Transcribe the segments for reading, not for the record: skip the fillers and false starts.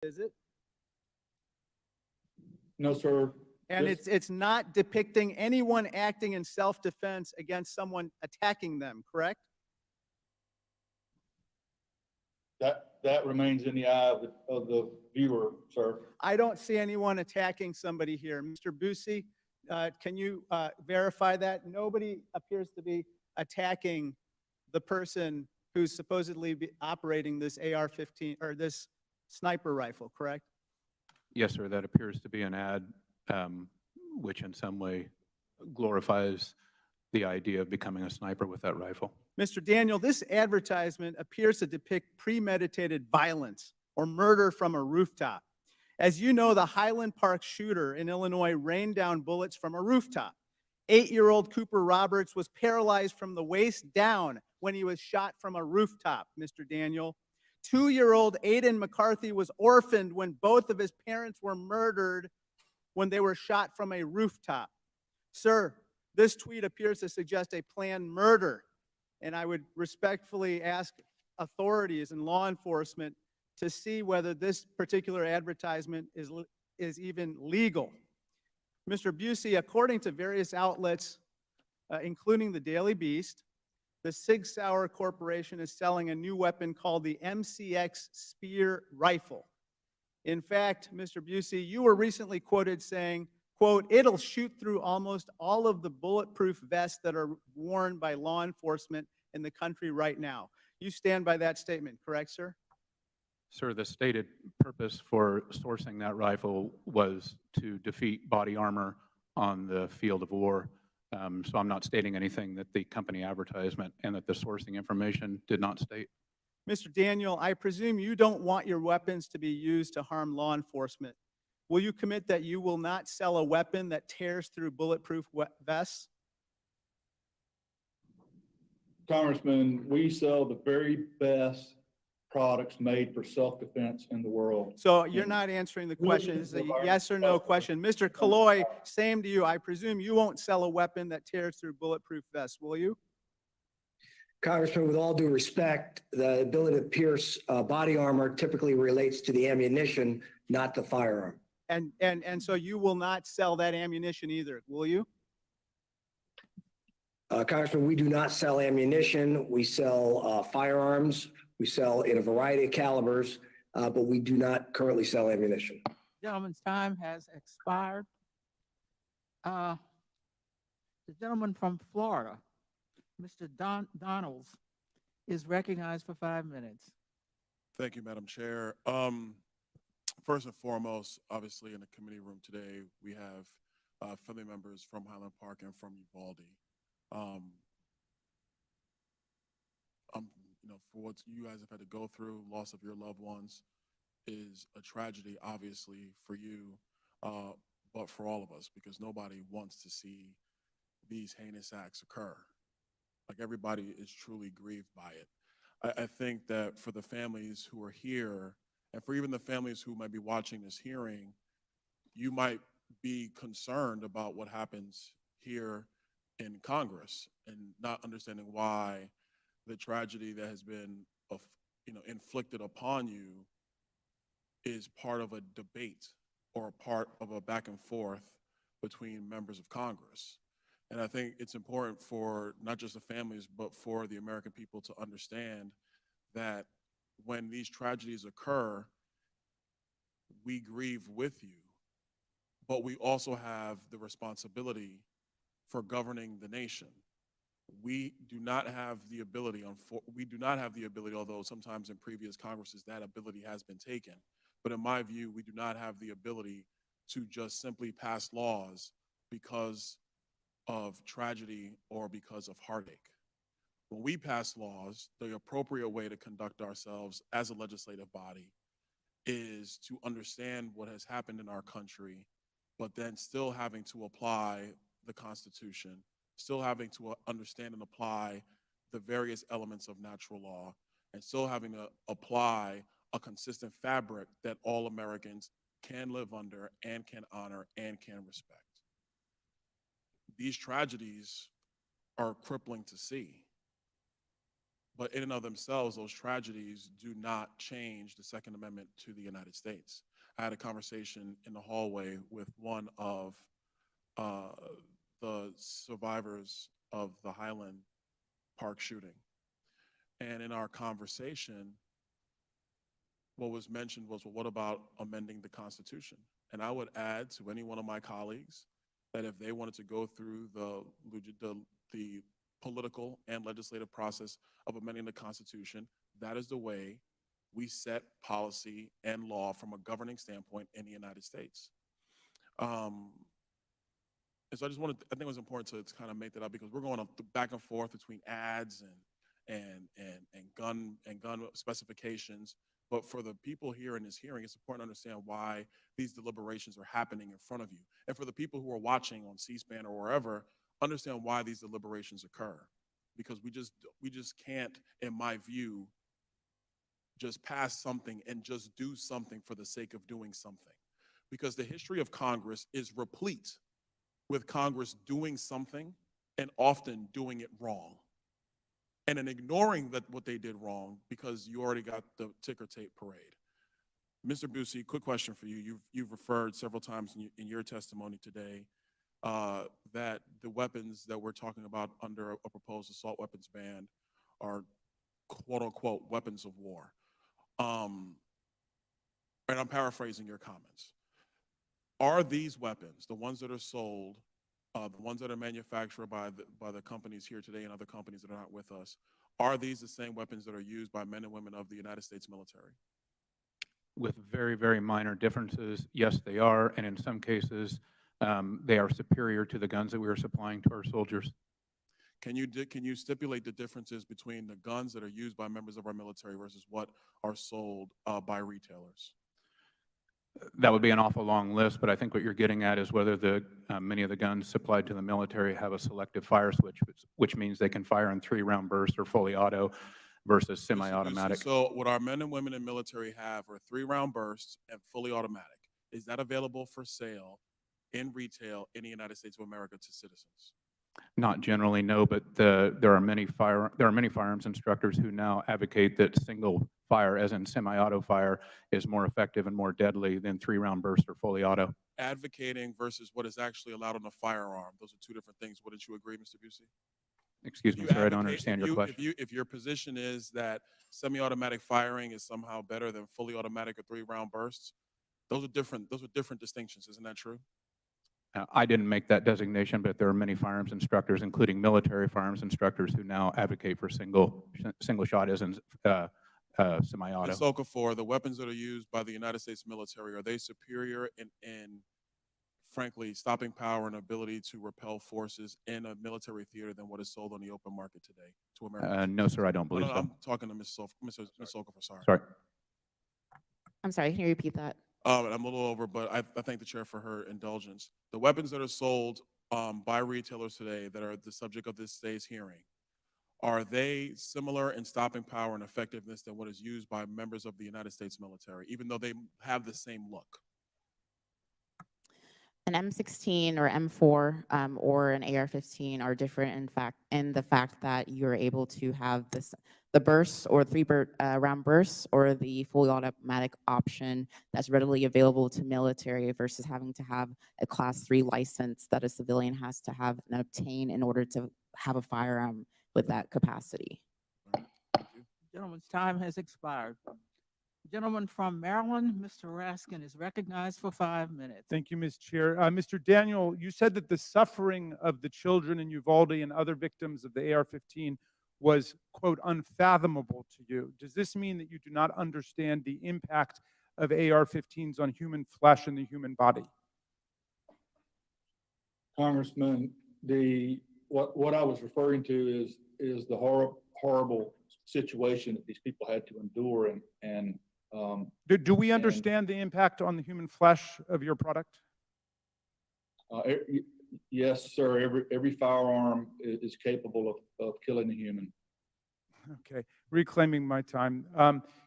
is it? No, sir. And This- it's not depicting anyone acting in self-defense against someone attacking them, correct? That remains in the eye of the viewer, sir. I don't see anyone attacking somebody here. Mr. Busey, can you verify that? Nobody appears to be attacking the person who's supposedly operating this AR-15 or this sniper rifle, correct? Yes, sir. That appears to be an ad which in some way glorifies the idea of becoming a sniper with that rifle. Mr. Daniel, this advertisement appears to depict premeditated violence or murder from a rooftop. As you know, the Highland Park shooter in Illinois rained down bullets from a rooftop. 8-year-old Cooper Roberts was paralyzed from the waist down when he was shot from a rooftop, Mr. Daniel. 2-year-old Aiden McCarthy was orphaned when both of his parents were murdered when they were shot from a rooftop. Sir, this tweet appears to suggest a planned murder, and I would respectfully ask authorities and law enforcement to see whether this particular advertisement is even legal. Mr. Busey, according to various outlets, including the Daily Beast, the Sig Sauer Corporation is selling a new weapon called the Mcx Spear Rifle. In fact, Mr. Busey, you were recently quoted saying, quote, "It'll shoot through almost all of the bulletproof vests that are worn by law enforcement in the country right now." You stand by that statement, correct, sir? Sir, the stated purpose for sourcing that rifle was to defeat body armor on the field of war. So I'm not stating anything that the company advertisement and that the sourcing information did not state. Mr. Daniel, I presume you don't want your weapons to be used to harm law enforcement. Will you commit that you will not sell a weapon that tears through bulletproof vests? Congressman, we sell the very best products made for self-defense in the world. So you're not answering the question. It's a yes or no question. Mr. Kalloy, same to you. I presume you won't sell a weapon that tears through bulletproof vests, will you? Congressman, with all due respect, the ability to pierce body armor typically relates to the ammunition, not the firearm. And so you will not sell that ammunition either, will you? Congressman, we do not sell ammunition. We sell firearms. We sell in a variety of calibers, but we do not currently sell ammunition. Gentleman's time has expired. The gentleman from Florida, Mr. Donalds, is recognized for 5 minutes. Thank you, Madam Chair. First and foremost, obviously in the committee room today, we have family members from Highland Park and from Uvalde. You know, for what you guys have had to go through, loss of your loved ones is a tragedy, obviously, for you, but for all of us, because nobody wants to see these heinous acts occur. Like, everybody is truly grieved by it. I think that for the families who are here, and for even the families who might be watching this hearing, you might be concerned about what happens here in Congress and not understanding why the tragedy that has been, inflicted upon you is part of a debate or a part of a back and forth between members of Congress. And I think it's important for not just the families, but for the American people to understand that when these tragedies occur, we grieve with you, but we also have the responsibility for governing the nation. We do not have the ability, although sometimes in previous Congresses that ability has been taken. But in my view, we do not have the ability to just simply pass laws because of tragedy or because of heartache. When we pass laws, the appropriate way to conduct ourselves as a legislative body is to understand what has happened in our country, but then still having to apply the Constitution, still having to understand and apply the various elements of natural law, and still having to apply a consistent fabric that all Americans can live under and can honor and can respect. These tragedies are crippling to see. But in and of themselves, those tragedies do not change the Second Amendment to the United States. I had a conversation in the hallway with one of the survivors of the Highland Park shooting. And in our conversation, what was mentioned was, well, what about amending the Constitution? And I would add to any one of my colleagues that if they wanted to go through the political and legislative process of amending the Constitution, that is the way we set policy and law from a governing standpoint in the United States. And so I just wanted, I think it was important to kind of make that up, because we're going back and forth between ads and gun specifications. But for the people here in this hearing, it's important to understand why these deliberations are happening in front of you. And for the people who are watching on C-SPAN or wherever, understand why these deliberations occur. Because we just can't, in my view, just pass something and just do something for the sake of doing something. Because the history of Congress is replete with Congress doing something and often doing it wrong. And then ignoring what they did wrong because you already got the ticker tape parade. Mr. Busey, quick question for you. You've referred several times in your testimony today that the weapons that we're talking about under a proposed assault weapons ban are quote unquote weapons of war. And I'm paraphrasing your comments. Are these weapons, the ones that are sold, the ones that are manufactured by the companies here today and other companies that are not with us, are these the same weapons that are used by men and women of the United States military? With very, very minor differences, yes, they are. And in some cases, they are superior to the guns that we are supplying to our soldiers. Can you stipulate the differences between the guns that are used by members of our military versus what are sold by retailers? That would be an awful long list, but I think what you're getting at is whether many of the guns supplied to the military have a selective fire switch, which means they can fire in 3-round bursts or fully auto versus semi-automatic. So what our men and women in military have are 3-round bursts and fully automatic. Is that available for sale in retail in the United States of America to citizens? Not generally, no, but there are many firearms instructors who now advocate that single fire, as in semi-auto fire, is more effective and more deadly than 3-round burst or fully auto. Advocating versus what is actually allowed on a firearm, those are two different things. Wouldn't you agree, Mr. Busey? Excuse me, sir, I don't understand your question. If your position is that semi-automatic firing is somehow better than fully automatic or 3-round bursts, those are different distinctions. Isn't that true? I didn't make that designation, but there are many firearms instructors, including military firearms instructors, who now advocate for single shot as in semi-auto. Ms. Okafor, the weapons that are used by the United States military, are they superior in frankly, stopping power and ability to repel forces in a military theater than what is sold on the open market today to Americans? No, sir, I don't believe so. I'm talking to Ms. Okafor, sorry. Sorry. I'm sorry, can you repeat that? I'm a little over, but I thank the chair for her indulgence. The weapons that are sold by retailers today that are the subject of this day's hearing, are they similar in stopping power and effectiveness than what is used by members of the United States military, even though they have the same look? An M16 or M4 or an AR-15 are different in the fact that you're able to have the bursts or 3-round bursts or the fully automatic option that's readily available to military versus having to have a Class 3 license that a civilian has to have and obtain in order to have a firearm with that capacity. Thank you. Gentleman's time has expired. Gentleman from Maryland, Mr. Raskin, is recognized for 5 minutes. Thank you, Ms. Chair. Mr. Daniel, you said that the suffering of the children in Uvalde and other victims of the AR-15 was, quote, unfathomable to you. Does this mean that you do not understand the impact of AR-15s on human flesh and the human body? Congressman, what I was referring to is the horrible situation that these people had to endure and do we understand the impact on the human flesh of your product? Yes, sir. Every firearm is capable of killing a human. Okay. reclaiming my time.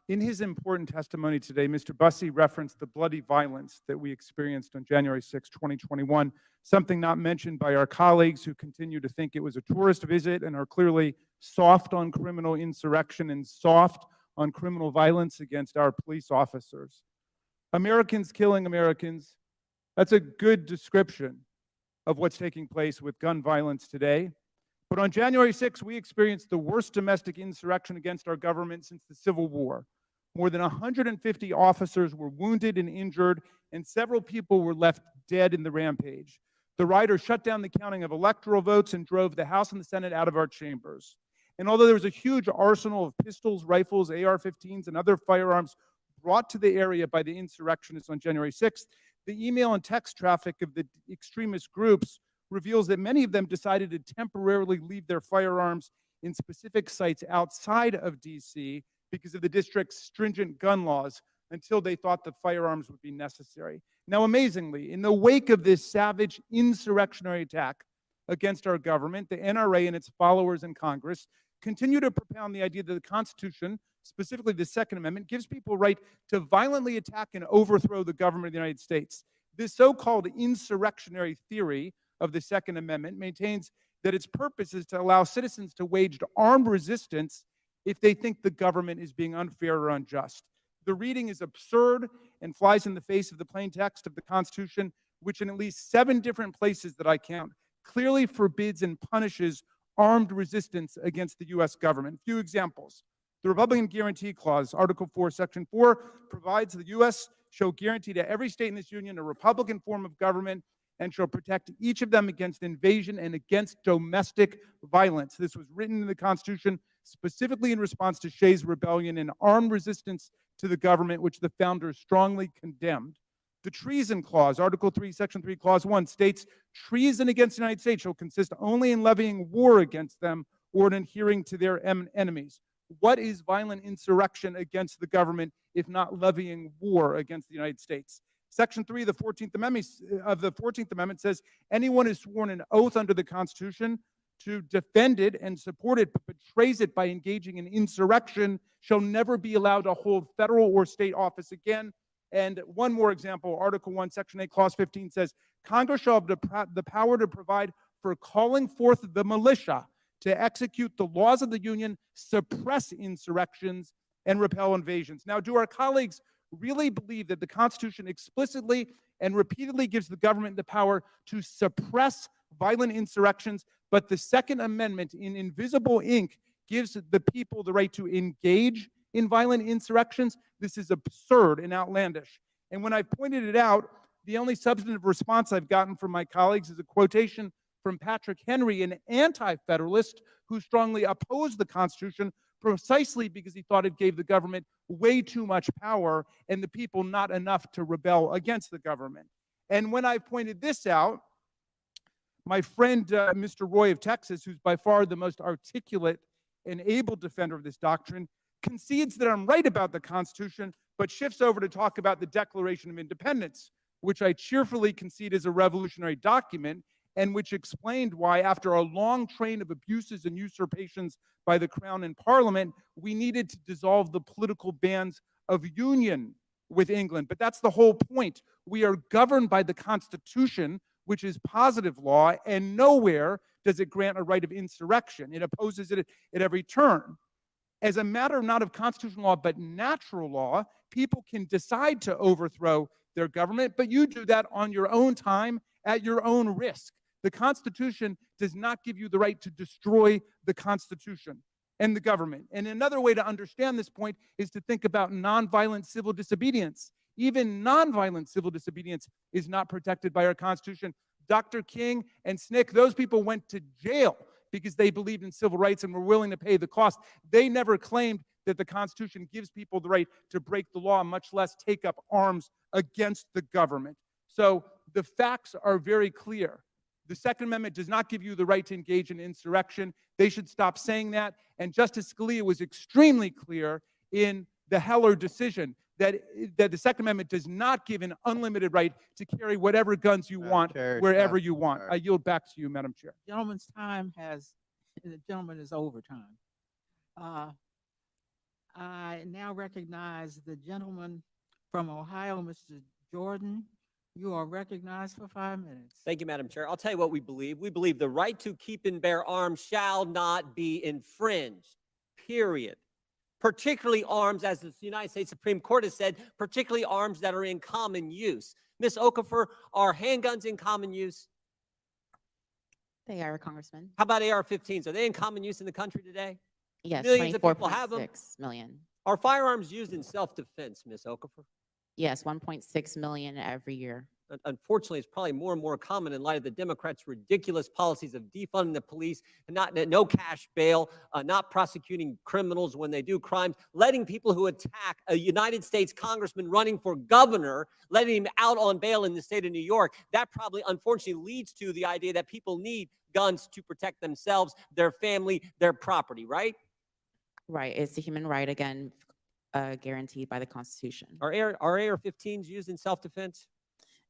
In his important testimony today, Mr. Bussey referenced the bloody violence that we experienced on January 6, 2021, something not mentioned by our colleagues who continue to think it was a tourist visit and are clearly soft on criminal insurrection and soft on criminal violence against our police officers. Americans killing Americans, that's a good description of what's taking place with gun violence today. But on January 6th, we experienced the worst domestic insurrection against our government since the Civil War. More than 150 officers were wounded and injured, and several people were left dead in the rampage. The rioters shut down the counting of electoral votes and drove the House and the Senate out of our chambers. And although there was a huge arsenal of pistols, rifles, AR-15s, and other firearms brought to the area by the insurrectionists on January 6th, the email and text traffic of the extremist groups reveals that many of them decided to temporarily leave their firearms in specific sites outside of DC because of the district's stringent gun laws until they thought that firearms would be necessary. Now, amazingly, in the wake of this savage insurrectionary attack against our government, the NRA and its followers in Congress continue to propound the idea that the Constitution, specifically the Second Amendment, gives people a right to violently attack and overthrow the government of the United States. This so-called insurrectionary theory of the Second Amendment maintains that its purpose is to allow citizens to wage armed resistance if they think the government is being unfair or unjust. The reading is absurd and flies in the face of the plain text of the Constitution, which in at least 7 different places that I count clearly forbids and punishes armed resistance against the U.S. government. A few examples. The Republican Guarantee Clause, Article 4, Section 4, provides the U.S. shall guarantee to every state in this union a Republican form of government and shall protect each of them against invasion and against domestic violence. This was written in the Constitution specifically in response to Shays' rebellion and armed resistance to the government, which the founders strongly condemned. The Treason Clause, Article 3, Section 3, Clause 1, states treason against the United States shall consist only in levying war against them or in adhering to their enemies. What is violent insurrection against the government if not levying war against the United States? Section 3 of the 14th Amendment says anyone is sworn an oath under the Constitution to defend it and support it, but betrays it by engaging in insurrection shall never be allowed to hold federal or state office again. And one more example, Article 1, Section 8, Clause 15 says, Congress shall have the power to provide for calling forth the militia to execute the laws of the Union, suppress insurrections, and repel invasions. Now, do our colleagues really believe that the Constitution explicitly and repeatedly gives the government the power to suppress violent insurrections, but the Second Amendment in invisible ink gives the people the right to engage in violent insurrections? This is absurd and outlandish. And when I pointed it out, the only substantive response I've gotten from my colleagues is a quotation from Patrick Henry, an anti-federalist who strongly opposed the Constitution precisely because he thought it gave the government way too much power and the people not enough to rebel against the government. And when I pointed this out, my friend, Mr. Roy of Texas, who's by far the most articulate and able defender of this doctrine, concedes that I'm right about the Constitution, but shifts over to talk about the Declaration of Independence, which I cheerfully concede is a revolutionary document, and which explained why, after a long train of abuses and usurpations by the Crown and Parliament, we needed to dissolve the political bands of union with England. But that's the whole point. We are governed by the Constitution, which is positive law, and nowhere does it grant a right of insurrection. It opposes it at every turn. As a matter not of constitutional law, but natural law, people can decide to overthrow their government, but you do that on your own time, at your own risk. The Constitution does not give you the right to destroy the Constitution and the government. And another way to understand this point is to think about nonviolent civil disobedience. Even nonviolent civil disobedience is not protected by our Constitution. Dr. King and SNCC, those people went to jail because they believed in civil rights and were willing to pay the cost. They never claimed that the Constitution gives people the right to break the law, much less take up arms against the government. So the facts are very clear. The Second Amendment does not give you the right to engage in insurrection. They should stop saying that. And Justice Scalia was extremely clear in the Heller decision that the Second Amendment does not give an unlimited right to carry whatever guns you want, wherever you want. I yield back to you, Madam Chair. The gentleman is over time. I now recognize the gentleman from Ohio, Mr. Jordan. You are recognized for 5 minutes. Thank you, Madam Chair. I'll tell you what we believe. We believe the right to keep and bear arms shall not be infringed, period. Particularly arms, as the United States Supreme Court has said, particularly arms that are in common use. Ms. Okafor, are handguns in common use? They are, Congressman. How about AR-15s? Are they in common use in the country today? Yes, Millions of people have them. 24.6 million. Are firearms used in self-defense, Ms. Okafor? Yes, 1.6 million every year. Unfortunately, it's probably more and more common in light of the Democrats' ridiculous policies of defunding the police, and no cash bail, not prosecuting criminals when they do crimes, letting people who attack a United States congressman running for governor, letting him out on bail in the state of New York. That probably, unfortunately, leads to the idea that people need guns to protect themselves, their family, their property, right? Right, it's a human right, again, guaranteed by the Constitution. Are AR-15s used in self-defense?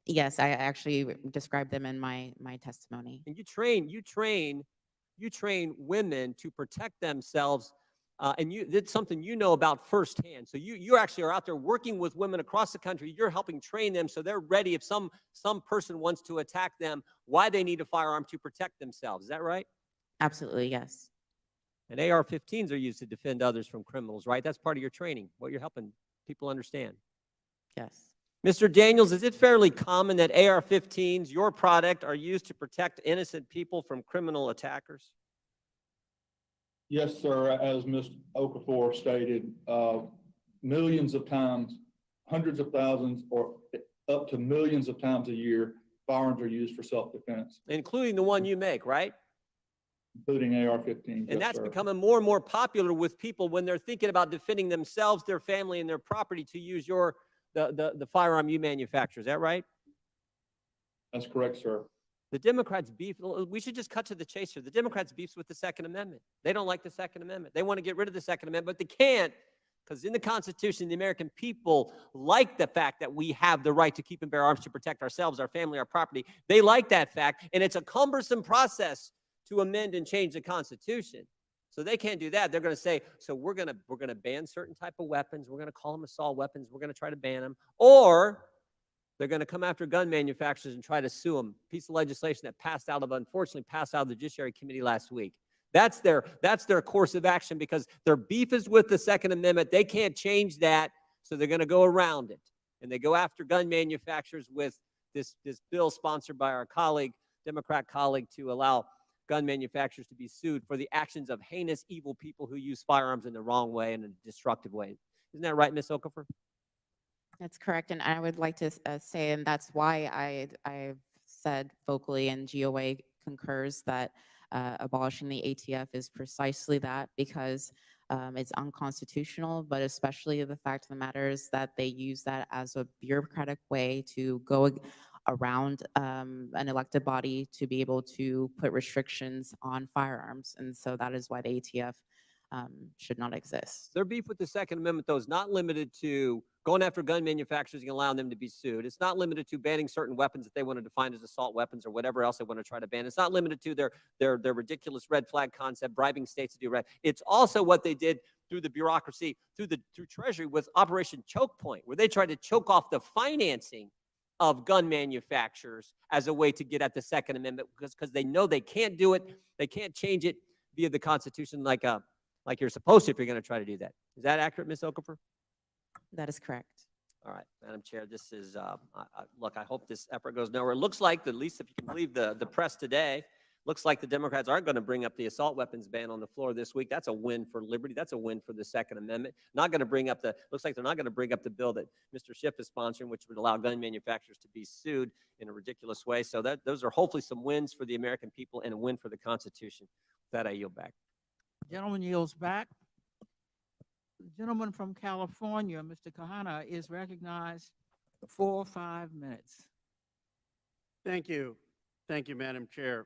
Yes, I actually described them in my testimony. And you train women to protect themselves, and it's something you know about firsthand. So you actually are out there working with women across the country. You're helping train them so they're ready if some person wants to attack them, why they need a firearm to protect themselves. Is that right? Absolutely, yes. And AR-15s are used to defend others from criminals, right? That's part of your training, what you're helping people understand. Yes. Mr. Daniels, is it fairly common that AR-15s, your product, are used to protect innocent people from criminal attackers? Yes, sir. As Ms. Okafor stated, millions of times, hundreds of thousands, or up to millions of times a year, firearms are used for self-defense, Including the one you make, right? including AR-15. And that's becoming more and more popular with people when they're thinking about defending themselves, their family, and their property to use the firearm you manufacture. Is that right? That's correct, sir. The Democrats beef, we should just cut to the chase here. The Democrats beefs with the Second Amendment. They don't like the Second Amendment. They want to get rid of the Second Amendment, but they can't, because in the Constitution, the American people like the fact that we have the right to keep and bear arms to protect ourselves, our family, our property. They like that fact, and it's a cumbersome process to amend and change the Constitution. So they can't do that. They're going to say, so we're going to ban certain type of weapons. We're going to call them assault weapons. We're going to try to ban them. Or they're going to come after gun manufacturers and try to sue them. Piece of legislation that unfortunately passed out of the Judiciary Committee last week. That's their course of action, because their beef is with the Second Amendment. They can't change that, so they're going to go around it. And they go after gun manufacturers with this bill sponsored by our Democrat colleague, to allow gun manufacturers to be sued for the actions of heinous, evil people who use firearms in the wrong way and in a destructive way. Isn't that right, Ms. Okafor? That's correct, and I would like to say, and that's why I've said vocally, and GOA concurs, that abolishing the ATF is precisely that, because it's unconstitutional, but especially the fact of the matter is that they use that as a bureaucratic way to go around an elected body to be able to put restrictions on firearms. And so that is why the ATF should not exist. Their beef with the Second Amendment, though, is not limited to going after gun manufacturers and allowing them to be sued. It's not limited to banning certain weapons that they want to define as assault weapons or whatever else they want to try to ban. It's not limited to their ridiculous red flag concept, bribing states to do right. It's also what they did through the bureaucracy, through Treasury with Operation Choke Point, where they tried to choke off the financing of gun manufacturers as a way to get at the Second Amendment, because they know they can't do it. They can't change it via the Constitution like you're supposed to if you're going to try to do that. Is that accurate, Ms. Okafor? That is correct. All right, Madam Chair, this is, look, I hope this effort goes nowhere. It looks like, at least if you can believe the press today, looks like the Democrats aren't going to bring up the assault weapons ban on the floor this week. That's a win for liberty. That's a win for the Second Amendment. Not going to bring up looks like they're not going to bring up the bill that Mr. Schiff is sponsoring, which would allow gun manufacturers to be sued in a ridiculous way. So those are hopefully some wins for the American people and a win for the Constitution. With that, I yield back. Gentleman yields back. The gentleman from California, Mr. Kahana, is recognized for 5 minutes. Thank you. Thank you, Madam Chair.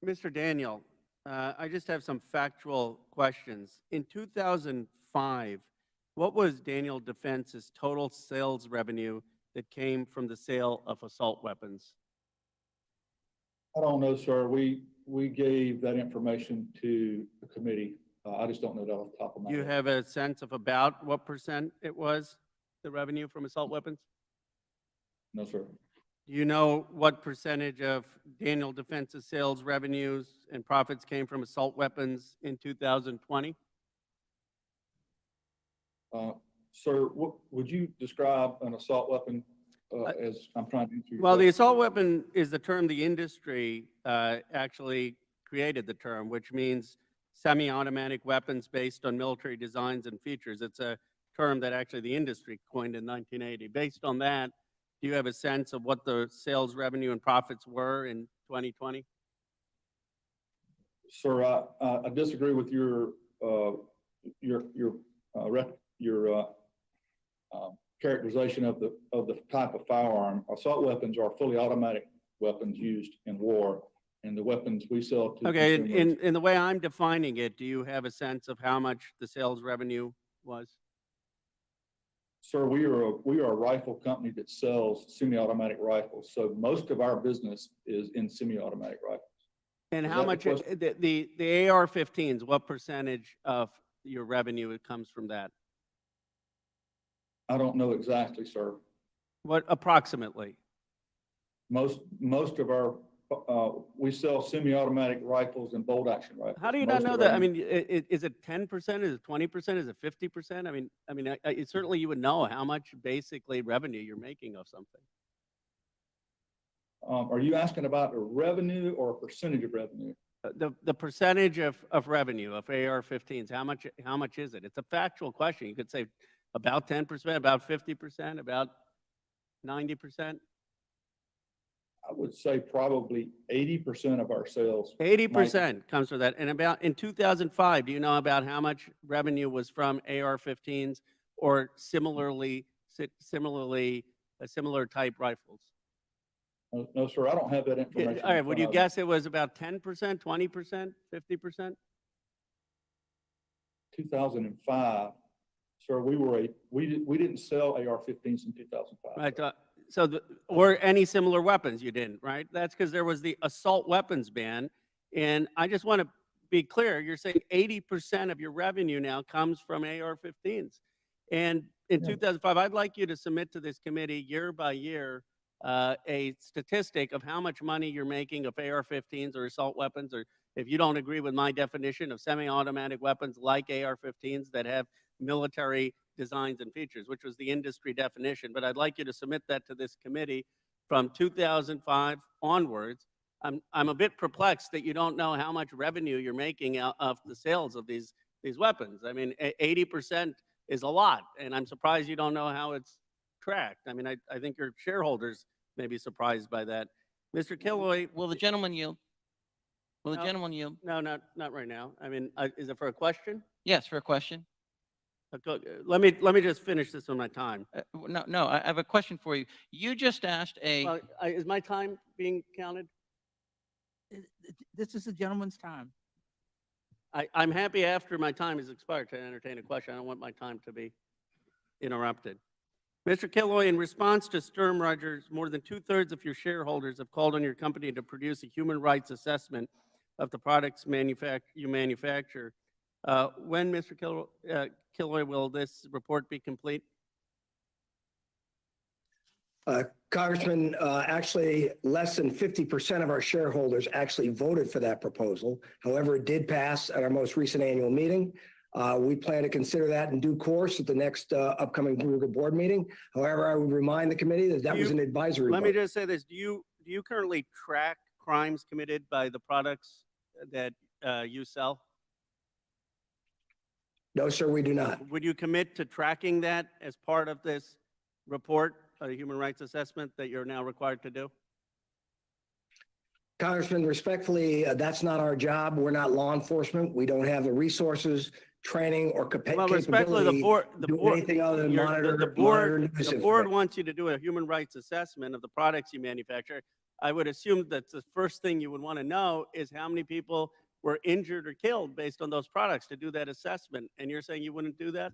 Mr. Daniel, I just have some factual questions. In 2005, what was Daniel Defense's total sales revenue that came from the sale of assault weapons? I don't know, sir. We gave that information to the committee. I just don't know that off the top of my Do you head. have a sense of about what percent it was, the revenue from assault weapons? No, sir. Do you know what percentage of Daniel Defense's sales revenues and profits came from assault weapons in 2020? Sir, would you describe an assault weapon as I'm trying to answer your Well, the question? assault weapon is the term the industry actually created the term, which means semi-automatic weapons based on military designs and features. It's a term that actually the industry coined in 1980. Based on that, do you have a sense of what the sales revenue and profits were in 2020? Sir, I disagree with your characterization of the type of firearm. Assault weapons are fully automatic weapons used in war, and the weapons we sell to Okay, consumers. in the way I'm defining it, do you have a sense of how much the sales revenue was? Sir, we are a rifle company that sells semi-automatic rifles, so most of our business is in semi-automatic rifles. And Is how that the much, the AR-15s, what percentage of your revenue it comes from that? I don't know exactly, sir. What approximately? Most of our, we sell semi-automatic rifles and bolt action rifles. How do you not Most know of that? our- I mean, is it 10%? Is it 20%? Is it 50%? I mean, certainly you would know how much basically revenue you're making of something. Are you asking about the revenue or a percentage of revenue? The percentage of revenue of AR-15s, how much is it? It's a factual question. You could say about 10%, about 50%, about 90%. I would say probably 80% of our sales. 80% comes from that. And about in 2005, do you know about how much revenue was from AR-15s or similar type rifles? No, sir, I don't have that information. All right, in would front you of me. guess it was about 10%, 20%, 50%? 2005, sir, we didn't sell AR-15s in 2005. Right, sir. or any similar weapons you didn't, right? That's because there was the assault weapons ban. And I just want to be clear, you're saying 80% of your revenue now comes from AR-15s. And in 2005, I'd like you to submit to this committee year by year a statistic of how much money you're making of AR-15s or assault weapons, or if you don't agree with my definition of semi-automatic weapons like AR-15s that have military designs and features, which was the industry definition. But I'd like you to submit that to this committee from 2005 onwards. I'm a bit perplexed that you don't know how much revenue you're making out of the sales of these weapons. I mean, 80% is a lot, and I'm surprised you don't know how it's tracked. I mean, I think your shareholders may be surprised by that. Mr. Killoy, Will the gentleman yield? Will the No. gentleman yield? no, not right now. I mean, is it for a question? Yes, for a question. Let me just finish this on my time. No, I have a question for you. You just asked a, Well, is my time being counted? This is the gentleman's time. I'm happy after my time is expired to entertain a question. I don't want my time to be interrupted. Mr. Killoy, in response to Sturm Rogers, more than 2/3 of your shareholders have called on your company to produce a human rights assessment of the products you manufacture. When, Mr. Killoy, will this report be complete? Congressman, actually, less than 50% of our shareholders actually voted for that proposal. However, it did pass at our most recent annual meeting. We plan to consider that in due course at the next upcoming board meeting. However, I would remind the committee that that was an advisory Let me vote. just say this. Do you currently track crimes committed by the products that you sell? No, sir, we do not. Would you commit to tracking that as part of this report, a human rights assessment that you're now required to do? Congressman, respectfully, that's not our job. We're not law enforcement. We don't have the resources, training, or Well, respectfully, capability to do anything other than monitor the news board information. wants you to do a human rights assessment of the products you manufacture. I would assume that the first thing you would want to know is how many people were injured or killed based on those products to do that assessment. And you're saying you wouldn't do that?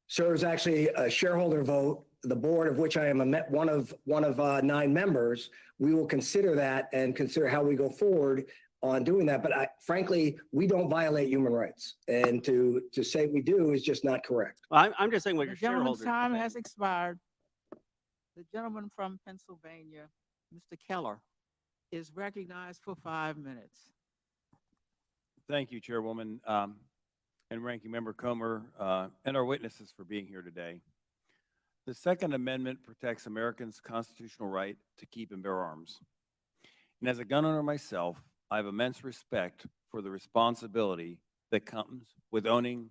Sir, it's actually a shareholder vote. The board, of which I am one of 9 members, we will consider that and consider how we go forward on doing that. But frankly, we don't violate human rights. And to say we do is just not correct. I'm just saying what The your gentleman's shareholders. time are has saying. expired. The gentleman from Pennsylvania, Mr. Keller, is recognized for 5 minutes. Thank you, Chairwoman, and Ranking Member Comer, and our witnesses for being here today. The Second Amendment protects Americans' constitutional right to keep and bear arms. And as a gun owner myself, I have immense respect for the responsibility that comes with owning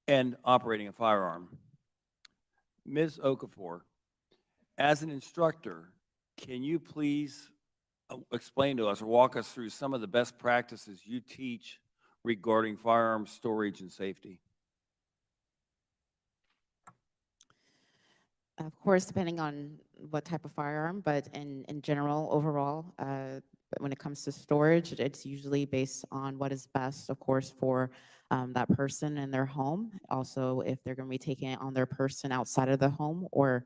and operating a firearm. Ms. Okafor, as an instructor, can you please explain to us or walk us through some of the best practices you teach regarding firearm storage and safety? Of course, depending on what type of firearm, but in general, overall, when it comes to storage, it's usually based on what is best, of course, for that person in their home. Also, if they're going to be taking it on their person outside of the home or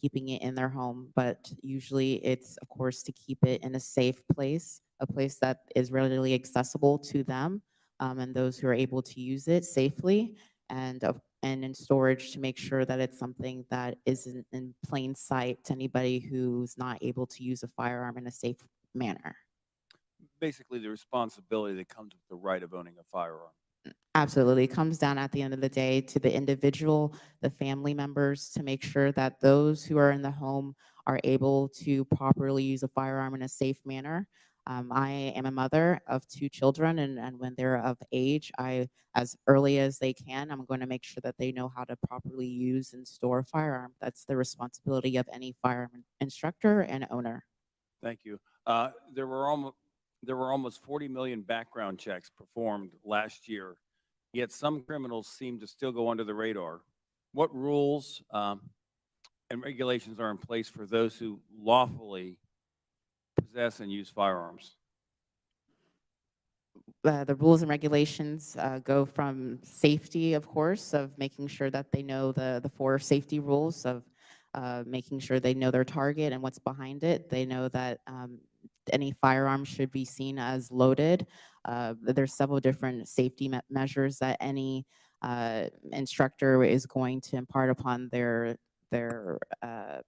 keeping it in their home. But usually it's, of course, to keep it in a safe place, a place that is readily accessible to them and those who are able to use it safely. And in storage to make sure that it's something that isn't in plain sight to anybody who's not able to use a firearm in a safe manner. Basically, the responsibility that comes with the right of owning a firearm. Absolutely. It comes down at the end of the day to the individual, the family members, to make sure that those who are in the home are able to properly use a firearm in a safe manner. I am a mother of 2 children, and when they're of age, as early as they can, I'm going to make sure that they know how to properly use and store a firearm. That's the responsibility of any firearm instructor and owner. Thank you. There were almost 40 million background checks performed last year, yet some criminals seem to still go under the radar. What rules and regulations are in place for those who lawfully possess and use firearms? The rules and regulations go from safety, of course, of making sure that they know the 4 safety rules of making sure they know their target and what's behind it. They know that any firearm should be seen as loaded. There's several different safety measures that any instructor is going to impart upon their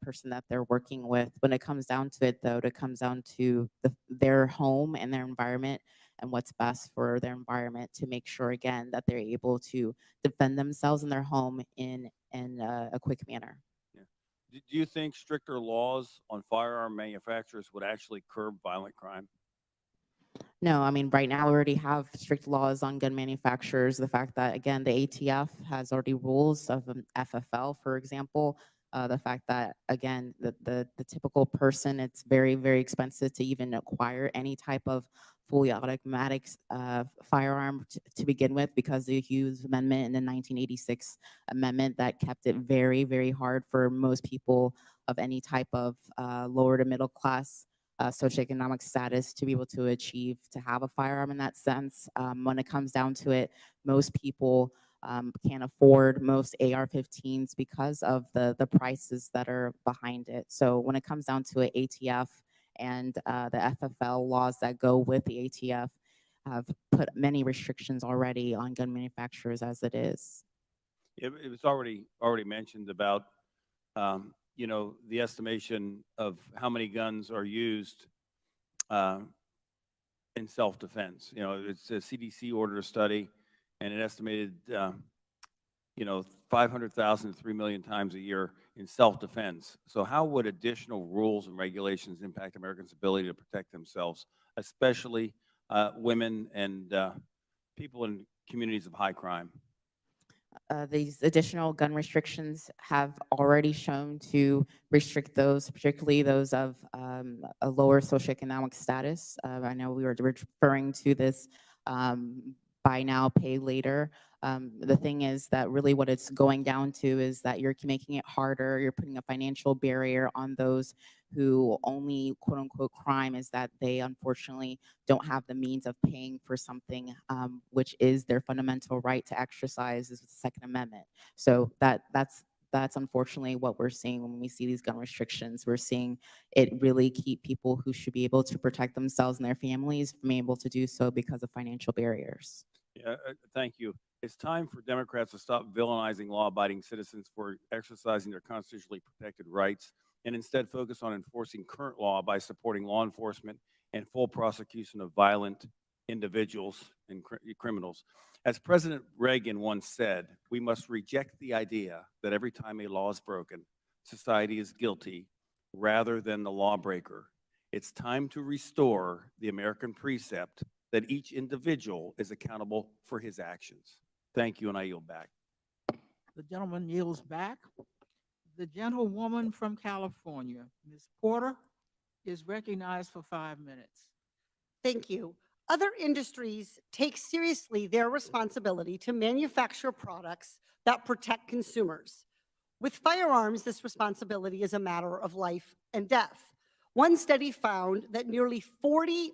person that they're working with. When it comes down to it, though, it comes down to their home and their environment and what's best for their environment to make sure, again, that they're able to defend themselves in their home in a quick manner. Yeah. Do you think stricter laws on firearm manufacturers would actually curb violent crime? No, I mean, right now we already have strict laws on gun manufacturers. The fact that, again, the ATF has already rules of an FFL, for example. The fact that, again, the typical person, it's very, very expensive to even acquire any type of fully automatic firearm to begin with, because the Hughes Amendment in the 1986 amendment that kept it very, very hard for most people of any type of lower to middle class socioeconomic status to be able to achieve to have a firearm in that sense. When it comes down to it, most people can't afford most AR-15s because of the prices that are behind it. So when it comes down to it, ATF and the FFL laws that go with the ATF have put many restrictions already on gun manufacturers as it is. It was already mentioned about the estimation of how many guns are used in self-defense. It's a CDC ordered a study, and it estimated 500,000 to 3 million times a year in self-defense. So how would additional rules and regulations impact Americans' ability to protect themselves, especially women and people in communities of high crime? These additional gun restrictions have already shown to restrict those, particularly those of a lower socioeconomic status. I know we were referring to this buy now, pay later. The thing is that really what it's going down to is that you're making it harder. You're putting a financial barrier on those who only quote unquote crime is that they unfortunately don't have the means of paying for something which is their fundamental right to exercise is the Second Amendment. So that's that's unfortunately what we're seeing when we see these gun restrictions. We're seeing it really keep people who should be able to protect themselves and their families from being able to do so because of financial barriers. Yeah, thank you. It's time for Democrats to stop villainizing law-abiding citizens for exercising their constitutionally protected rights and instead focus on enforcing current law by supporting law enforcement and full prosecution of violent individuals and criminals. As President Reagan once said, we must reject the idea that every time a law is broken, society is guilty rather than the lawbreaker. It's time to restore the American precept that each individual is accountable for his actions. Thank you, and I yield back. The gentleman yields back. The gentlewoman from California, Ms. Porter, is recognized for 5 minutes. Thank you. Other industries take seriously their responsibility to manufacture products that protect consumers. With firearms, this responsibility is a matter of life and death. One study found that nearly 40%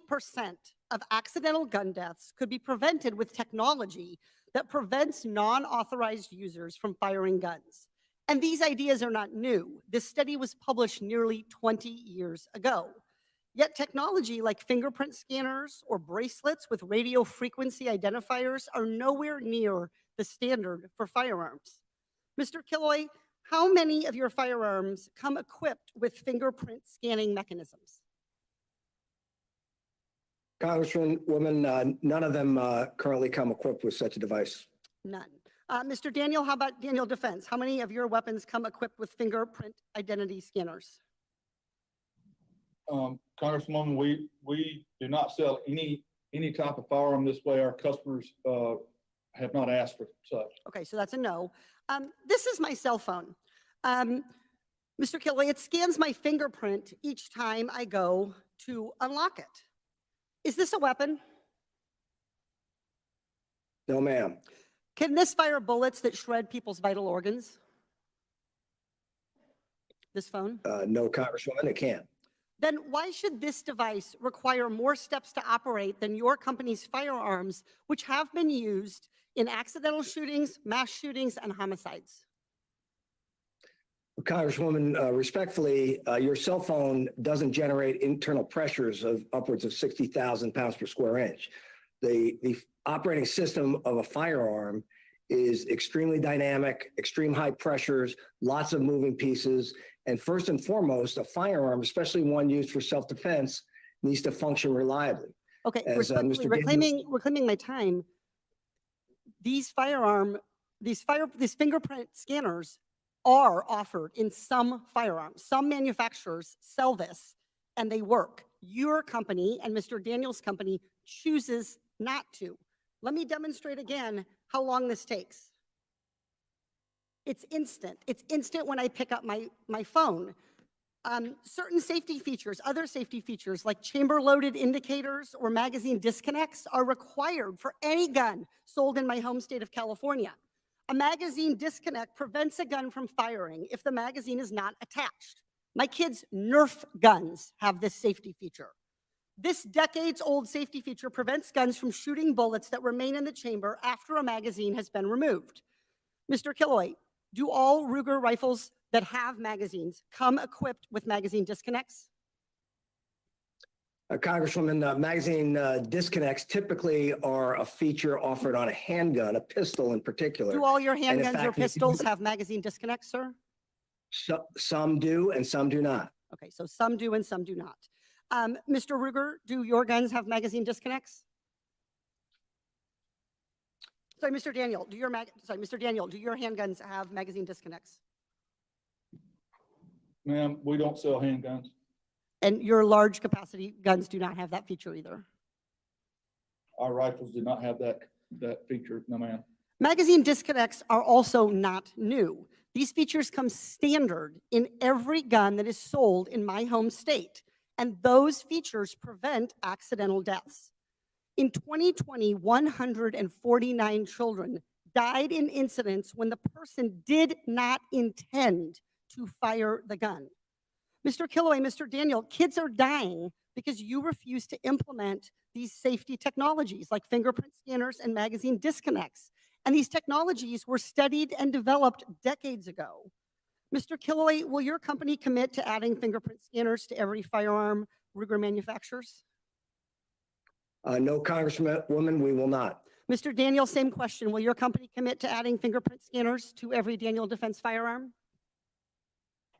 of accidental gun deaths could be prevented with technology that prevents non-authorized users from firing guns. And these ideas are not new. This study was published nearly 20 years ago. Yet technology like fingerprint scanners or bracelets with radio frequency identifiers are nowhere near the standard for firearms. Mr. Killoy, how many of your firearms come equipped with fingerprint scanning mechanisms? Congresswoman, none of them currently come equipped with such a device. None. Mr. Daniel, how about Daniel Defense? How many of your weapons come equipped with fingerprint identity scanners? Congresswoman, we do not sell any type of firearm this way. Our customers have not asked for such. Okay, so that's a no. This is my cell phone. Mr. Killoy, it scans my fingerprint each time I go to unlock it. Is this a weapon? No, ma'am. Can this fire bullets that shred people's vital organs? This phone? No, Congresswoman, it can't. Then why should this device require more steps to operate than your company's firearms, which have been used in accidental shootings, mass shootings, and homicides? Congresswoman, respectfully, your cell phone doesn't generate internal pressures of upwards of 60,000 pounds per square inch. The operating system of a firearm is extremely dynamic, extreme high pressures, lots of moving pieces, and first and foremost, a firearm, especially one used for self-defense, needs to function reliably. Okay, As, respectfully, Mr. reclaiming my time. These fingerprint scanners are offered in some firearms. Some manufacturers sell this and they work. Your company and Mr. Daniel's company chooses not to. Let me demonstrate again how long this takes. It's instant. It's instant when I pick up my phone. Certain safety features, other safety features like chamber-loaded indicators or magazine disconnects are required for any gun sold in my home state of California. A magazine disconnect prevents a gun from firing if the magazine is not attached. My kids' Nerf guns have this safety feature. This decades-old safety feature prevents guns from shooting bullets that remain in the chamber after a magazine has been removed. Mr. Killoy, do all Ruger rifles that have magazines come equipped with magazine disconnects? Congresswoman, magazine disconnects typically are a feature offered on a handgun, a pistol in particular. Do all your in handguns or fact, pistols have magazine disconnects, sir? Some do and some do not. Okay, so some do and some do not. Mr. Ruger, do your guns have magazine disconnects? Sorry, Mr. Daniel, do your handguns have magazine disconnects? Ma'am, we don't sell handguns. And your large capacity guns do not have that feature either? Our rifles do not have that feature, no ma'am. Magazine disconnects are also not new. These features come standard in every gun that is sold in my home state, and those features prevent accidental deaths. In 2020, 149 children died in incidents when the person did not intend to fire the gun. Mr. Killoy, Mr. Daniel, kids are dying because you refuse to implement these safety technologies like fingerprint scanners and magazine disconnects. And these technologies were studied and developed decades ago. Mr. Killoy, will your company commit to adding fingerprint scanners to every firearm Ruger manufactures? No, Congresswoman, we will not. Mr. Daniel, same question. Will your company commit to adding fingerprint scanners to every Daniel Defense firearm?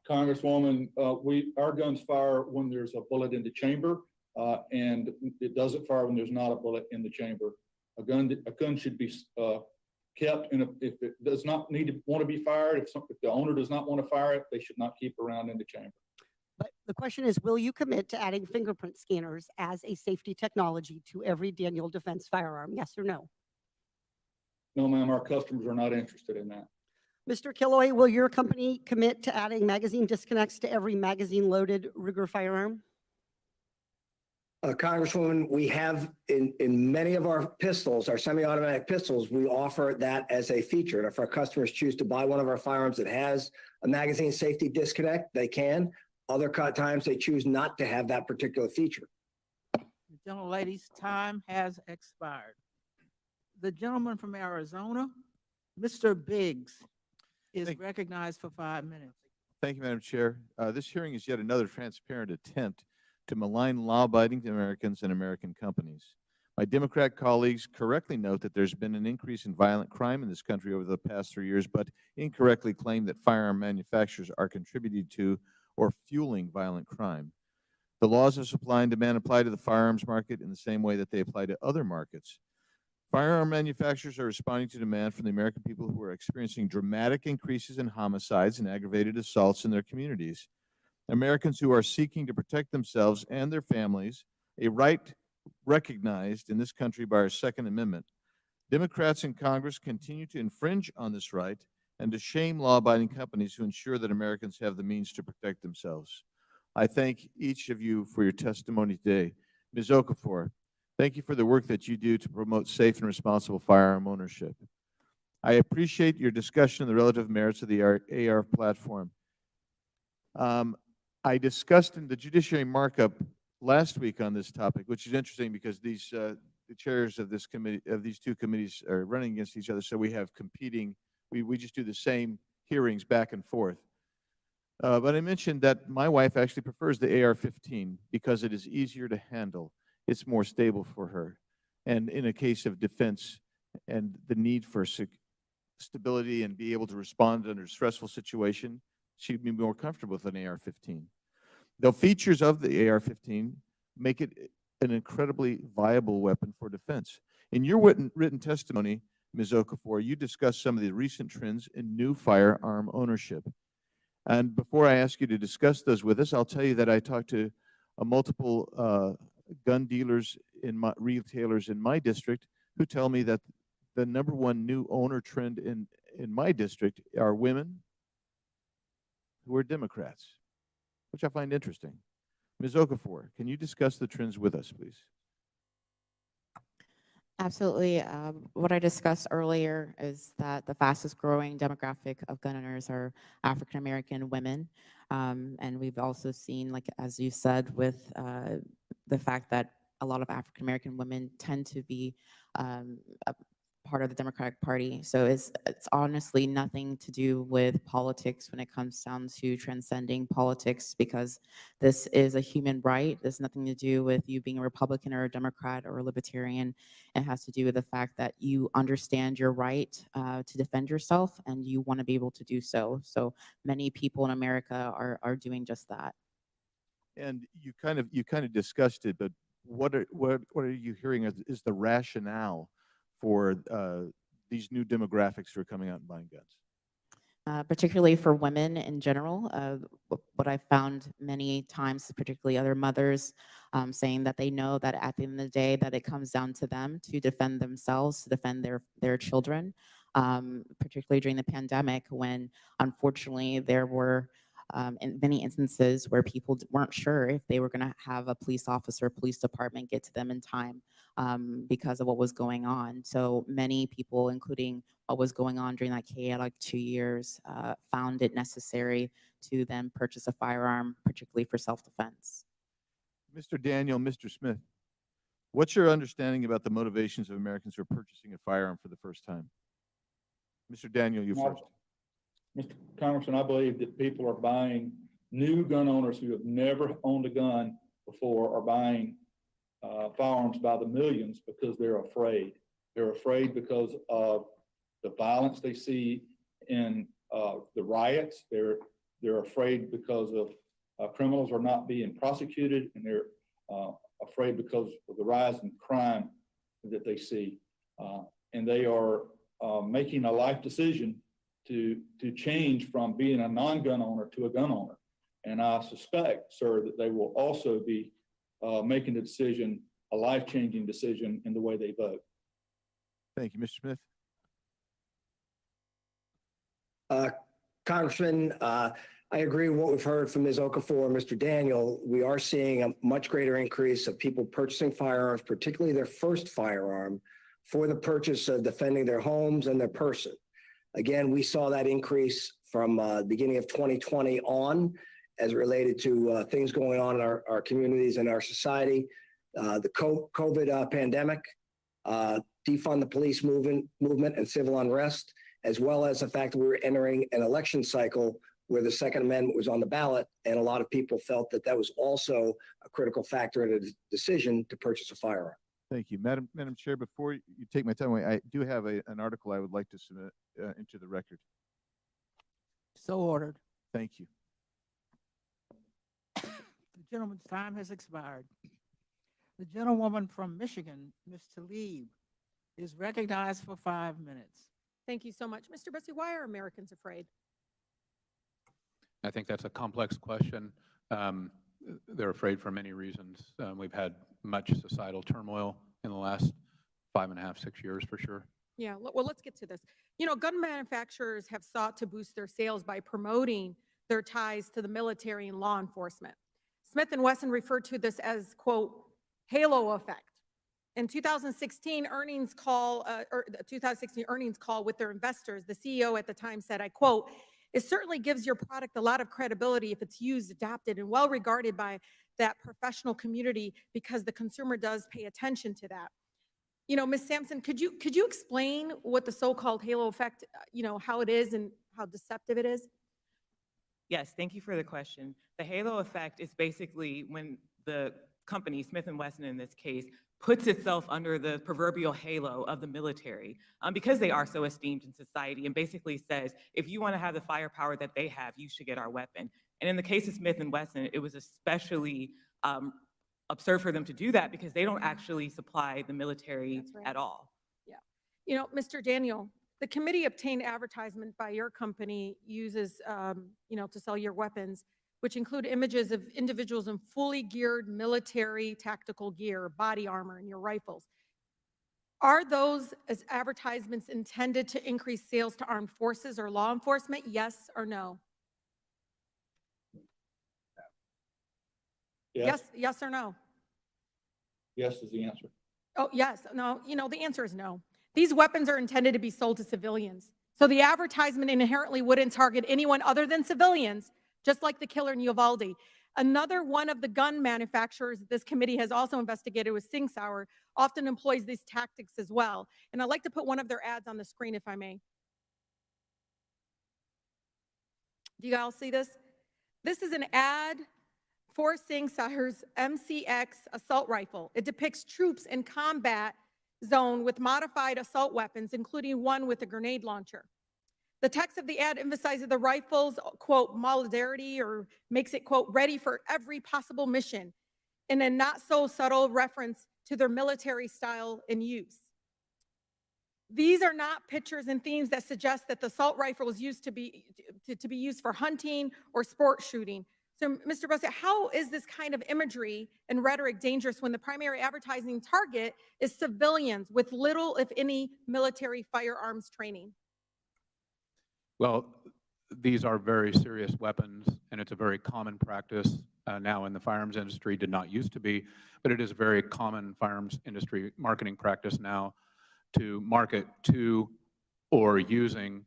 Congresswoman, our guns fire when there's a bullet in the chamber, and it doesn't fire when there's not a bullet in the chamber. A gun should be kept, and if it does not want to be fired, if the owner does not want to fire it, they should not keep around in the chamber. But the question is, will you commit to adding fingerprint scanners as a safety technology to every Daniel Defense firearm? Yes or no? No, ma'am, our customers are not interested in that. Mr. Killoy, will your company commit to adding magazine disconnects to every magazine-loaded Ruger firearm? Congresswoman, we have in many of our pistols, our semi-automatic pistols, we offer that as a feature. And if our customers choose to buy one of our firearms that has a magazine safety disconnect, they can. Other times they choose not to have that particular feature. Gentlelady's time has expired. The gentleman from Arizona, Mr. Biggs, is recognized for 5 minutes. Thank you, Madam Chair. This hearing is yet another transparent attempt to malign law-abiding Americans and American companies. My Democrat colleagues correctly note that there's been an increase in violent crime in this country over the past 3 years, but incorrectly claim that firearm manufacturers are contributing to or fueling violent crime. The laws of supply and demand apply to the firearms market in the same way that they apply to other markets. Firearm manufacturers are responding to demand from the American people who are experiencing dramatic increases in homicides and aggravated assaults in their communities. Americans who are seeking to protect themselves and their families, a right recognized in this country by our Second Amendment. Democrats in Congress continue to infringe on this right and to shame law-abiding companies who ensure that Americans have the means to protect themselves. I thank each of you for your testimony today. Ms. Okafor, thank you for the work that you do to promote safe and responsible firearm ownership. I appreciate your discussion of the relative merits of the AR platform. I discussed in the judiciary markup last week on this topic, which is interesting because these the chairs of this committee, of these two committees, are running against each other. So we have competing. We just do the same hearings back and forth. But I mentioned that my wife actually prefers the AR-15 because it is easier to handle. It's more stable for her, and in a case of defense and the need for stability and be able to respond under a stressful situation, she'd be more comfortable with an AR-15. The features of the AR-15 make it an incredibly viable weapon for defense. In your written testimony, Ms. Okafor, you discussed some of the recent trends in new firearm ownership. And before I ask you to discuss those with us, I'll tell you that I talked to multiple gun dealers, retailers in my district who tell me that the #1 new owner trend in my district are women who are Democrats, which I find interesting. Ms. Okafor, can you discuss the trends with us, please? Absolutely. What I discussed earlier is that the fastest growing demographic of gun owners are African American women. And we've also seen, like, as you said, with the fact that a lot of African American women tend to be a part of the Democratic Party. So it's honestly nothing to do with politics when it comes down to transcending politics, because this is a human right. There's nothing to do with you being a Republican or a Democrat or a Libertarian. It has to do with the fact that you understand your right to defend yourself, and you want to be able to do so. So many people in America are doing just that. And you kind of discussed it, but what are you hearing is the rationale for these new demographics who are coming out and buying guns? Particularly for women in general, what I found many times, particularly other mothers, saying that they know that at the end of the day that it comes down to them to defend themselves, to defend their children, particularly during the pandemic when unfortunately there were in many instances where people weren't sure if they were going to have a police officer, police department get to them in time because of what was going on. So many people, including what was going on during that chaotic 2 years, found it necessary to then purchase a firearm, particularly for self-defense. Mr. Daniel, Mr. Smith, what's your understanding about the motivations of Americans who are purchasing a firearm for the first time? Mr. Daniel, you first. Mr. Congressman, I believe that people are buying, new gun owners who have never owned a gun before are buying firearms by the millions because they're afraid. They're afraid because of the violence they see in the riots. They're afraid because of criminals are not being prosecuted, and they're afraid because of the rise in crime that they see. And they are making a life decision to change from being a non-gun owner to a gun owner. And I suspect, sir, that they will also be making a decision, a life-changing decision in the way they vote. Thank you, Mr. Smith. Congressman, I agree with what we've heard from Ms. Okafor and Mr. Daniel. We are seeing a much greater increase of people purchasing firearms, particularly their first firearm, for the purchase of defending their homes and their person. Again, we saw that increase from the beginning of 2020 on as it related to things going on in our communities and our society, the COVID pandemic, defund the police movement and civil unrest, as well as the fact that we were entering an election cycle where the Second Amendment was on the ballot, and a lot of people felt that that was also a critical factor in a decision to purchase a firearm. Thank you. Madam Chair, before you take my time away, I do have an article I would like to submit into the record. So ordered. Thank you. The gentleman's time has expired. The gentlewoman from Michigan, Ms. Tlaib, is recognized for 5 minutes. Thank you so much. Mr. Bussey, why are Americans afraid? I think that's a complex question. They're afraid for many reasons. We've had much societal turmoil in the last 5.5, 6 years for sure. Yeah, well, let's get to this. You know, gun manufacturers have sought to boost their sales by promoting their ties to the military and law enforcement. Smith & Wesson referred to this as, quote, halo effect. In 2016 earnings call, with their investors, the CEO at the time said, I quote, "It certainly gives your product a lot of credibility if it's used, adopted, and well regarded by that professional community because the consumer does pay attention to that." You know, Ms. Sampson, could you explain what the so-called halo effect, how it is and how deceptive it is? Yes, thank you for the question. The halo effect is basically when the company, Smith & Wesson in this case, puts itself under the proverbial halo of the military because they are so esteemed in society, and basically says, if you want to have the firepower that they have, you should get our weapon. And in the case of Smith & Wesson, it was especially absurd for them to do that because they don't actually supply the military at all. Yeah. You know, Mr. Daniel, the committee obtained advertisement by your company uses, to sell your weapons, which include images of individuals in fully geared military tactical gear, body armor, and your rifles. Are those as advertisements intended to increase sales to armed forces or law enforcement? Yes or no? Yes or no? Yes is the answer. Oh, yes. No, the answer is no. These weapons are intended to be sold to civilians. So the advertisement inherently wouldn't target anyone other than civilians, just like the killer in Uvalde. Another one of the gun manufacturers this committee has also investigated was Sing Sauer, often employs these tactics as well. And I'd like to put one of their ads on the screen, if I may. Do you all see this? This is an ad for Sing Sauer's Mcx assault rifle. It depicts troops in combat zone with modified assault weapons, including one with a grenade launcher. The text of the ad emphasizes the rifle's, quote, modularity, or makes it, quote, ready for every possible mission, in a not so subtle reference to their military style and use. These are not pictures and themes that suggest that the assault rifle was used to be used for hunting or sport shooting. So, Mr. Bussey, how is this kind of imagery and rhetoric dangerous when the primary advertising target is civilians with little, if any, military firearms training? Well, these are very serious weapons, and it's a very common practice now in the firearms industry. Did not used to be, but it is a very common firearms industry marketing practice now to market to or using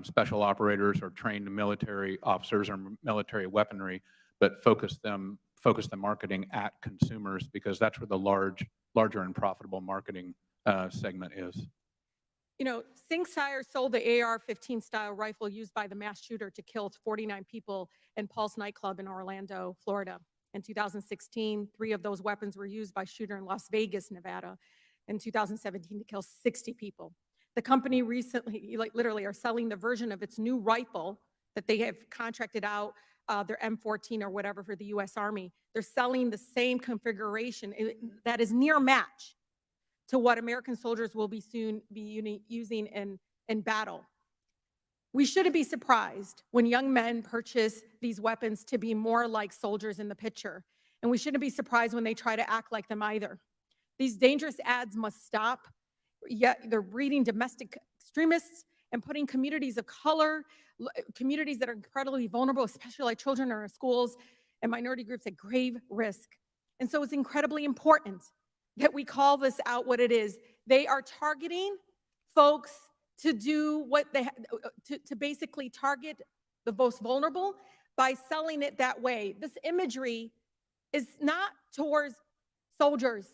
special operators or trained military officers or military weaponry, but focus the marketing at consumers because that's where the larger and profitable marketing segment is. You know, Singh Sire sold the AR-15 style rifle used by the mass shooter to kill 49 people in Pulse nightclub in Orlando, Florida. In 2016, 3 of those weapons were used by shooter in Las Vegas, Nevada. In 2017, to kill 60 people. The company recently, like literally, are selling the version of its new rifle that they have contracted out, their M14 or whatever for the U.S. Army. They're selling the same configuration that is near match to what American soldiers will be soon be using in battle. We shouldn't be surprised when young men purchase these weapons to be more like soldiers in the picture. And we shouldn't be surprised when they try to act like them either. These dangerous ads must stop. Yet they're breeding domestic extremists and putting communities of color, communities that are incredibly vulnerable, especially like children in our schools and minority groups, at grave risk. And so it's incredibly important that we call this out what it is. They are targeting folks to do what they to basically target the most vulnerable by selling it that way. This imagery is not towards soldiers,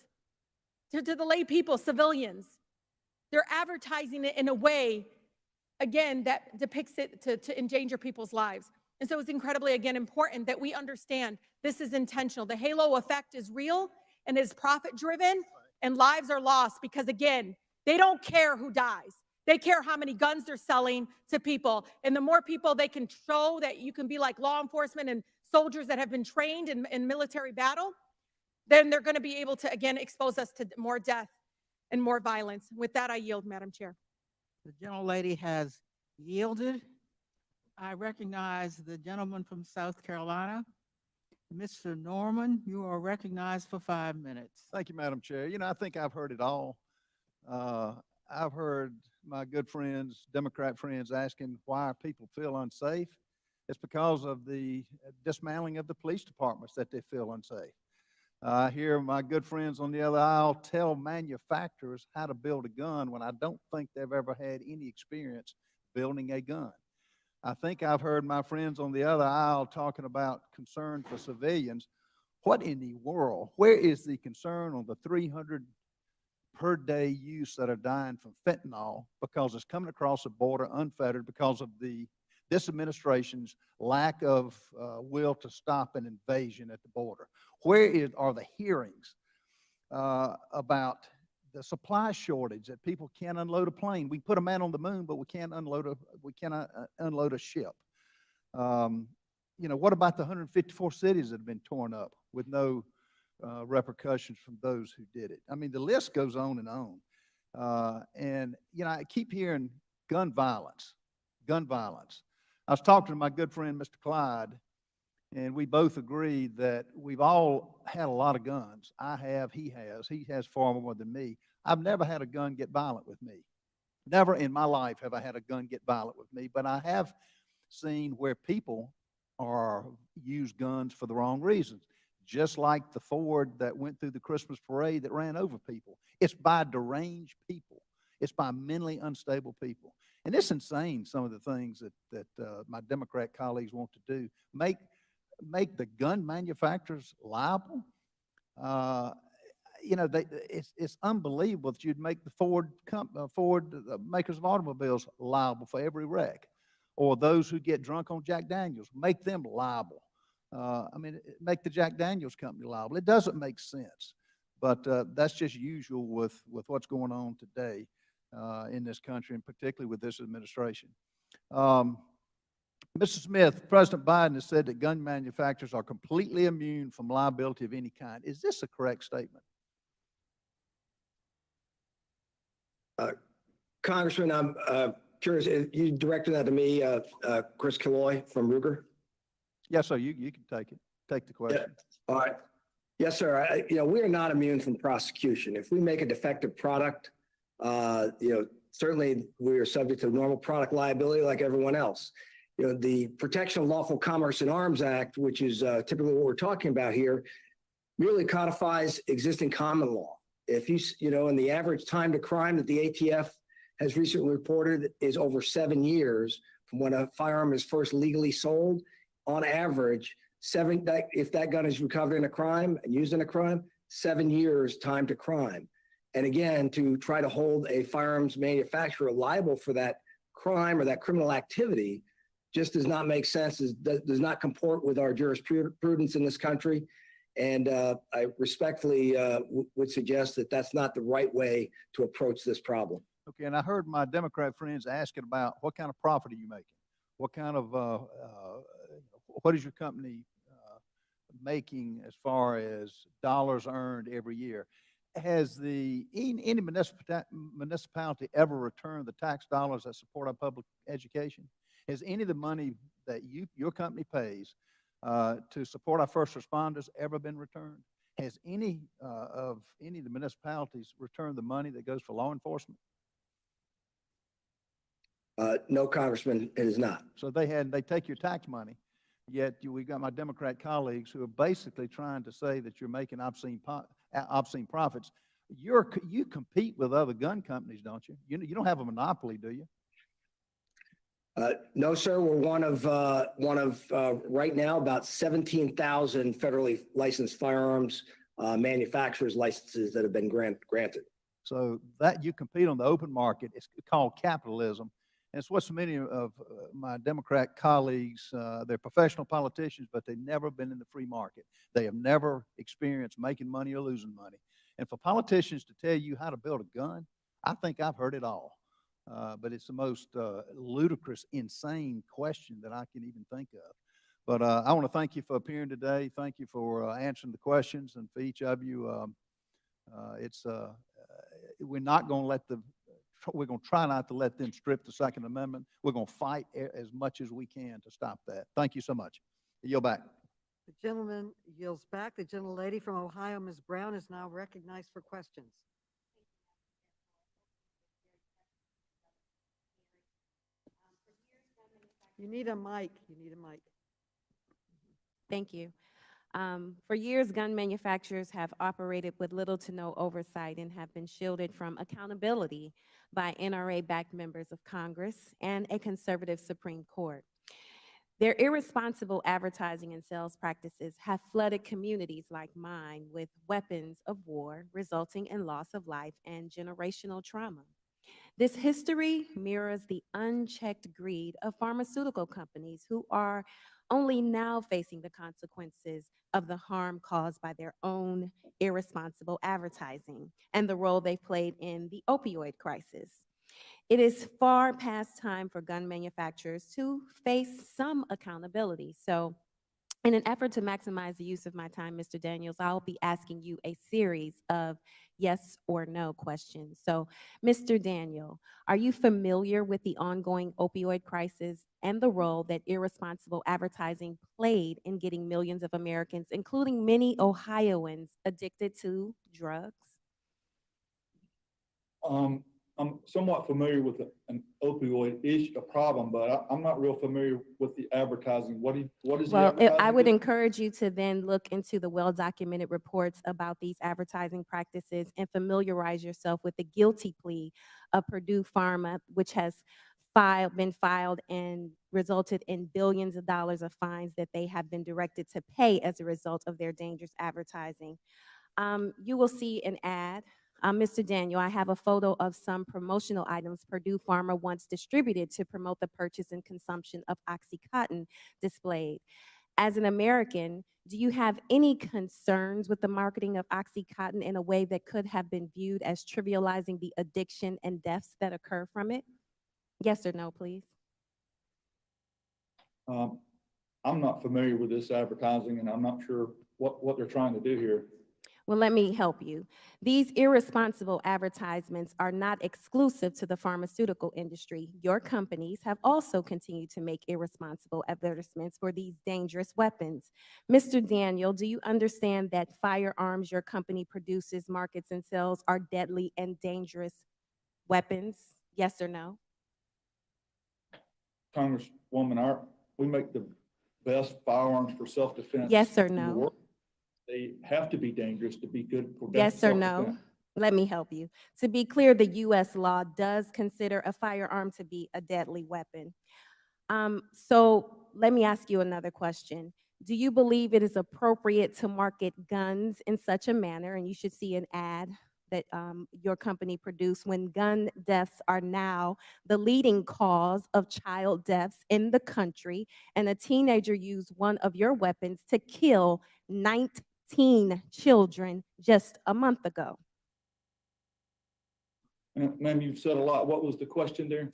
to the lay people, civilians. They're advertising it in a way, again, that depicts it to endanger people's lives. And so it's incredibly, again, important that we understand this is intentional. The halo effect is real and is profit-driven, and lives are lost because, again, they don't care who dies. They care how many guns they're selling to people. And the more people they can show that you can be like law enforcement and soldiers that have been trained in military battle, then they're going to be able to, again, expose us to more death and more violence. With that, I yield, Madam Chair. The gentlelady has yielded. I recognize the gentleman from South Carolina. Mr. Norman, you are recognized for 5 minutes. Thank you, Madam Chair. You know, I think I've heard it all. I've heard my good friends, Democrat friends, asking why people feel unsafe. It's because of the dismantling of the police departments that they feel unsafe. I hear my good friends on the other aisle tell manufacturers how to build a gun when I don't think they've ever had any experience building a gun. I think I've heard my friends on the other aisle talking about concern for civilians. What in the world? Where is the concern on the 300 per day use that are dying from fentanyl because it's coming across the border unfettered because of this administration's lack of will to stop an invasion at the border? Where are the hearings about the supply shortage that people can't unload a plane? We put a man on the moon, but we cannot unload a ship. You know, what about the 154 cities that have been torn up with no repercussions from those who did it? I mean, the list goes on and on. And, you know, I keep hearing gun violence, gun violence. I was talking to my good friend, Mr. Clyde, and we both agree that we've all had a lot of guns. I have, he has far more than me. I've never had a gun get violent with me. Never in my life have I had a gun get violent with me, but I have seen where people use guns for the wrong reasons. Just like the Ford that went through the Christmas parade that ran over people. It's by deranged people. It's by mentally unstable people. And it's insane, some of the things that my Democrat colleagues want to do. Make the gun manufacturers liable. You know, it's unbelievable that you'd make the Ford makers of automobiles liable for every wreck, or those who get drunk on Jack Daniels, make them liable. I mean, make the Jack Daniels company liable. It doesn't make sense, but that's just usual with what's going on today in this country, and particularly with this administration. Mr. Smith, President Biden has said that gun manufacturers are completely immune from liability of any kind. Is this a correct statement? Congressman, I'm curious, you directed that to me, Chris Killoy from Ruger? Yes, sir. You can take it. Take the question. Yeah. All right. Yes, sir. You know, we are not immune from prosecution. If we make a defective product, you know, certainly we are subject to normal product liability like everyone else. You know, the Protection of Lawful Commerce in Arms Act, which is typically what we're talking about here, really codifies existing common law. If you know, and the average time to crime that the ATF has recently reported is over 7 years from when a firearm is first legally sold. On average, if that gun is recovered in a crime and used in a crime, 7 years time to crime. And again, to try to hold a firearms manufacturer liable for that crime or that criminal activity just does not make sense, does not comport with our jurisprudence in this country. And I respectfully would suggest that that's not the right way to approach this problem. Okay, and I heard my Democrat friends asking about what kind of profit are you making? What kind of, what is your company making as far as dollars earned every year? Has any municipality ever returned the tax dollars that support our public education? Has any of the money that your company pays to support our first responders ever been returned? Has any of the municipalities returned the money that goes for law enforcement? No, Congressman, it is not. So they take your tax money, yet we got my Democrat colleagues who are basically trying to say that you're making obscene profits. You compete with other gun companies, don't you? You don't have a monopoly, do you? No, sir. We're one of right now about 17,000 federally licensed firearms manufacturers licenses that have been granted. So that you compete on the open market. It's called capitalism. And it's what so many of my Democrat colleagues, they're professional politicians, but they've never been in the free market. They have never experienced making money or losing money. And for politicians to tell you how to build a gun, I think I've heard it all. But it's the most ludicrous, insane question that I can even think of. But I want to thank you for appearing today. Thank you for answering the questions. And for each of you, we're not going to we're going to try not to let them strip the Second Amendment. We're going to fight as much as we can to stop that. Thank you so much. I yield back. The gentleman yields back. The gentlelady from Ohio, Ms. Brown, is now recognized for questions. You need a mic. You need a mic. Thank you. For years, gun manufacturers have operated with little to no oversight and have been shielded from accountability by NRA-backed members of Congress and a conservative Supreme Court. Their irresponsible advertising and sales practices have flooded communities like mine with weapons of war, resulting in loss of life and generational trauma. This history mirrors the unchecked greed of pharmaceutical companies who are only now facing the consequences of the harm caused by their own irresponsible advertising and the role they played in the opioid crisis. It is far past time for gun manufacturers to face some accountability. So, in an effort to maximize the use of my time, Mr. Daniels, I'll be asking you a series of yes or no questions. So, Mr. Daniel, are you familiar with the ongoing opioid crisis and the role that irresponsible advertising played in getting millions of Americans, including many Ohioans, addicted to drugs? I'm somewhat familiar with an opioid issue, a problem, but I'm not real familiar with the advertising. What is the advertising? I would encourage you to then look into the well-documented reports about these advertising practices and familiarize yourself with the guilty plea of Purdue Pharma, which has been filed and resulted in billions of dollars of fines that they have been directed to pay as a result of their dangerous advertising. You will see an ad. Mr. Daniel, I have a photo of some promotional items Purdue Pharma once distributed to promote the purchase and consumption of Oxycontin displayed. As an American, do you have any concerns with the marketing of Oxycontin in a way that could have been viewed as trivializing the addiction and deaths that occur from it? Yes or no, please. I'm not familiar with this advertising, and I'm not sure what they're trying to do here. Well, let me help you. These irresponsible advertisements are not exclusive to the pharmaceutical industry. Your companies have also continued to make irresponsible advertisements for these dangerous weapons. Mr. Daniel, do you understand that firearms your company produces, markets, and sells are deadly and dangerous weapons? Yes or no? Congresswoman, we make the best firearms for self-defense. Yes or in the no? world. They have to be dangerous to be good for Yes or no? self-defense. Let me help you. To be clear, the U.S. law does consider a firearm to be a deadly weapon. So let me ask you another question. Do you believe it is appropriate to market guns in such a manner, and you should see an ad that your company produced when gun deaths are now the leading cause of child deaths in the country, and a teenager used one of your weapons to kill 19 children just a month ago? Ma'am, you've said a lot. What was the question there?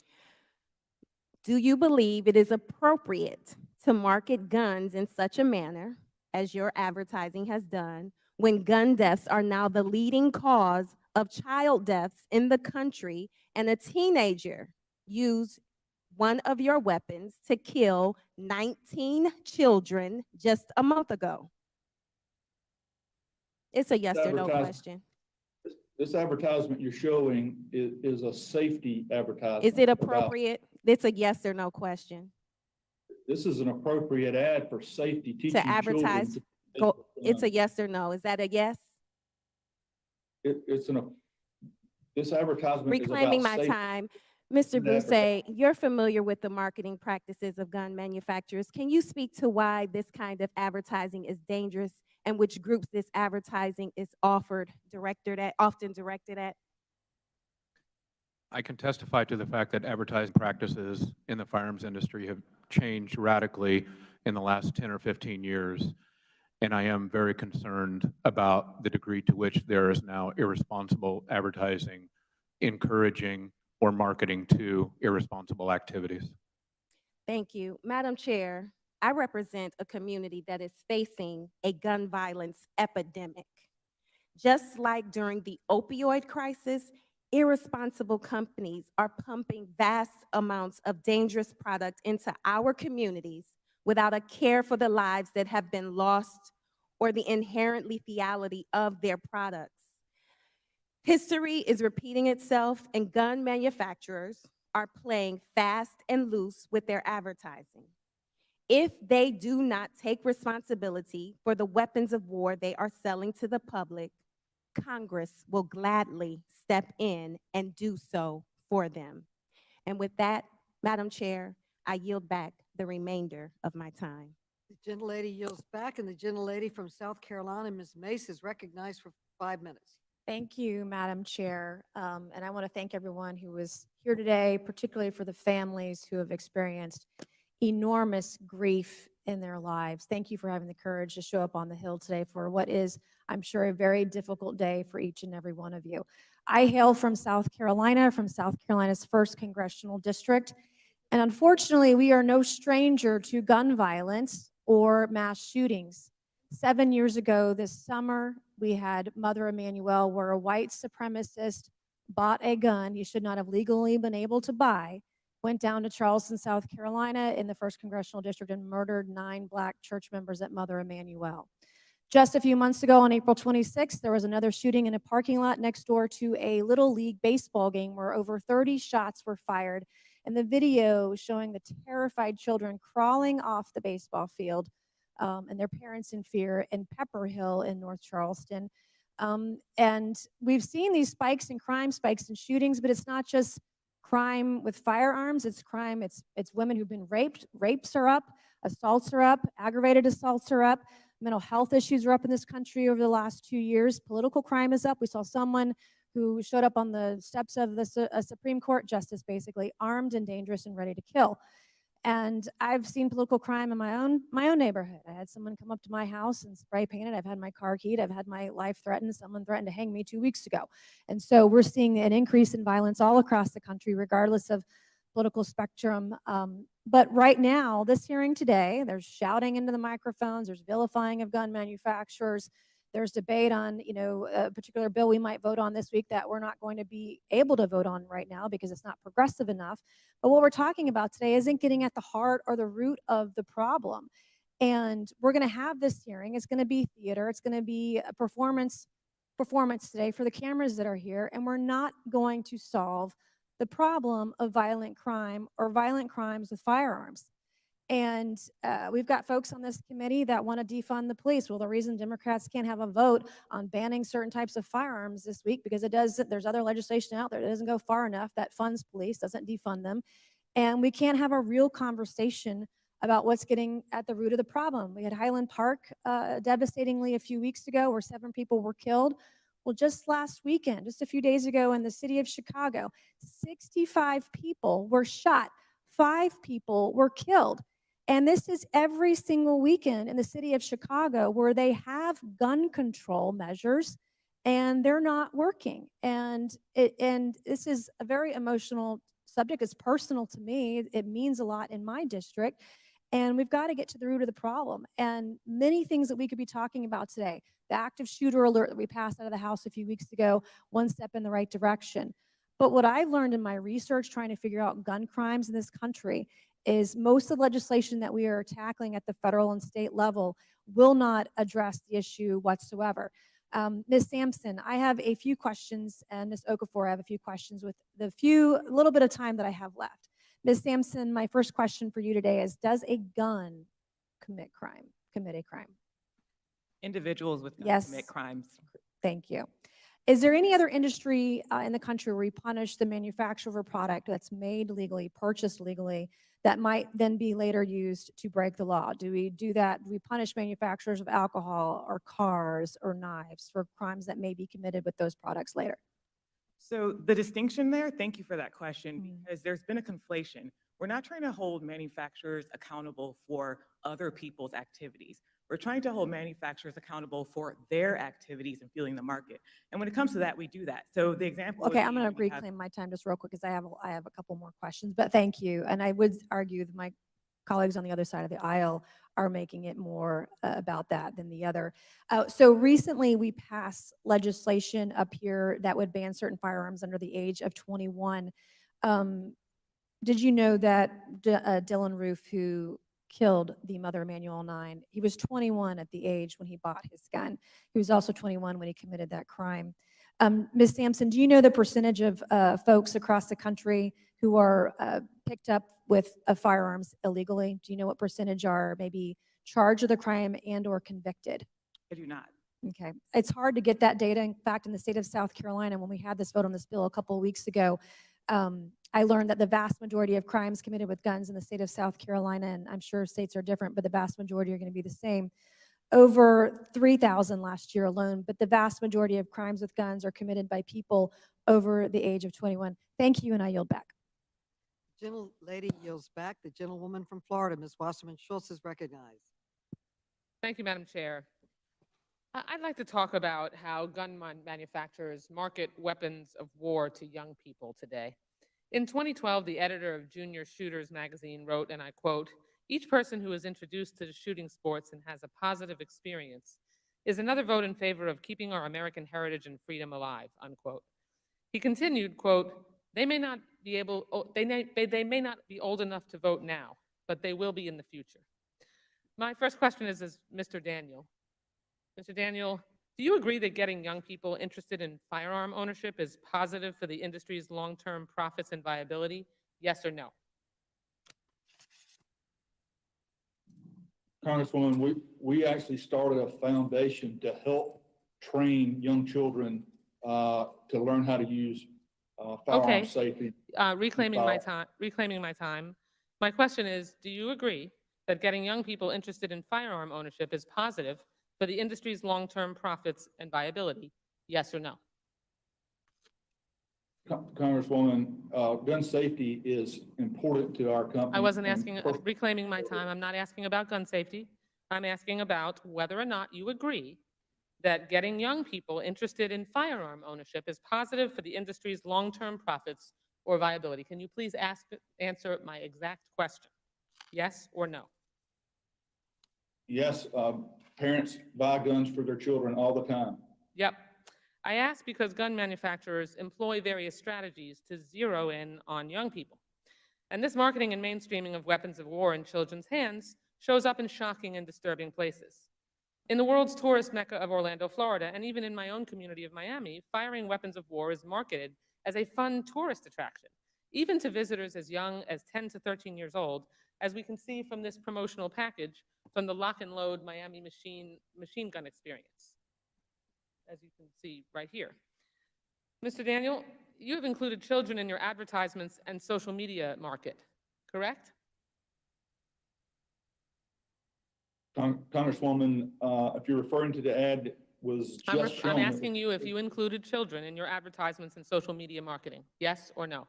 Do you believe it is appropriate to market guns in such a manner, as your advertising has done, when gun deaths are now the leading cause of child deaths in the country, and a teenager used one of your weapons to kill 19 children just a month ago? It's a yes or no question. This advertisement you're showing is a safety advertisement. Is it about- appropriate? It's a yes or no question. This is an appropriate ad for safety, teaching To children. advertise, it's a yes or no. Is that a yes? This advertisement is Reclaiming about my safety. time. Mr. and advertising. Bruce, you're familiar with the marketing practices of gun manufacturers. Can you speak to why this kind of advertising is dangerous and which groups this advertising is often directed at? I can testify to the fact that advertising practices in the firearms industry have changed radically in the last 10 or 15 years. And I am very concerned about the degree to which there is now irresponsible advertising encouraging or marketing to irresponsible activities. Thank you. Madam Chair, I represent a community that is facing a gun violence epidemic. Just like during the opioid crisis, irresponsible companies are pumping vast amounts of dangerous product into our communities without a care for the lives that have been lost or the inherent lethality of their products. History is repeating itself, and gun manufacturers are playing fast and loose with their advertising. If they do not take responsibility for the weapons of war they are selling to the public, Congress will gladly step in and do so for them. And with that, Madam Chair, I yield back the remainder of my time. The gentlelady yields back, and the gentlelady from South Carolina, Ms. Mace, is recognized for 5 minutes. Thank you, Madam Chair. And I want to thank everyone who was here today, particularly for the families who have experienced enormous grief in their lives. Thank you for having the courage to show up on the Hill today for what is, I'm sure, a very difficult day for each and every one of you. I hail from South Carolina, from South Carolina's 1st Congressional District. And unfortunately, we are no stranger to gun violence or mass shootings. 7 years ago this summer, we had Mother Emanuel, where a white supremacist bought a gun he should not have legally been able to buy, went down to Charleston, South Carolina in the 1st Congressional District and murdered 9 Black church members at Mother Emanuel. Just a few months ago, on April 26th, there was another shooting in a parking lot next door to a Little League baseball game where over 30 shots were fired. And the video showing the terrified children crawling off the baseball field and their parents in fear in Pepper Hill in North Charleston. And we've seen these spikes in crime, spikes in shootings, but it's not just crime with firearms, it's crime, it's women who've been raped. Rapes are up, assaults are up, aggravated assaults are up, mental health issues are up in this country over the last 2 years. Political crime is up. We saw someone who showed up on the steps of the Supreme Court justice, basically armed and dangerous and ready to kill. And I've seen political crime in my own neighborhood. I had someone come up to my house and spray paint it. I've had my car keyed. I've had my life threatened. Someone threatened to hang me 2 weeks ago. And so we're seeing an increase in violence all across the country, regardless of political spectrum. But right now, this hearing today, there's shouting into the microphones. There's vilifying of gun manufacturers. There's debate on, a particular bill we might vote on this week that we're not going to be able to vote on right now because it's not progressive enough. But what we're talking about today isn't getting at the heart or the root of the problem. And we're going to have this hearing. It's going to be theater. It's going to be a performance today for the cameras that are here. And we're not going to solve the problem of violent crime or violent crimes with firearms. And we've got folks on this committee that want to defund the police. Well, the reason Democrats can't have a vote on banning certain types of firearms this week because there's other legislation out there that doesn't go far enough that funds police, doesn't defund them. And we can't have a real conversation about what's getting at the root of the problem. We had Highland Park devastatingly a few weeks ago where 7 people were killed. Well, just last weekend, just a few days ago in the city of Chicago, 65 people were shot, 5 people were killed. And this is every single weekend in the city of Chicago where they have gun control measures and they're not working. And this is a very emotional subject. It's personal to me. It means a lot in my district. And we've got to get to the root of the problem. And many things that we could be talking about today. The active shooter alert that we passed out of the House a few weeks ago, one step in the right direction. But what I've learned in my research trying to figure out gun crimes in this country is most of the legislation that we are tackling at the federal and state level will not address the issue whatsoever. Ms. Sampson, I have a few questions, and Ms. Okafor, I have a few questions with the little bit of time that I have left. Ms. Sampson, my first question for you today is, does a gun commit a crime? Individuals with guns Yes. commit crimes. Thank you. Is there any other industry in the country where we punish the manufacturer of a product that's made legally, purchased legally, that might then be later used to break the law? Do we do that? Do we punish manufacturers of alcohol or cars or knives for crimes that may be committed with those products later? So the distinction there, thank you for that question, because there's been a conflation. We're not trying to hold manufacturers accountable for other people's activities. We're trying to hold manufacturers accountable for their activities and fueling the market. And when it comes to that, we do that. So the example. Okay, I'm going to reclaim my time just real quick because I have a couple more questions, but thank you. And I would argue that my colleagues on the other side of the aisle are making it more about that than the other. So recently we passed legislation up here that would ban certain firearms under the age of 21. Did you know that Dylan Roof, who killed the mother of Emanuel 9, he was 21 at the age when he bought his gun. He was also 21 when he committed that crime. Ms. Sampson, do you know the percentage of folks across the country who are picked up with firearms illegally? Do you know what percentage are maybe charged with a crime and or convicted? I do not. Okay. It's hard to get that data. In fact, in the state of South Carolina, when we had this vote on this bill a couple of weeks ago, I learned that the vast majority of crimes committed with guns in the state of South Carolina, and I'm sure states are different, but the vast majority are going to be the same. Over 3,000 last year alone, but the vast majority of crimes with guns are committed by people over the age of 21. Thank you, and I yield back. Gentlelady yields back. The gentlewoman from Florida, Ms. Wasserman Schultz, is recognized. Thank you, Madam Chair. I'd like to talk about how gun manufacturers market weapons of war to young people today. In 2012, the editor of Junior Shooters magazine wrote, and I quote, "Each person who is introduced to the shooting sports and has a positive experience is another vote in favor of keeping our American heritage and freedom alive," unquote. He continued, quote, they may not be old enough to vote now, but they will be in the future." My first question is Mr. Daniel. Mr. Daniel, do you agree that getting young people interested in firearm ownership is positive for the industry's long-term profits and viability? Yes or no? Congresswoman, we actually started a foundation to help train young children to learn how to use firearm safety. Reclaiming my time. My question is, do you agree that getting young people interested in firearm ownership is positive for the industry's long-term profits and viability? Yes or no? Congresswoman, gun safety is important to our company. I wasn't asking, reclaiming my time. I'm not asking about gun safety. I'm asking about whether or not you agree that getting young people interested in firearm ownership is positive for the industry's long-term profits or viability. Can you please answer my exact question? Yes or no? Yes, parents buy guns for their children all the time. Yep. I ask because gun manufacturers employ various strategies to zero in on young people. And this marketing and mainstreaming of weapons of war in children's hands shows up in shocking and disturbing places. In the world's tourist mecca of Orlando, Florida, and even in my own community of Miami, firing weapons of war is marketed as a fun tourist attraction, even to visitors as young as 10 to 13 years old, as we can see from this promotional package from the Lock and Load Miami machine gun experience, as you can see right here. Mr. Daniel, you have included children in your advertisements and social media market, correct? Congresswoman, if you're referring to the ad was I'm, just shown. I'm asking you if you included children in your advertisements and social media marketing, yes or no?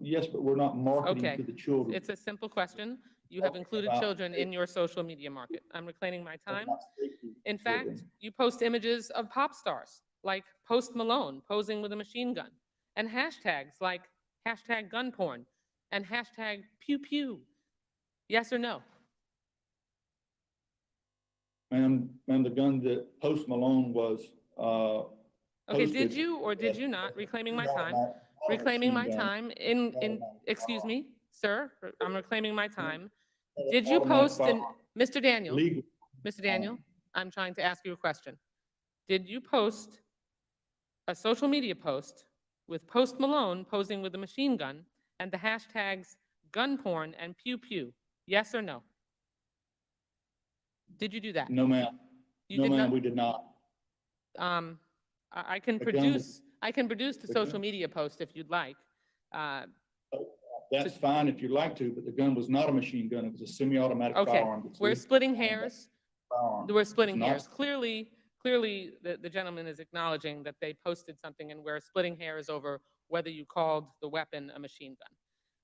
Yes, but we're not marketing Okay. to the children. It's a simple question. You have included about children in your social media market. I'm reclaiming my time. Not safety In children. fact, you post images of pop stars like Post Malone posing with a machine gun, and hashtags like hashtag gun porn and hashtag pew pew. Yes or no? And the gun that Post Malone was, Okay, did posted you or did you not, reclaiming my time, not a reclaiming my machine gun, time in, not excuse me, sir, I'm reclaiming my time. an Did you automatic post, in firearm, Mr. Daniel, legal. Mr. Daniel, I'm trying to ask you a question. Did you post a social media post with Post Malone posing with a machine gun and the hashtags gun porn and pew pew? Yes or no? Did you do that? No, ma'am. You No, did ma'am, not? we did not. I can The gun produce, I can produce the the social gun- media post if you'd like. That's fine if you'd like to, but the gun was not a machine gun. It was a semi-automatic Okay, firearm. that's we're legal. splitting hairs. Firearm. We're splitting It's not- hairs. Clearly, the gentleman is acknowledging that they posted something and we're splitting hairs over whether you called the weapon a machine gun.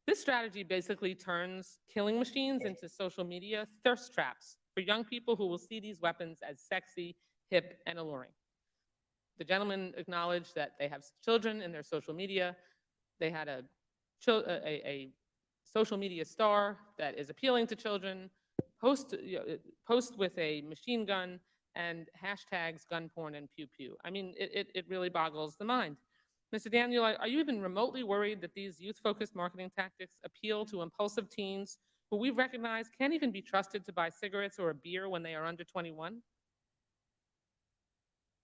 This strategy basically turns killing machines into social media thirst traps for young people who will see these weapons as sexy, hip, and alluring. The gentleman acknowledged that they have children in their social media. They had a social media star that is appealing to children, post with a machine gun and hashtags gun porn and pew pew. I mean, it really boggles the mind. Mr. Daniel, are you even remotely worried that these youth-focused marketing tactics appeal to impulsive teens who we've recognized can't even be trusted to buy cigarettes or a beer when they are under 21?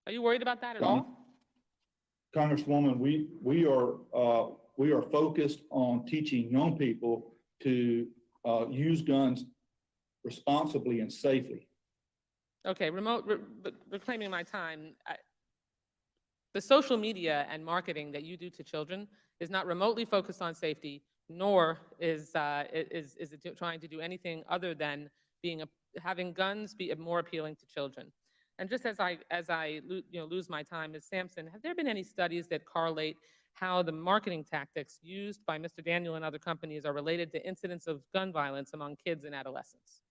Are you worried about that at all? Congresswoman, we are focused on teaching young people to use guns responsibly and safely. Okay, reclaiming my time. The social media and marketing that you do to children is not remotely focused on safety, nor is it trying to do anything other than having guns be more appealing to children. And just as I lose my time, Ms. Sampson, have there been any studies that correlate how the marketing tactics used by Mr. Daniel and other companies are related to incidents of gun violence among kids and adolescents?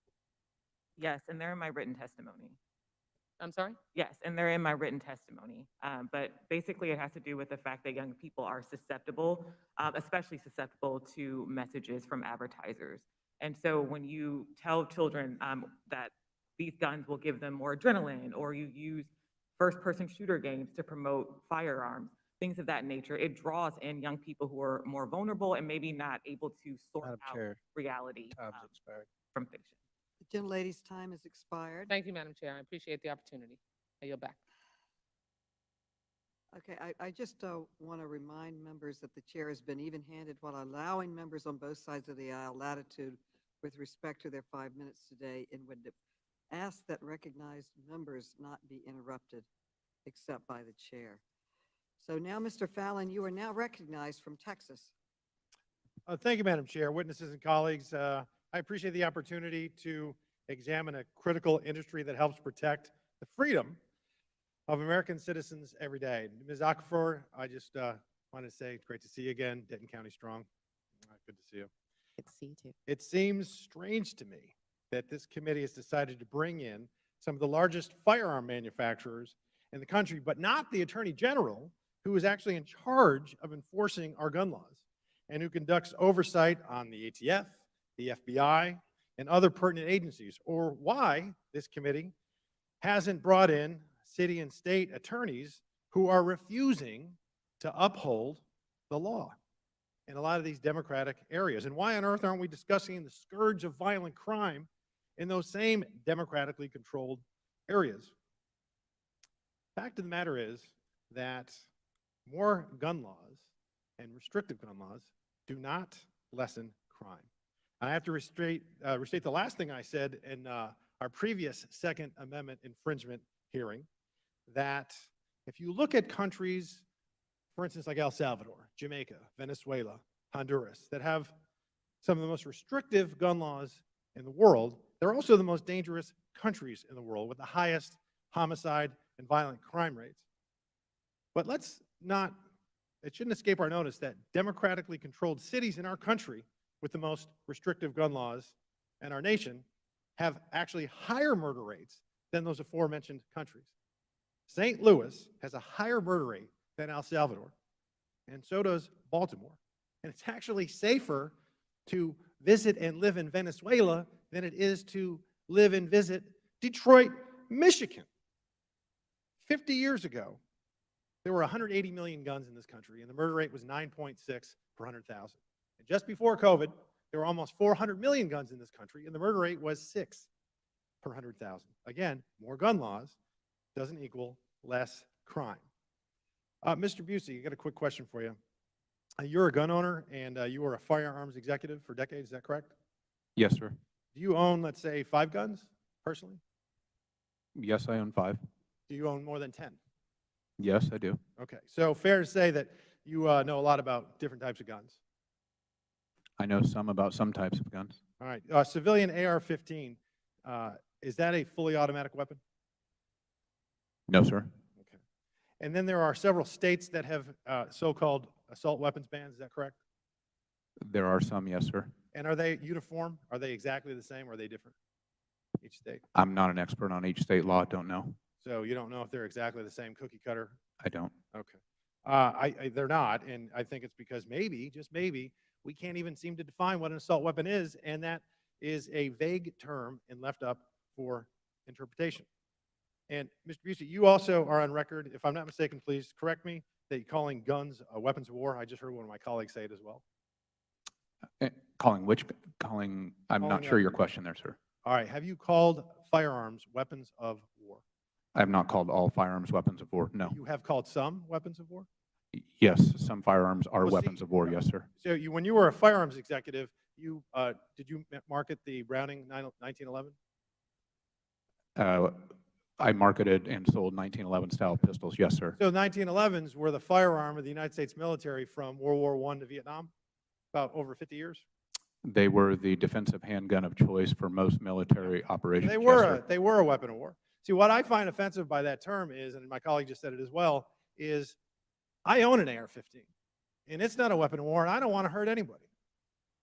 Yes, and they're in my written testimony. I'm sorry? Yes, and they're in my written testimony. But basically, it has to do with the fact that young people are susceptible, especially susceptible to messages from advertisers. And so when you tell children that these guns will give them more adrenaline, or you use first-person shooter games to promote firearms, things of that nature, it draws in young people who are more vulnerable and maybe not able to sort out reality from fiction. The gentlelady's time has expired. Thank you, Madam Chair. I appreciate the opportunity. I yield back. Okay, I just want to remind members that the chair has been even-handed while allowing members on both sides of the aisle latitude with respect to their 5 minutes today, and would ask that recognized members not be interrupted except by the chair. So now, Mr. Fallon, you are now recognized from Texas. Thank you, Madam Chair, witnesses and colleagues. I appreciate the opportunity to examine a critical industry that helps protect the freedom of American citizens every day. Ms. Okafor, I just want to say it's great to see you again. Denton County strong. Good to see you. Good to see you too. It seems strange to me that this committee has decided to bring in some of the largest firearm manufacturers in the country, but not the Attorney General, who is actually in charge of enforcing our gun laws and who conducts oversight on the ATF, the FBI, and other pertinent agencies, or why this committee hasn't brought in city and state attorneys who are refusing to uphold the law in a lot of these democratic areas. And why on earth aren't we discussing the scourge of violent crime in those same democratically controlled areas? Fact of the matter is that more gun laws and restrictive gun laws do not lessen crime. And I have to restate the last thing I said in our previous Second Amendment infringement hearing, that if you look at countries, for instance, like El Salvador, Jamaica, Venezuela, Honduras, that have some of the most restrictive gun laws in the world, they're also the most dangerous countries in the world with the highest homicide, and violent crime rates. But it shouldn't escape our notice that democratically controlled cities in our country with the most restrictive gun laws in our nation have actually higher murder rates than those aforementioned countries. St. Louis has a higher murder rate than El Salvador, and so does Baltimore. And it's actually safer to visit and live in Venezuela than it is to live and visit Detroit, Michigan. 50 years ago, there were 180 million guns in this country, and the murder rate was 9.6 per 100,000. And just before COVID, there were almost 400 million guns in this country, and the murder rate was 6 per 100,000. Again, more gun laws doesn't equal less crime. Mr. Busey, I got a quick question for you. You're a gun owner, and you were a firearms executive for decades, is that correct? Yes, sir. Do you own, let's say, 5 guns, personally? Yes, I own 5. Do you own more than 10? Yes, I do. Okay, so fair to say that you know a lot about different types of guns. I know some about some types of guns. All right, civilian AR-15, is that a fully automatic weapon? No, sir. Okay. And then there are several states that have so-called assault weapons bans, is that correct? There are some, yes, sir. And are they uniform? Are they exactly the same, or are they different, each state? I'm not an expert on each state law, don't know. So you don't know if they're exactly the same cookie cutter? I don't. Okay. They're not, and I think it's because maybe, just maybe, we can't even seem to define what an assault weapon is, and that is a vague term and left up for interpretation. And Mr. Busey, you also are on record, if I'm not mistaken, please correct me, that you're calling guns weapons of war. I just heard one of my colleagues say it as well. I'm not sure your question there, sir. All right. Have you called firearms weapons of war? I have not called all firearms weapons of war, no. You have called some weapons of war? Yes, some firearms are Well, weapons see, of war, yes, sir. So when you were a firearms executive, did you market the Browning 1911? I marketed and sold 1911 style pistols, yes, sir. So 1911s were the firearm of the United States military from World War I to Vietnam, about over 50 years. They were the defensive handgun of choice for most military operations. They yes, were sir. they were a weapon of war. See, what I find offensive by that term is, and my colleague just said it as well, is I own an AR-15, and it's not a weapon of war, and I don't want to hurt anybody.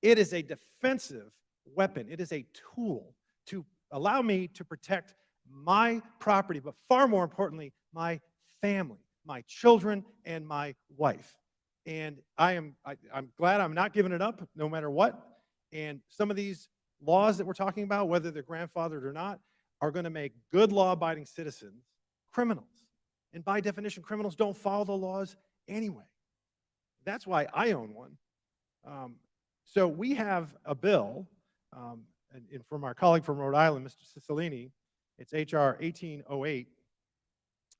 It is a defensive weapon. It is a tool to allow me to protect my property, but far more importantly, my family, my children, and my wife. And I'm glad I'm not giving it up no matter what. And some of these laws that we're talking about, whether they're grandfathered or not, are going to make good law-abiding citizens criminals. And by definition, criminals don't follow the laws anyway. That's why I own one. So we have a bill, and from our colleague from Rhode Island, Mr. Cicilline, it's H.R. 1808.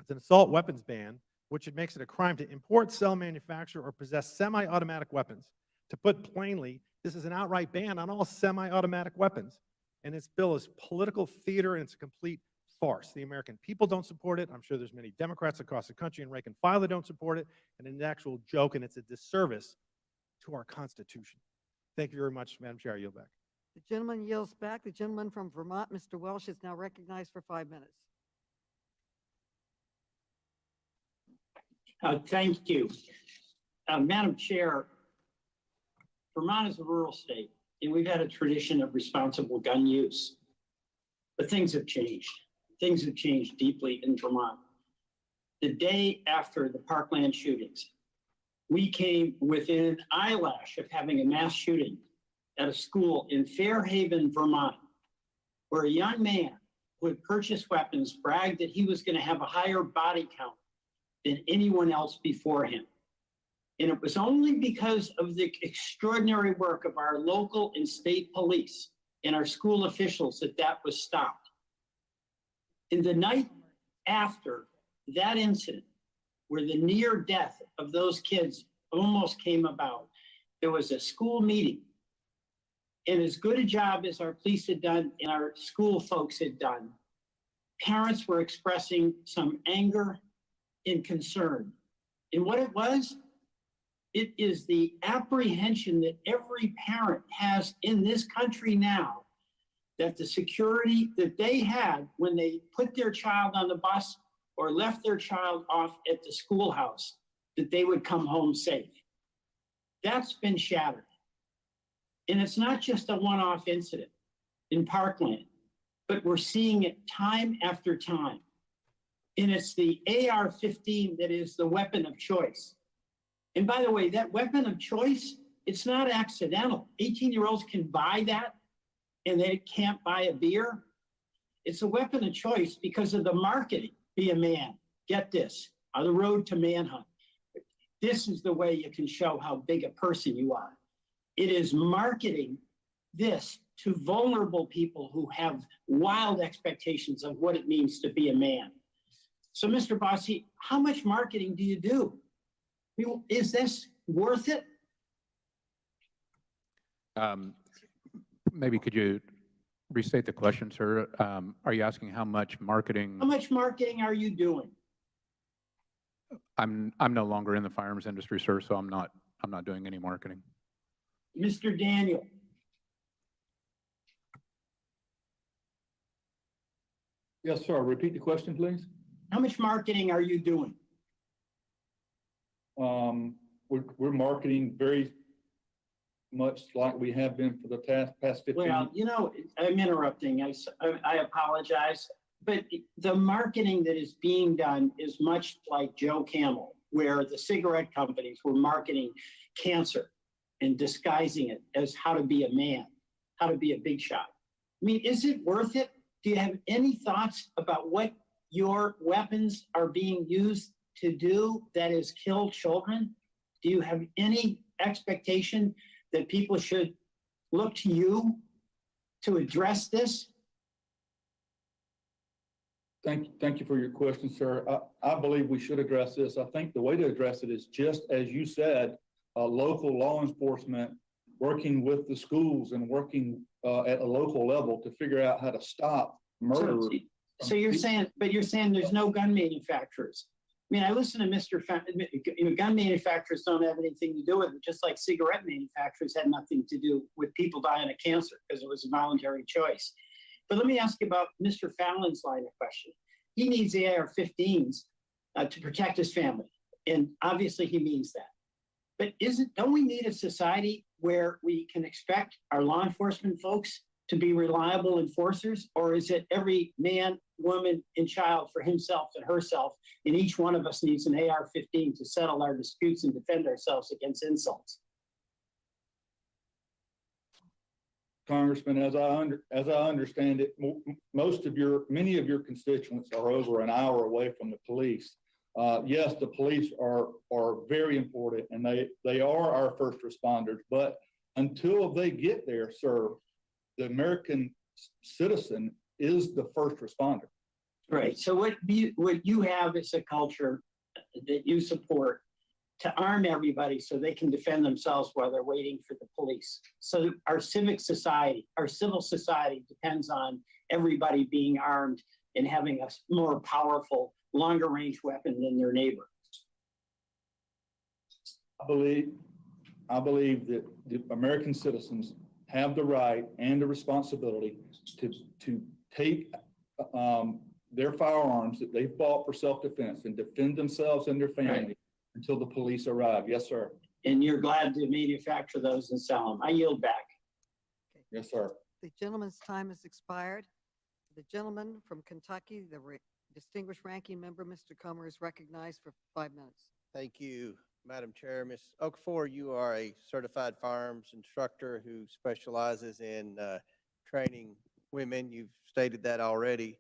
It's an assault weapons ban, which it makes it a crime to import, sell, manufacture, or possess semi-automatic weapons. To put plainly, this is an outright ban on all semi-automatic weapons. And this bill is political theater, and it's a complete farce. The American people don't support it. I'm sure there's many Democrats across the country and rank and file that don't support it. And it's an actual joke, and it's a disservice to our Constitution. Thank you very much, Madam Chair. I yield back. The gentleman yields back. The gentleman from Vermont, Mr. Welsh, is now recognized for 5 minutes. Thank you. Madam Chair, Vermont is a rural state, and we've had a tradition of responsible gun use. But things have changed. Things have changed deeply in Vermont. The day after the Parkland shootings, we came within an eyelash of having a mass shooting at a school in Fairhaven, Vermont, where a young man who had purchased weapons bragged that he was going to have a higher body count than anyone else before him. And it was only because of the extraordinary work of our local and state police and our school officials that that was stopped. In the night after that incident, where the near death of those kids almost came about, there was a school meeting. And as good a job as our police had done and our school folks had done, parents were expressing some anger and concern. And what it was, it is the apprehension that every parent has in this country now that the security that they had when they put their child on the bus or left their child off at the schoolhouse, that they would come home safe. That's been shattered. And it's not just a one-off incident in Parkland, but we're seeing it time after time. And it's the AR-15 that is the weapon of choice. And by the way, that weapon of choice, it's not accidental. 18-year-olds can buy that and they can't buy a beer. It's a weapon of choice because of the marketing. Be a man. Get this. On the road to manhunt. This is the way you can show how big a person you are. It is marketing this to vulnerable people who have wild expectations of what it means to be a man. So, Mr. Bossy, how much marketing do you do? I mean, is this worth it? Maybe could you restate the question, sir? Are you asking how much marketing? How much marketing are you doing? I'm no longer in the firearms industry, sir, so I'm not doing any marketing. Mr. Daniel. Yes, sir. Repeat the question, please. How much marketing are you doing? We're marketing very much like we have been for the past 15 years. Well, you know, I'm interrupting. I apologize. But the marketing that is being done is much like Joe Camel, where the cigarette companies were marketing cancer and disguising it as how to be a man, how to be a big shot. I mean, is it worth it? Do you have any thoughts about what your weapons are being used to do, that is kill children? Do you have any expectation that people should look to you to address this? Thank you for your question, sir. I believe we should address this. I think the way to address it is just as you said, local law enforcement working with the schools and working at a local level to figure out how to stop murder. So you're saying, but you're saying there's no gun manufacturers. I mean, I listen to Mr. Gun manufacturers don't have anything to do with it, just like cigarette manufacturers had nothing to do with people dying of cancer because it was a voluntary choice. But let me ask you about Mr. Fallon's line of question. He needs AR-15s to protect his family, and obviously he means that. But don't we need a society where we can expect our law enforcement folks to be reliable enforcers? Or is it every man, woman, and child for himself and herself, and each one of us needs an AR-15 to settle our disputes and defend ourselves against insults? Congressman, as I understand it, many of your constituents are over an hour away from the police. Yes, the police are very important, and they are our first responders. But until they get there, sir, the American citizen is the first responder. Right. So what you have is a culture that you support to arm everybody so they can defend themselves while they're waiting for the police. So our civic society, our civil society depends on everybody being armed and having a more powerful, longer range weapon than their neighbor. I believe that the American citizens have the right and the responsibility to take their firearms that they've bought for self-defense and defend themselves and their family. Right. Until the police arrive. Yes, sir. And you're glad to manufacture those and sell them. I yield back. Okay. Yes, sir. The gentleman's time has expired. The gentleman from Kentucky, the distinguished ranking member, Mr. Comer, is recognized for 5 minutes. Thank you, Madam Chair. Ms. Okafor, you are a certified firearms instructor who specializes in training women. You've stated that already.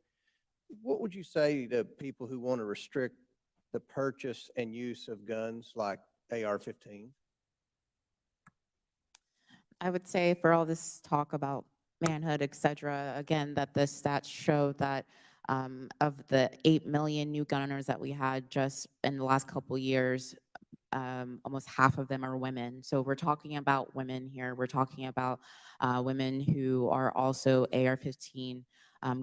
What would you say to people who want to restrict the purchase and use of guns like AR-15? I would say for all this talk about manhood, et cetera, again, that the stats show that of the 8 million new gun owners that we had just in the last couple of years, almost half of them are women. So we're talking about women here. We're talking about women who are also AR-15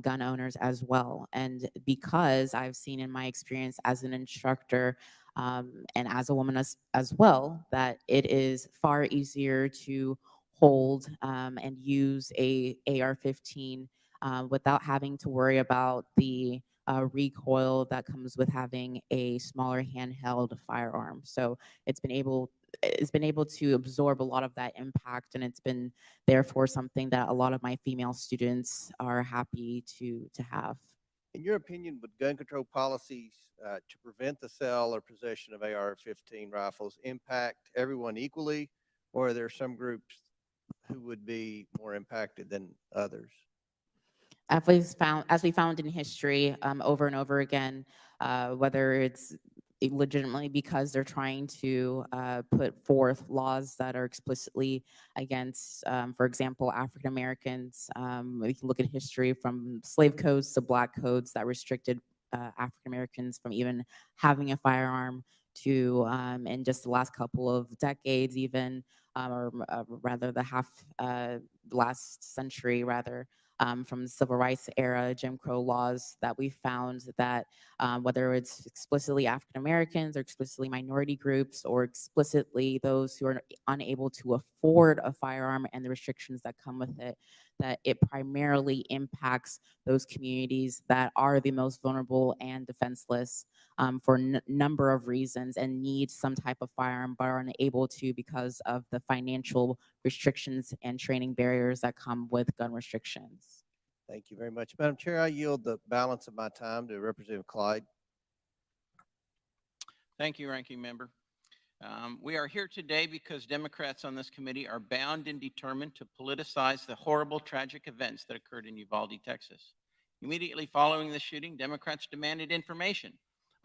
gun owners as well. And because I've seen in my experience as an instructor and as a woman as well, that it is far easier to hold and use a AR-15 without having to worry about the recoil that comes with having a smaller handheld firearm. So it's been able to absorb a lot of that impact, and it's been therefore something that a lot of my female students are happy to have. In your opinion, would gun control policies to prevent the sale or possession of AR-15 rifles impact everyone equally, or are there some groups who would be more impacted than others? As we found in history over and over again, whether it's legitimately because they're trying to put forth laws that are explicitly against, for example, African Americans. We can look at history from slave codes to black codes that restricted African Americans from even having a firearm to, in just the last couple of decades, even, or rather the last century, rather. From the civil rights era, Jim Crow laws, that we found that whether it's explicitly African Americans or explicitly minority groups or explicitly those who are unable to afford a firearm and the restrictions that come with it, that it primarily impacts those communities that are the most vulnerable and defenseless for a number of reasons and need some type of firearm but are unable to because of the financial restrictions and training barriers that come with gun restrictions. Thank you very much. Madam Chair, I yield the balance of my time to Representative Clyde. Thank you, Ranking Member. We are here today because Democrats on this committee are bound and determined to politicize the horrible, tragic events that occurred in Uvalde, Texas. Immediately following the shooting, Democrats demanded information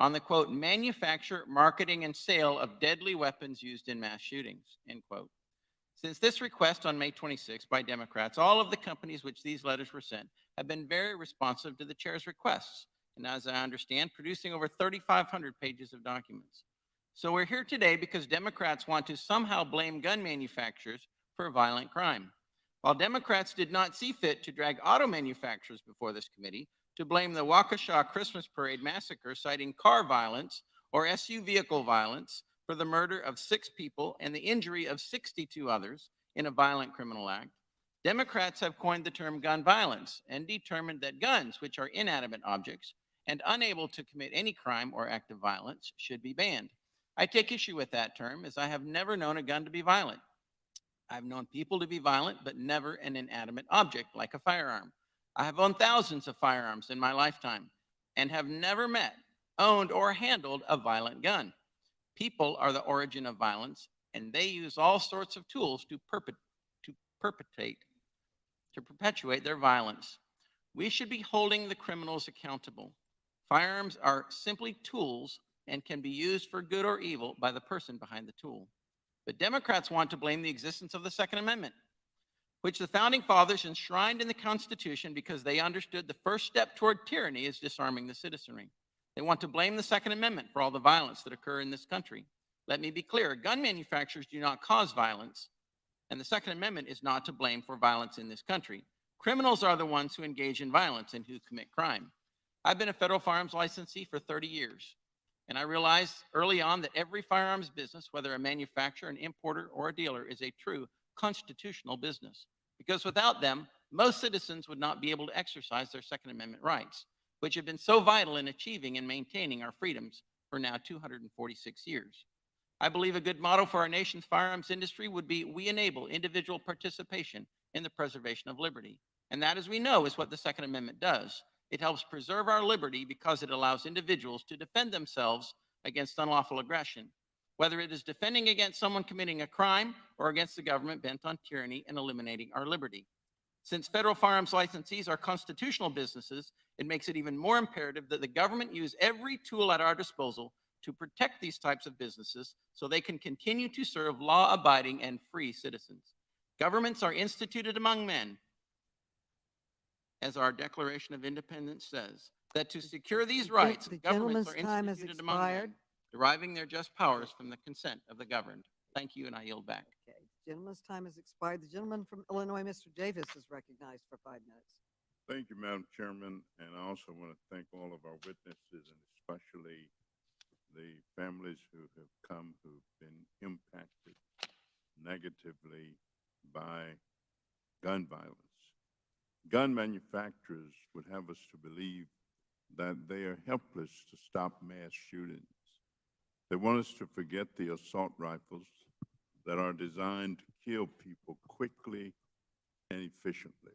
on the, quote, manufacture, marketing, and sale of deadly weapons used in mass shootings, end quote. Since this request on May 26 by Democrats, all of the companies which these letters were sent have been very responsive to the chair's requests, and as I understand, producing over 3,500 pages of documents. So we're here today because Democrats want to somehow blame gun manufacturers for violent crime. While Democrats did not see fit to drag auto manufacturers before this committee to blame the Waukesha Christmas Parade massacre, citing car violence or SU vehicle violence for the murder of 6 people and the injury of 62 others in a violent criminal act, Democrats have coined the term gun violence and determined that guns, which are inanimate objects and unable to commit any crime or act of violence, should be banned. I take issue with that term, as I have never known a gun to be violent. I've known people to be violent, but never an inanimate object like a firearm. I have owned thousands of firearms in my lifetime and have never met, owned, or handled a violent gun. People are the origin of violence, and they use all sorts of tools to perpetuate their violence. We should be holding the criminals accountable. Firearms are simply tools and can be used for good or evil by the person behind the tool. But Democrats want to blame the existence of the Second Amendment, which the Founding Fathers enshrined in the Constitution because they understood the first step toward tyranny is disarming the citizenry. They want to blame the Second Amendment for all the violence that occur in this country. Let me be clear, gun manufacturers do not cause violence, and the Second Amendment is not to blame for violence in this country. Criminals are the ones who engage in violence and who commit crime. I've been a federal firearms licensee for 30 years, and I realized early on that every firearms business, whether a manufacturer, an importer, or a dealer, is a true constitutional business, because without them, most citizens would not be able to exercise their Second Amendment rights, which have been so vital in achieving and maintaining our freedoms for now 246 years. I believe a good motto for our nation's firearms industry would be, we enable individual participation in the preservation of liberty. And that, as we know, is what the Second Amendment does. It helps preserve our liberty because it allows individuals to defend themselves against unlawful aggression, whether it is defending against someone committing a crime or against the government bent on tyranny and eliminating our liberty. Since federal firearms licensees are constitutional businesses, it makes it even more imperative that the government use every tool at our disposal to protect these types of businesses so they can continue to serve law-abiding and free citizens. Governments are instituted among men, as our Declaration of Independence says, that to secure these rights, governments are instituted among men, deriving their just powers from the consent of the governed. Thank you, and I yield back. Okay, gentleman's time has expired. The gentleman from Illinois, Mr. Davis, is recognized for 5 minutes. Thank you, Madam Chairman, and I also want to thank all of our witnesses and especially the families who have come who've been impacted negatively by gun violence. Gun manufacturers would have us to believe that they are helpless to stop mass shootings. They want us to forget the assault rifles that are designed to kill people quickly and efficiently.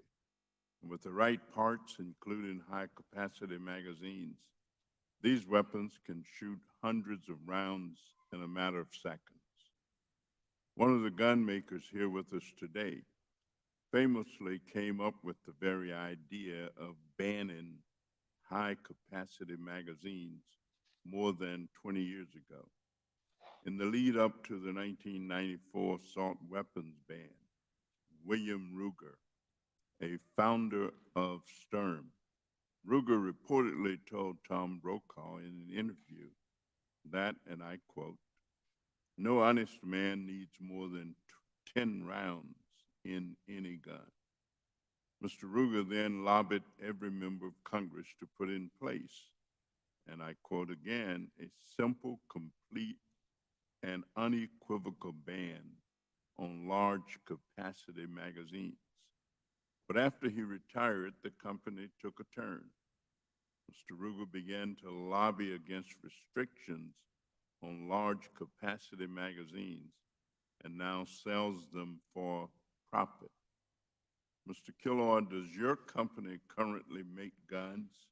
With the right parts, including high-capacity magazines, these weapons can shoot hundreds of rounds in a matter of seconds. One of the gun makers here with us today famously came up with the very idea of banning high-capacity magazines more than 20 years ago. In the lead up to the 1994 assault weapons ban, William Ruger, a founder of Sturm, Ruger reportedly told Tom Brokaw in an interview that, and I quote, "No honest man needs more than 10 rounds in any gun." Mr. Ruger then lobbied every member of Congress to put in place, and I quote again, "a simple, complete, and unequivocal ban on large capacity magazines." But after he retired, the company took a turn. Mr. Ruger began to lobby against restrictions on large capacity magazines and now sells them for profit. Mr. Killoy, does your company currently make guns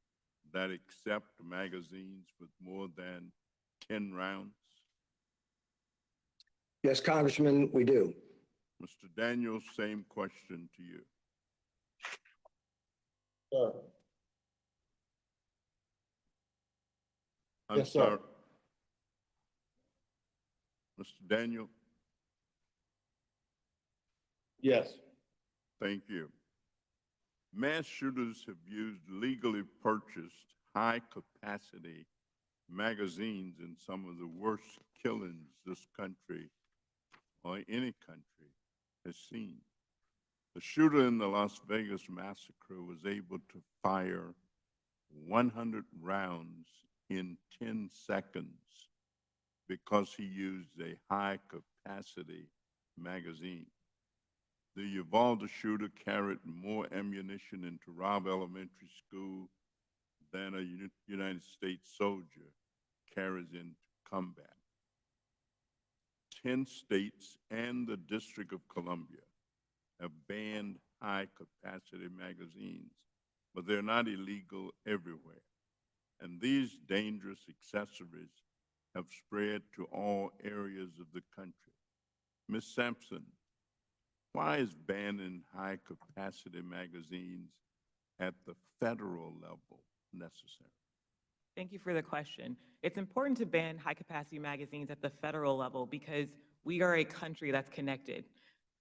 that accept magazines with more than 10 rounds? Yes, Congressman, we do. Mr. Daniels, same question to you. Sir. I'm Yes, sir. sorry. Mr. Daniel? Yes. Thank you. Mass shooters have used legally purchased high-capacity magazines in some of the worst killings this country or any country has seen. The shooter in the Las Vegas massacre was able to fire 100 rounds in 10 seconds because he used a high-capacity magazine. The Uvalde shooter carried more ammunition into Robb Elementary School than a United States soldier carries into combat. 10 states and the District of Columbia have banned high-capacity magazines, but they're not illegal everywhere. And these dangerous accessories have spread to all areas of the country. Ms. Sampson, why is banning high-capacity magazines at the federal level necessary? Thank you for the question. It's important to ban high-capacity magazines at the federal level because we are a country that's connected.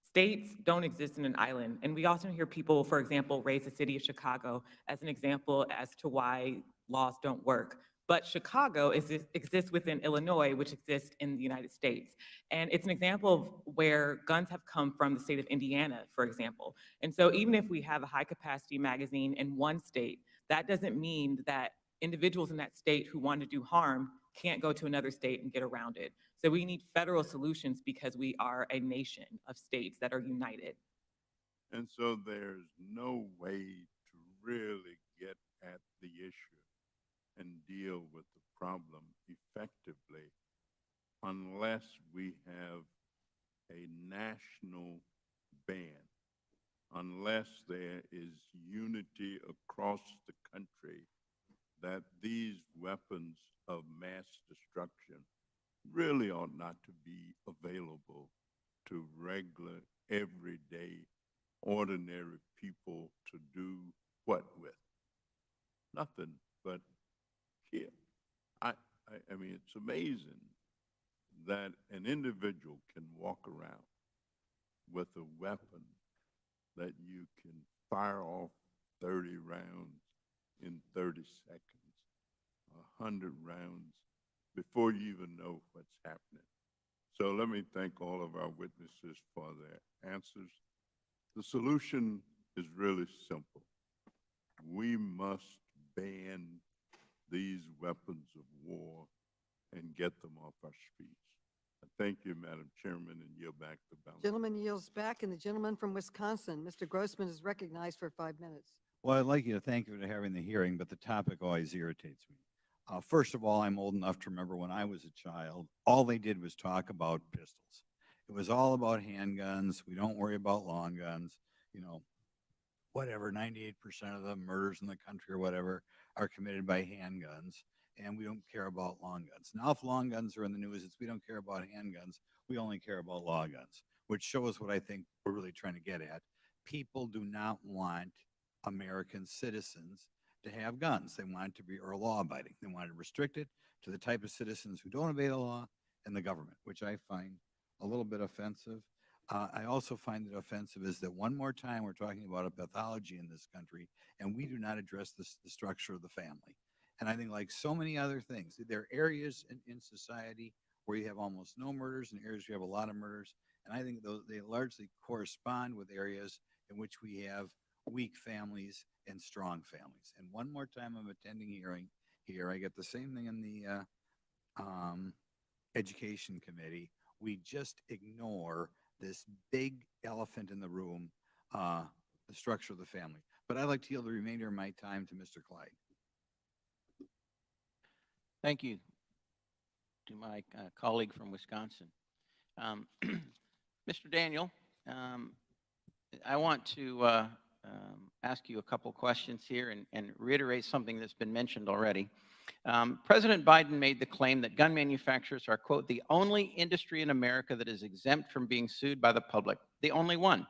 States don't exist in an island, and we often hear people, for example, raise the city of Chicago as an example as to why laws don't work. But Chicago exists within Illinois, which exists in the United States. And it's an example of where guns have come from the state of Indiana, for example. And so even if we have a high-capacity magazine in one state, that doesn't mean that individuals in that state who want to do harm can't go to another state and get around it. So we need federal solutions because we are a nation of states that are united. And so there's no way to really get at the issue and deal with the problem effectively unless we have a national ban, unless there is unity across the country that these weapons of mass destruction really ought not to be available to regular, everyday, ordinary people to do what with? Nothing but kill. I mean, it's amazing that an individual can walk around with a weapon that you can fire off 30 rounds in 30 seconds, 100 rounds before you even know what's happening. So let me thank all of our witnesses for their answers. The solution is really simple. We must ban these weapons of war and get them off our streets. Thank you, Madam Chairman, and yield back the balance. Gentleman yields back, and the gentleman from Wisconsin, Mr. Grossman, is recognized for 5 minutes. Well, I'd like you to thank you for having the hearing, but the topic always irritates me. First of all, I'm old enough to remember when I was a child, all they did was talk about pistols. It was all about handguns. We don't worry about long guns. You know, whatever, 98% of the murders in the country or whatever are committed by handguns, and we don't care about long guns. Now, if long guns are in the news, it's we don't care about handguns. We only care about law guns, which shows what I think we're really trying to get at. People do not want American citizens to have guns. They want it to be law-abiding. They want to restrict it to the type of citizens who don't obey the law and the government, which I find a little bit offensive. I also find it offensive is that one more time we're talking about a pathology in this country, and we do not address the structure of the family. And I think like so many other things, there are areas in society where you have almost no murders and areas where you have a lot of murders. And I think they largely correspond with areas in which we have weak families and strong families. And one more time I'm attending hearing here, I get the same thing in the Education Committee. We just ignore this big elephant in the room, the structure of the family. But I'd like to yield the remainder of my time to Mr. Clyde. Thank you to my colleague from Wisconsin. Mr. Daniel, I want to ask you a couple questions here and reiterate something that's been mentioned already. President Biden made the claim that gun manufacturers are, quote, the only industry in America that is exempt from being sued by the public, the only one.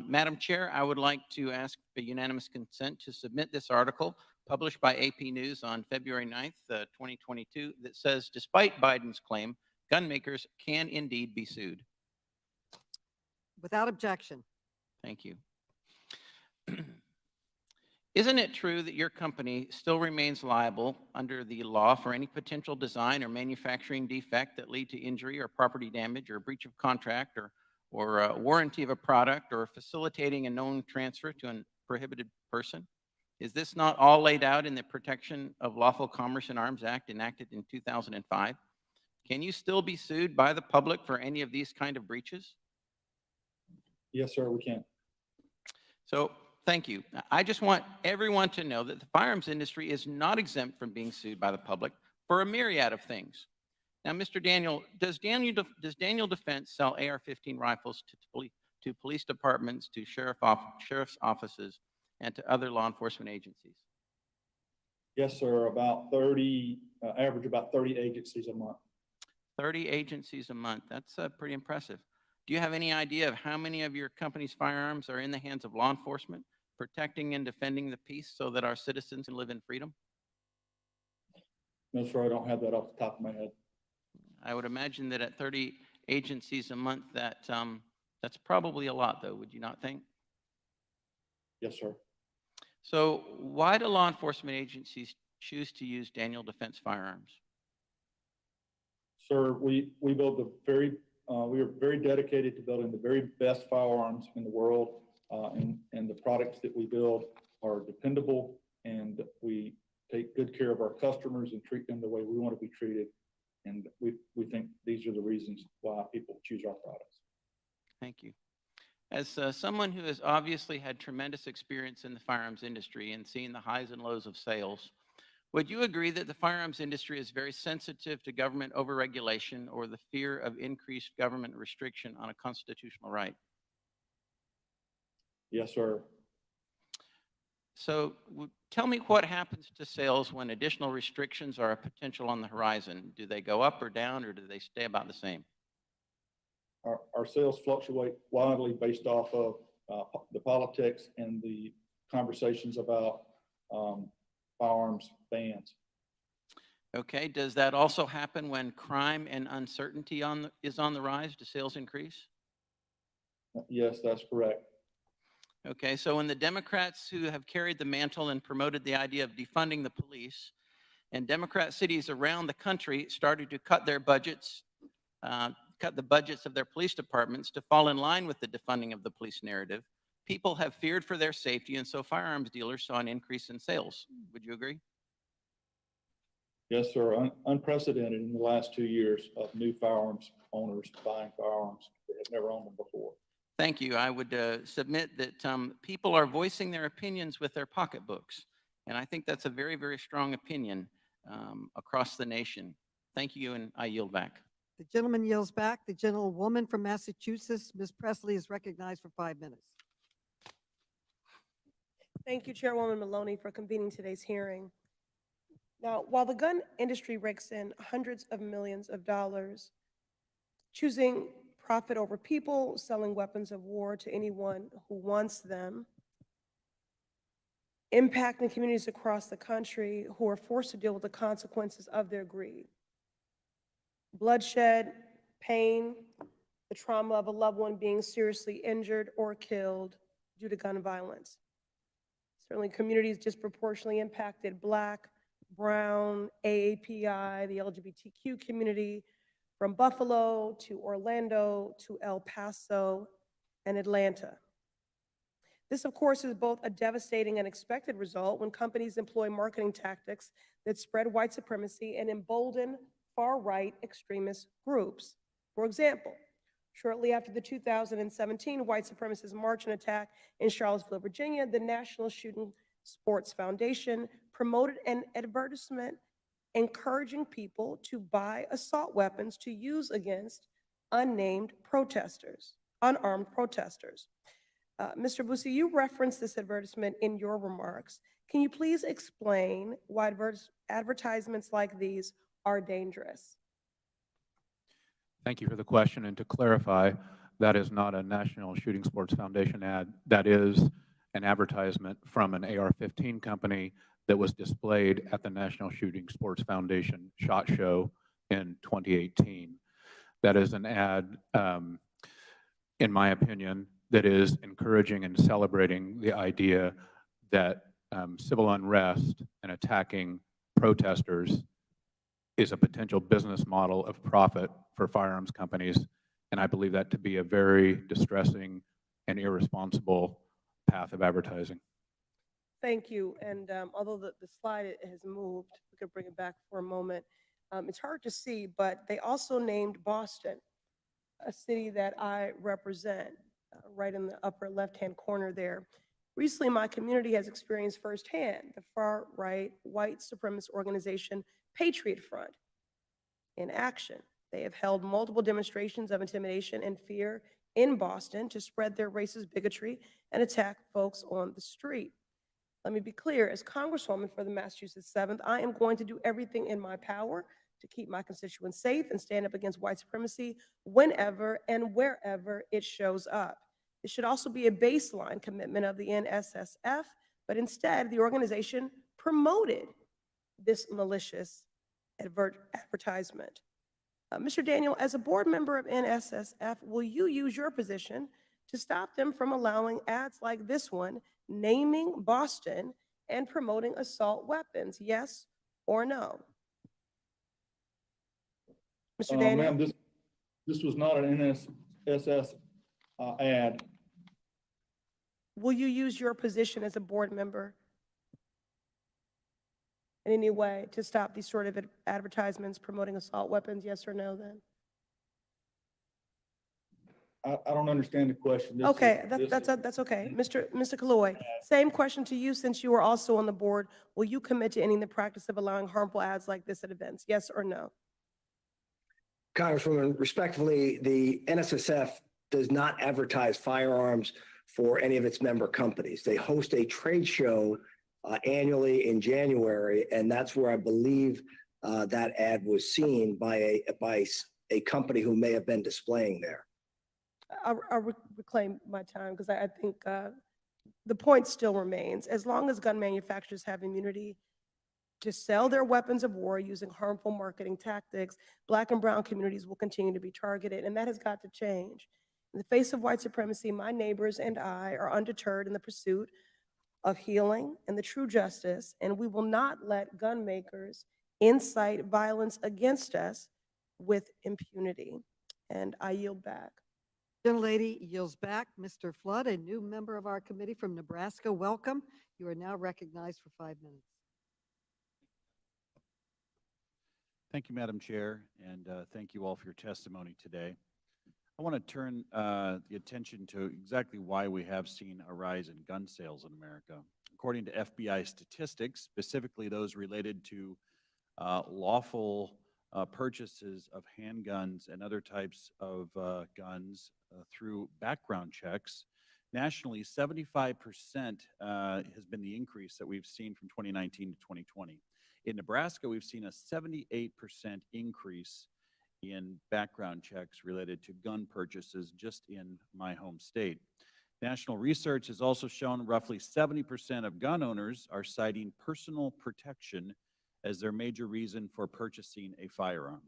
Madam Chair, I would like to ask for unanimous consent to submit this article published by AP News on February 9th, 2022, that says, despite Biden's claim, gun makers can indeed be sued. Without objection. Thank you. Isn't it true that your company still remains liable under the law for any potential design or manufacturing defect that lead to injury or property damage or breach of contract or warranty of a product or facilitating a known transfer to a prohibited person? Is this not all laid out in the Protection of Lawful Commerce in Arms Act enacted in 2005? Can you still be sued by the public for any of these kind of breaches? Yes, sir, we can. So, thank you. I just want everyone to know that the firearms industry is not exempt from being sued by the public for a myriad of things. Now, Mr. Daniel, does Daniel Defense sell AR-15 rifles to police departments, to sheriff's offices, and to other law enforcement agencies? Yes, sir, average about 30 agencies a month. 30 agencies a month. That's pretty impressive. Do you have any idea of how many of your company's firearms are in the hands of law enforcement, protecting and defending the peace so that our citizens can live in freedom? No, sir, I don't have that off the top of my head. I would imagine that at 30 agencies a month, that's probably a lot, though, would you not think? Yes, sir. So why do law enforcement agencies choose to use Daniel Defense firearms? Sir, we build we are very dedicated to building the very best firearms in the world, and the products that we build are dependable, and we take good care of our customers and treat them the way we want to be treated. And we think these are the reasons why people choose our products. Thank you. As someone who has obviously had tremendous experience in the firearms industry and seen the highs and lows of sales, would you agree that the firearms industry is very sensitive to government overregulation or the fear of increased government restriction on a constitutional right? Yes, sir. So tell me what happens to sales when additional restrictions are a potential on the horizon. Do they go up or down, or do they stay about the same? Our sales fluctuate wildly based off of the politics and the conversations about firearms bans. Okay, does that also happen when crime and uncertainty is on the rise? Do sales increase? Yes, that's correct. Okay, so when the Democrats who have carried the mantle and promoted the idea of defunding the police, and Democrat cities around the country started to cut their budgets, cut the budgets of their police departments to fall in line with the defunding of the police narrative, people have feared for their safety, and so firearms dealers saw an increase in sales. Would you agree? Yes, sir. Unprecedented in the last 2 years of new firearms owners buying firearms. They had never owned them before. Thank you. I would submit that people are voicing their opinions with their pocketbooks. And I think that's a very, very strong opinion across the nation. Thank you, and I yield back. The gentleman yields back. The gentlewoman from Massachusetts, Ms. Presley, is recognized for 5 minutes. Thank you, Chairwoman Maloney, for convening today's hearing. Now, while the gun industry rakes in hundreds of millions of dollars, choosing profit over people, selling weapons of war to anyone who wants them, impacting communities across the country who are forced to deal with the consequences of their greed. Bloodshed, pain, the trauma of a loved one being seriously injured or killed due to gun violence. Certainly communities disproportionately impacted Black, Brown, AAPI, the LGBTQ community, from Buffalo to Orlando to El Paso and Atlanta. This, of course, is both a devastating and expected result when companies employ marketing tactics that spread white supremacy and embolden far-right extremist groups. For example, shortly after the 2017 white supremacist march and attack in Charlottesville, Virginia, the National Shooting Sports Foundation promoted an advertisement encouraging people to buy assault weapons to use against unnamed protesters, unarmed protesters. Mr. Boussy, you referenced this advertisement in your remarks. Can you please explain why advertisements like these are dangerous? Thank you for the question. And to clarify, that is not a National Shooting Sports Foundation ad. That is an advertisement from an AR-15 company that was displayed at the National Shooting Sports Foundation SHOT Show in 2018. That is an ad, in my opinion, that is encouraging and celebrating the idea that civil unrest and attacking protesters is a potential business model of profit for firearms companies. And I believe that to be a very distressing and irresponsible path of advertising. Thank you. And although the slide has moved, we could bring it back for a moment. It's hard to see, but they also named Boston, a city that I represent, right in the upper left-hand corner there. Recently, my community has experienced firsthand the far-right white supremacist organization Patriot Front in action. They have held multiple demonstrations of intimidation and fear in Boston to spread their racist bigotry and attack folks on the street. Let me be clear, as Congresswoman for the Massachusetts 7th, I am going to do everything in my power to keep my constituents safe and stand up against white supremacy whenever and wherever it shows up. It should also be a baseline commitment of the NSSF, but instead the organization promoted this malicious advertisement. Mr. Daniel, as a board member of NSSF, will you use your position to stop them from allowing ads like this one, naming Boston and promoting assault weapons? Yes or no? Mr. Daniel? Ma'am, this was not an NSSF ad. Will you use your position as a board member in any way to stop these sort of advertisements promoting assault weapons? Yes or no, then? I don't understand the question. Okay, that's okay. Mr. Kalloy, same question to you since you are also on the board. Will you commit to ending the practice of allowing harmful ads like this at events? Yes or no? Congresswoman, respectfully, the NSSF does not advertise firearms for any of its member companies. They host a trade show annually in January, and that's where I believe that ad was seen by a company who may have been displaying there. I'll reclaim my time because I think the point still remains. As long as gun manufacturers have immunity to sell their weapons of war using harmful marketing tactics, Black and brown communities will continue to be targeted, and that has got to change. In the face of white supremacy, my neighbors and I are undeterred in the pursuit of healing and the true justice, and we will not let gun makers incite violence against us with impunity. And I yield back. Gentlelady yields back. Mr. Flood, a new member of our committee from Nebraska, welcome. You are now recognized for 5 minutes. Thank you, Madam Chair, and thank you all for your testimony today. I want to turn the attention to exactly why we have seen a rise in gun sales in America. According to FBI statistics, specifically those related to lawful purchases of handguns and other types of guns through background checks, nationally, 75% has been the increase that we've seen from 2019 to 2020. In Nebraska, we've seen a 78% increase in background checks related to gun purchases just in my home state. National research has also shown roughly 70% of gun owners are citing personal protection as their major reason for purchasing a firearm.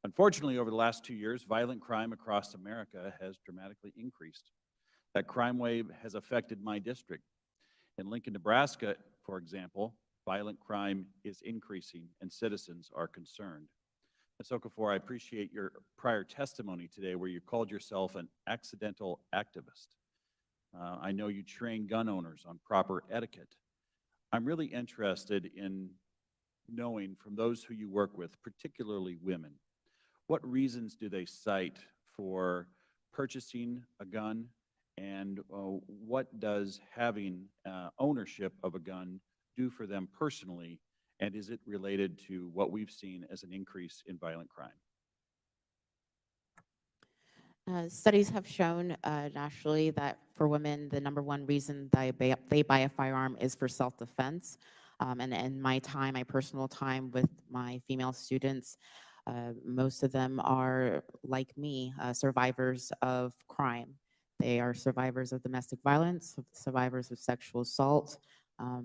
Unfortunately, over the last 2 years, violent crime across America has dramatically increased. That crime wave has affected my district. In Lincoln, Nebraska, for example, violent crime is increasing and citizens are concerned. Ms. Okafor, I appreciate your prior testimony today where you called yourself an accidental activist. I know you train gun owners on proper etiquette. I'm really interested in knowing from those who you work with, particularly women, what reasons do they cite for purchasing a gun, and what does having ownership of a gun do for them personally, and is it related to what we've seen as an increase in violent crime? Studies have shown nationally that for women, the #1 reason they buy a firearm is for self-defense. And in my time, my personal time with my female students, most of them are, like me, survivors of crime. They are survivors of domestic violence, survivors of sexual assault,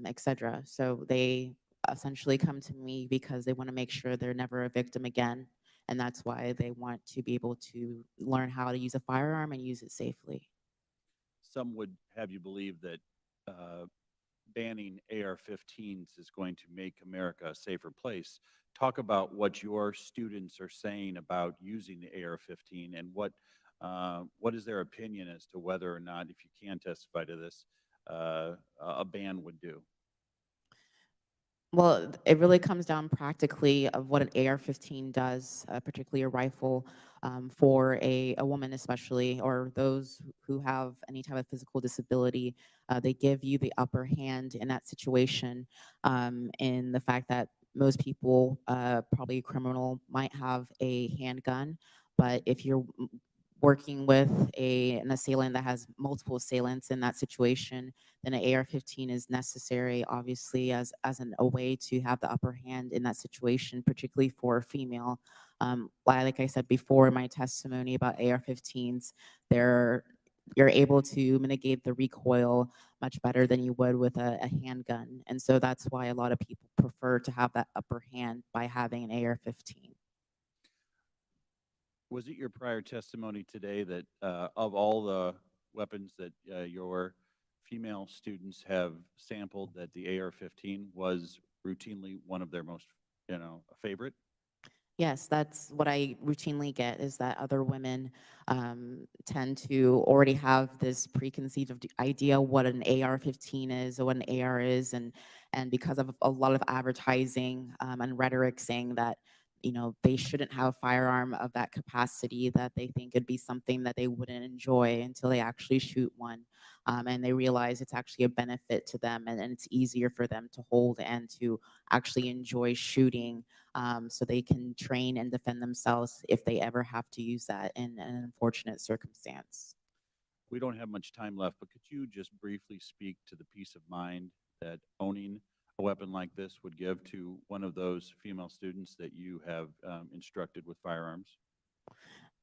etc. So they essentially come to me because they want to make sure they're never a victim again. And that's why they want to be able to learn how to use a firearm and use it safely. Some would have you believe that banning AR-15s is going to make America a safer place. Talk about what your students are saying about using the AR-15 and what is their opinion as to whether or not, if you can testify to this, a ban would do. Well, it really comes down practically of what an AR-15 does, particularly a rifle, for a woman especially, or those who have any type of physical disability. They give you the upper hand in that situation, in the fact that most people, probably a criminal, might have a handgun, but if you're working with an assailant that has multiple assailants in that situation, then an AR-15 is necessary, obviously, as a way to have the upper hand in that situation, particularly for a female. Like I said before in my testimony about AR-15s, you're able to mitigate the recoil much better than you would with a handgun. And so that's why a lot of people prefer to have that upper hand by having an AR-15. Was it your prior testimony today that of all the weapons that your female students have sampled, that the AR-15 was routinely one of their most, favorite? Yes, that's what I routinely get, is that other women tend to already have this preconceived idea what an AR-15 is or what an AR is, and because of a lot of advertising and rhetoric saying that they shouldn't have a firearm of that capacity, that they think it'd be something that they wouldn't enjoy until they actually shoot one. And they realize it's actually a benefit to them, and it's easier for them to hold and to actually enjoy shooting, so they can train and defend themselves if they ever have to use that in an unfortunate circumstance. We don't have much time left, but could you just briefly speak to the peace of mind that owning a weapon like this would give to one of those female students that you have instructed with firearms?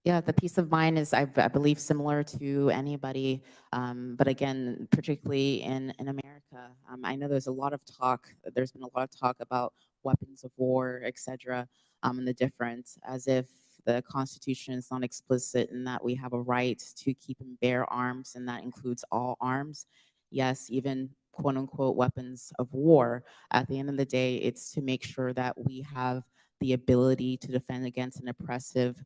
Yeah, the peace of mind is, I believe, similar to anybody, but again, particularly in America, I know there's been a lot of talk about weapons of war, etc., and the difference, as if the Constitution is not explicit in that we have a right to keep and bear arms, and that includes all arms. Yes, even quote unquote weapons of war. At the end of the day, it's to make sure that we have the ability to defend against an oppressive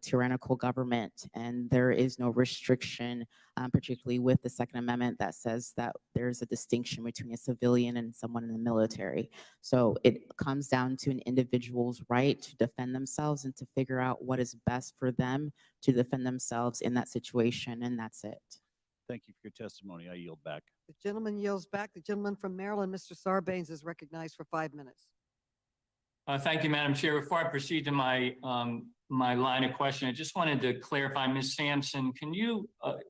tyrannical government, and there is no restriction, particularly with the Second Amendment, that says that there's a distinction between a civilian and someone in the military. So it comes down to an individual's right to defend themselves and to figure out what is best for them to defend themselves in that situation, and that's it. Thank you for your testimony. I yield back. The gentleman yields back. The gentleman from Maryland, Mr. Sarbanes, is recognized for 5 minutes. Thank you, Madam Chair. Before I proceed to my my line of question, I just wanted to clarify, Ms. Sampson, can you,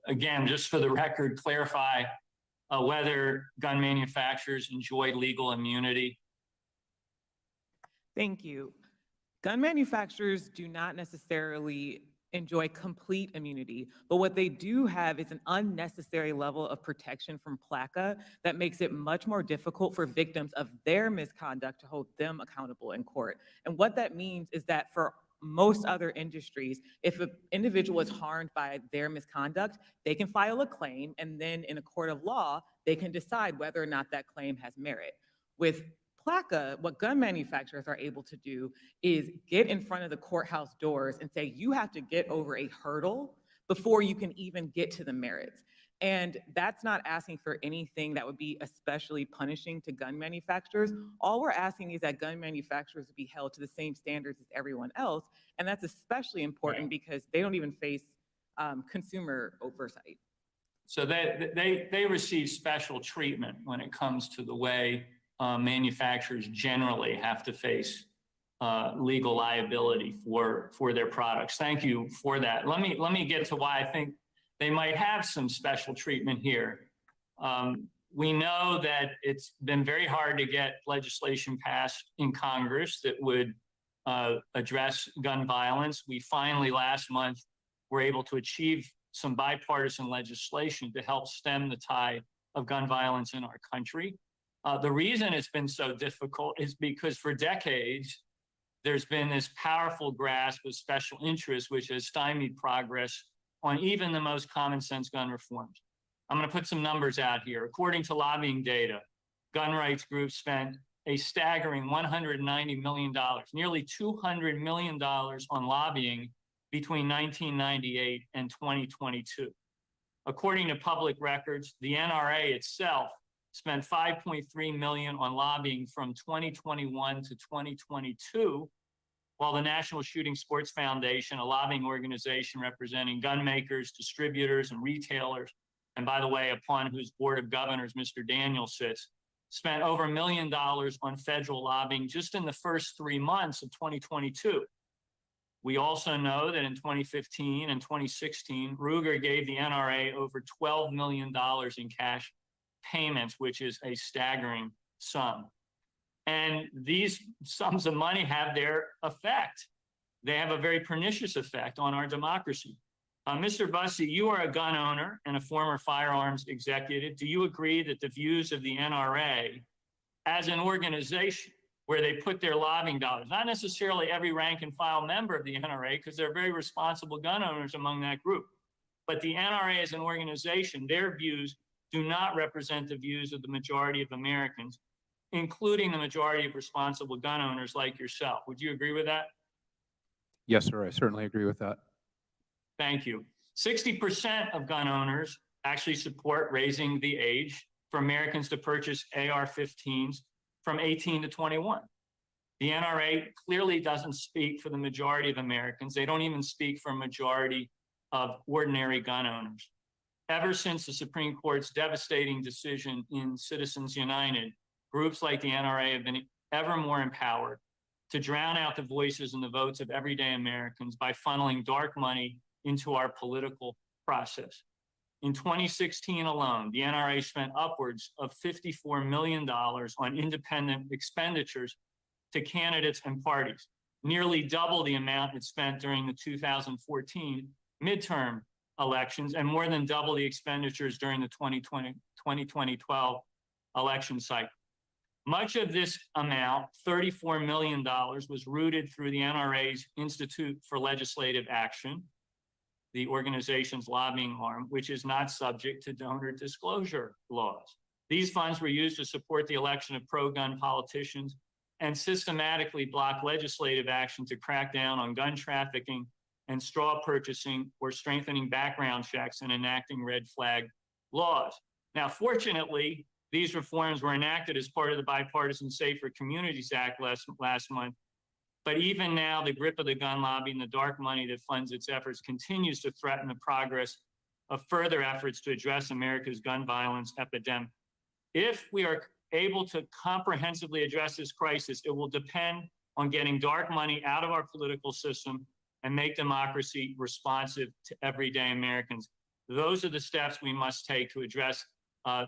again, just for the record, clarify whether gun manufacturers enjoy legal immunity? Thank you. Gun manufacturers do not necessarily enjoy complete immunity, but what they do have is an unnecessary level of protection from PLACA that makes it much more difficult for victims of their misconduct to hold them accountable in court. And what that means is that for most other industries, if an individual is harmed by their misconduct, they can file a claim, and then in a court of law, they can decide whether or not that claim has merit. With PLACA, what gun manufacturers are able to do is get in front of the courthouse doors and say, you have to get over a hurdle before you can even get to the merits. And that's not asking for anything that would be especially punishing to gun manufacturers. All we're asking is that gun manufacturers be held to the same standards as everyone else. And that's especially important because they don't even face consumer oversight. So they receive special treatment when it comes to the way manufacturers generally have to face legal liability for their products. Thank you for that. Let me get to why I think they might have some special treatment here. We know that it's been very hard to get legislation passed in Congress that would address gun violence. We finally last month were able to achieve some bipartisan legislation to help stem the tide of gun violence in our country. The reason it's been so difficult is because for decades, there's been this powerful grasp of special interests, which has stymied progress on even the most common sense gun reforms. I'm going to put some numbers out here. According to lobbying data, gun rights groups spent a staggering $190 million, nearly $200 million on lobbying between 1998 and 2022. According to public records, the NRA itself spent $5.3 million on lobbying from 2021 to 2022, while the National Shooting Sports Foundation, a lobbying organization representing gun makers, distributors, and retailers, and by the way, upon whose board of governors Mr. Daniel sits, spent over $1 million on federal lobbying just in the first 3 months of 2022. We also know that in 2015 and 2016, Ruger gave the NRA over $12 million in cash payments, which is a staggering sum. And these sums of money have their effect. They have a very pernicious effect on our democracy. Mr. Bussey, you are a gun owner and a former firearms executive. Do you agree that the views of the NRA as an organization where they put their lobbying dollars, not necessarily every rank and file member of the NRA, because they're very responsible gun owners among that group, but the NRA as an organization, their views do not represent the views of the majority of Americans, including the majority of responsible gun owners like yourself. Would you agree with that? Yes, sir. I certainly agree with that. Thank you. 60% of gun owners actually support raising the age for Americans to purchase AR-15s from 18 to 21. The NRA clearly doesn't speak for the majority of Americans. They don't even speak for a majority of ordinary gun owners. Ever since the Supreme Court's devastating decision in Citizens United, groups like the NRA have been ever more empowered to drown out the voices and the votes of everyday Americans by funneling dark money into our political process. In 2016 alone, the NRA spent upwards of $54 million on independent expenditures to candidates and parties, nearly double the amount it spent during the 2014 midterm elections, and more than double the expenditures during the 2012 election cycle. Much of this amount, $34 million, was rooted through the NRA's Institute for Legislative Action, the organization's lobbying arm, which is not subject to donor disclosure laws. These funds were used to support the election of pro-gun politicians and systematically block legislative action to crack down on gun trafficking and straw purchasing or strengthening background checks and enacting red flag laws. Now, fortunately, these reforms were enacted as part of the Bipartisan Safer Communities Act last month. But even now, the grip of the gun lobby and the dark money that funds its efforts continues to threaten the progress of further efforts to address America's gun violence epidemic. If we are able to comprehensively address this crisis, it will depend on getting dark money out of our political system and make democracy responsive to everyday Americans. Those are the steps we must take to address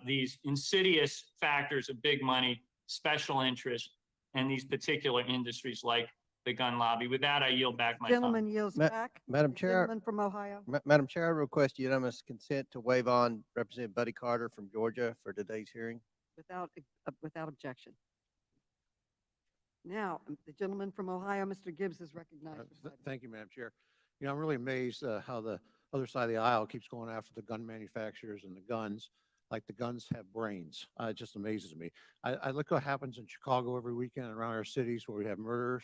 these insidious factors of big money, special interest, and these particular industries like the gun lobby. With that, I yield back my time. Gentleman yields back. Madam The Chair, Gentleman from Ohio. Madam Chair, I request unanimous consent to waive on Representative Buddy Carter from Georgia for today's hearing. Without objection. Now, the gentleman from Ohio, Mr. Gibbs, is recognized. for 5 Thank you, Madam Chair. You know, I'm really amazed how the other side of the aisle keeps going after the gun manufacturers and the guns, like the guns have brains. It just amazes me. I look what happens in Chicago every weekend around our cities where we have murders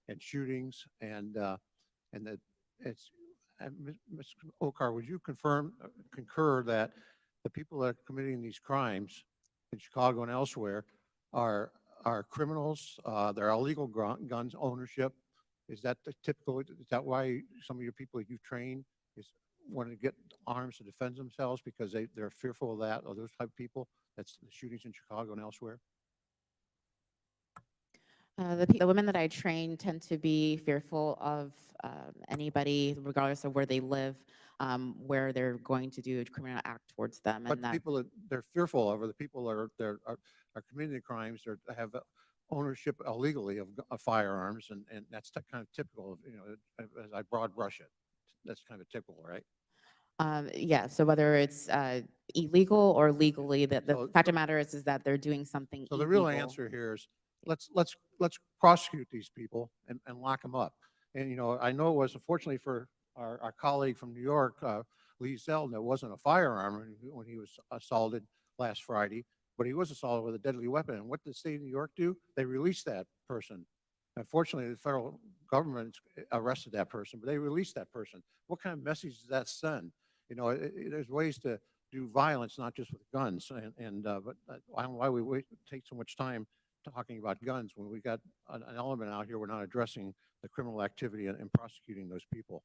and shootings, and that it's. Ms. Okar, would you concur that the people that are committing these crimes in Chicago and elsewhere are criminals? They're illegal guns ownership. Is that the typical? Is that why some of your people that you've trained want to get arms to defend themselves because they're fearful of that, or those type of people? That's the shootings in Chicago and elsewhere. The women that I train tend to be fearful of anybody, regardless of where they live, where they're going to do a criminal act towards them. But And the that, people that they're fearful of are the people that are committing the crimes or have ownership illegally of firearms, and that's kind of typical of, you know, as I broad brush it. That's kind of typical, right? yeah, so whether it's illegal or legally, the fact of the matter is that they're doing something So the illegal. real answer here is let's prosecute these people and lock them up. And, you know, I know it was, unfortunately for our colleague from New York, Lee Zeldin, it wasn't a firearm when he was assaulted last Friday, but he was assaulted with a deadly weapon. And what did the state of New York do? They released that person. Unfortunately, the federal government arrested that person, but they released that person. What kind of message does that send? You know, there's ways to do violence, not just with guns. But I don't know why we take so much time talking about guns when we got an element out here we're not addressing the criminal activity and prosecuting those people.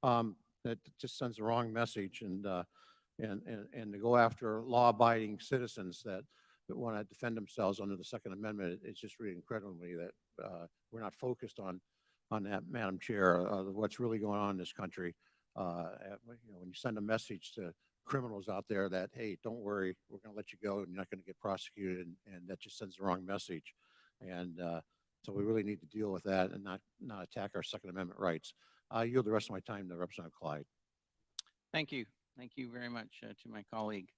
That just sends the wrong message, and to go after law-abiding citizens that want to defend themselves under the Second Amendment, it's just really incredible to me that we're not focused on that, Madam Chair, what's really going on in this country. You know, when you send a message to criminals out there that, hey, don't worry, we're going to let you go and you're not going to get prosecuted, and that just sends the wrong message. And so we really need to deal with that and not attack our Second Amendment rights. I yield the rest of my time to Representative Clyde. Thank you. Thank you very much to my colleague.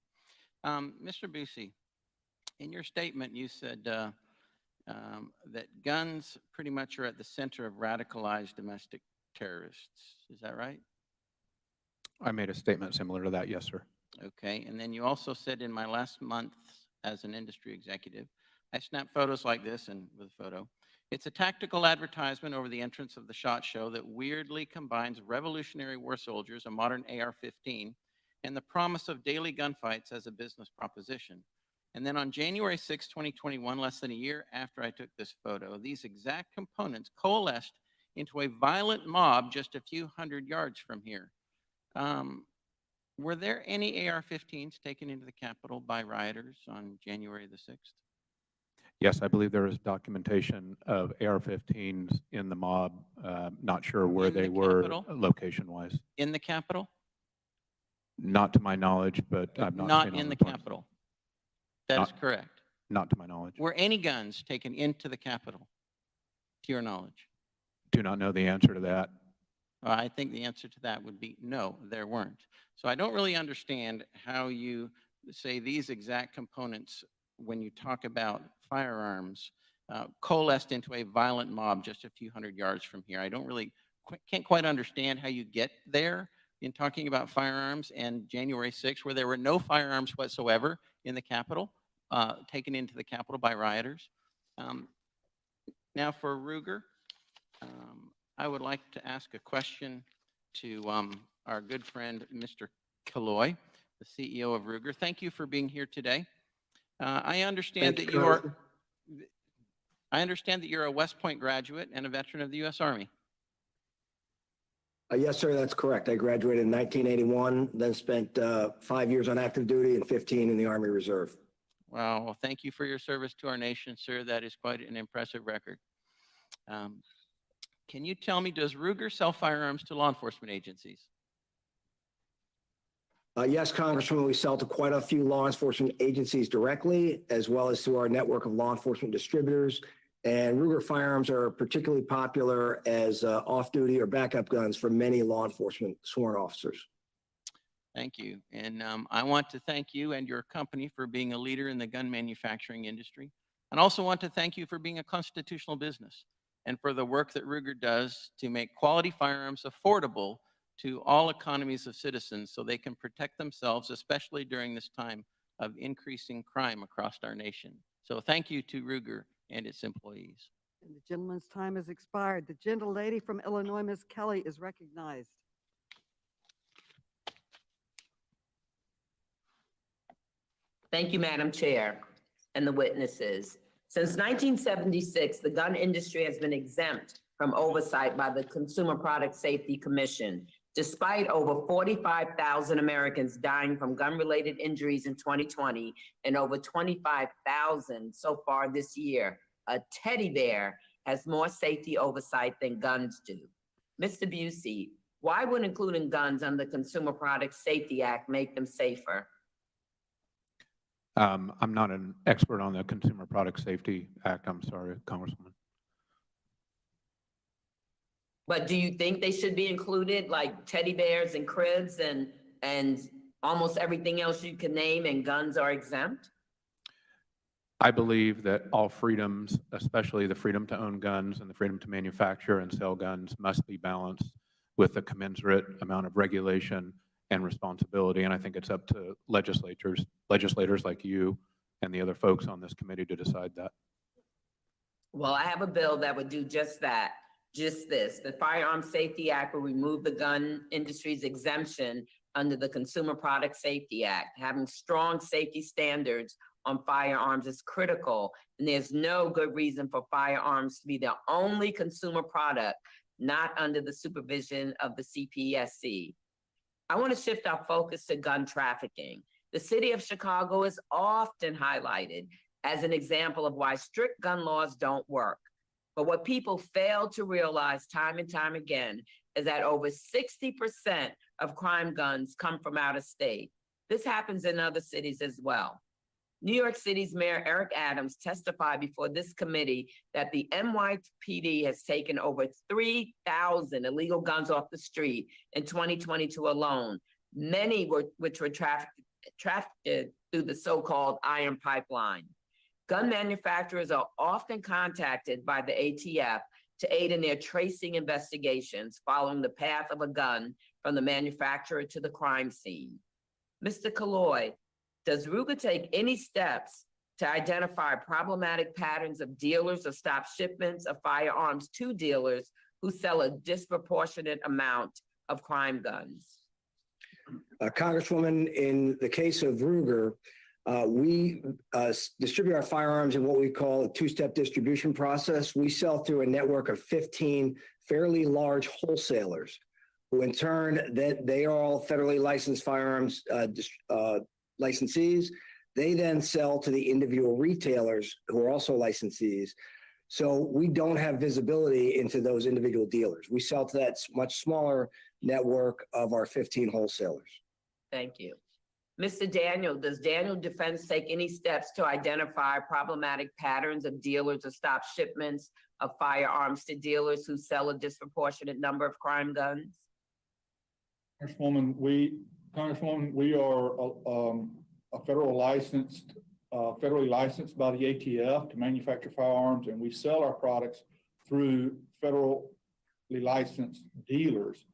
Mr. Busey, in your statement, you said that guns pretty much are at the center of radicalized domestic terrorists. Is that right? I made a statement similar to that, yes, sir. Okay, and then you also said in my last month as an industry executive, I snap photos like this and with a photo. It's a tactical advertisement over the entrance of the SHOT Show that weirdly combines Revolutionary War soldiers, a modern AR-15, and the promise of daily gunfights as a business proposition. And then on January 6, 2021, less than a year after I took this photo, these exact components coalesced into a violent mob just a few hundred yards from here. Were there any AR-15s taken into the Capitol by rioters on January the 6th? Yes, I believe there is documentation of AR-15s in the mob. Not sure where they were location-wise. In the Capitol? Not to my knowledge, but I've not seen Not in on the reports. Capitol. That is correct. Not to my knowledge. Were any guns taken into the Capitol, to your knowledge? Do not know the answer to that. I think the answer to that would be no, there weren't. So I don't really understand how you say these exact components, when you talk about firearms, coalesced into a violent mob just a few hundred yards from here. I don't really, can't quite understand how you get there in talking about firearms and January 6th, where there were no firearms whatsoever in the Capitol, taken into the Capitol by rioters. Now for Ruger, I would like to ask a question to our good friend, Mr. Killoy, the CEO of Ruger. Thank you for being here today. I understand Thank that you, you are, Congressman. I understand that you're a West Point graduate and a veteran of the U.S. Army. Yes, sir, that's correct. I graduated in 1981, then spent 5 years on active duty and 15 in the Army Reserve. Wow. Well, thank you for your service to our nation, sir. That is quite an impressive record. Can you tell me, does Ruger sell firearms to law enforcement agencies? Yes, Congressman, we sell to quite a few law enforcement agencies directly, as well as through our network of law enforcement distributors. And Ruger firearms are particularly popular as off-duty or backup guns for many law enforcement sworn officers. Thank you. And I want to thank you and your company for being a leader in the gun manufacturing industry. And also want to thank you for being a constitutional business and for the work that Ruger does to make quality firearms affordable to all economies of citizens so they can protect themselves, especially during this time of increasing crime across our nation. So thank you to Ruger and its employees. And the gentleman's time has expired. The gentlelady from Illinois, Ms. Kelly, is recognized. Thank you, Madam Chair, and the witnesses. Since 1976, the gun industry has been exempt from oversight by the Consumer Product Safety Commission, despite over 45,000 Americans dying from gun-related injuries in 2020 and over 25,000 so far this year. A teddy bear has more safety oversight than guns do. Mr. Busey, why would including guns under the Consumer Product Safety Act make them safer? I'm not an expert on the Consumer Product Safety Act. I'm sorry, Congresswoman. But do you think they should be included, like teddy bears and cribs and almost everything else you can name, and guns are exempt? I believe that all freedoms, especially the freedom to own guns and the freedom to manufacture and sell guns, must be balanced with a commensurate amount of regulation and responsibility. And I think it's up to legislators like you and the other folks on this committee to decide that. Well, I have a bill that would do just that, just this. The Firearm Safety Act will remove the gun industry's exemption under the Consumer Product Safety Act. Having strong safety standards on firearms is critical, and there's no good reason for firearms to be the only consumer product not under the supervision of the CPSC. I want to shift our focus to gun trafficking. The city of Chicago is often highlighted as an example of why strict gun laws don't work. But what people fail to realize time and time again is that over 60% of crime guns come from out of state. This happens in other cities as well. New York City's Mayor Eric Adams testified before this committee that the NYPD has taken over 3,000 illegal guns off the street in 2022 alone, many which were trafficked through the so-called iron pipeline. Gun manufacturers are often contacted by the ATF to aid in their tracing investigations following the path of a gun from the manufacturer to the crime scene. Mr. Killoy, does Ruger take any steps to identify problematic patterns of dealers or stop shipments of firearms to dealers who sell a disproportionate amount of crime guns? Congresswoman, in the case of Ruger, we distribute our firearms in what we call a two-step distribution process. We sell through a network of 15 fairly large wholesalers, who in turn, they are all federally licensed firearms licensees. They then sell to the individual retailers who are also licensees. So we don't have visibility into those individual dealers. We sell to that much smaller network of our 15 wholesalers. Thank you. Mr. Daniel, does Daniel Defense take any steps to identify problematic patterns of dealers or stop shipments of firearms to dealers who sell a disproportionate number of crime guns? Congresswoman, we are a federally licensed by the ATF to manufacture firearms, and we sell our products through federally licensed dealers.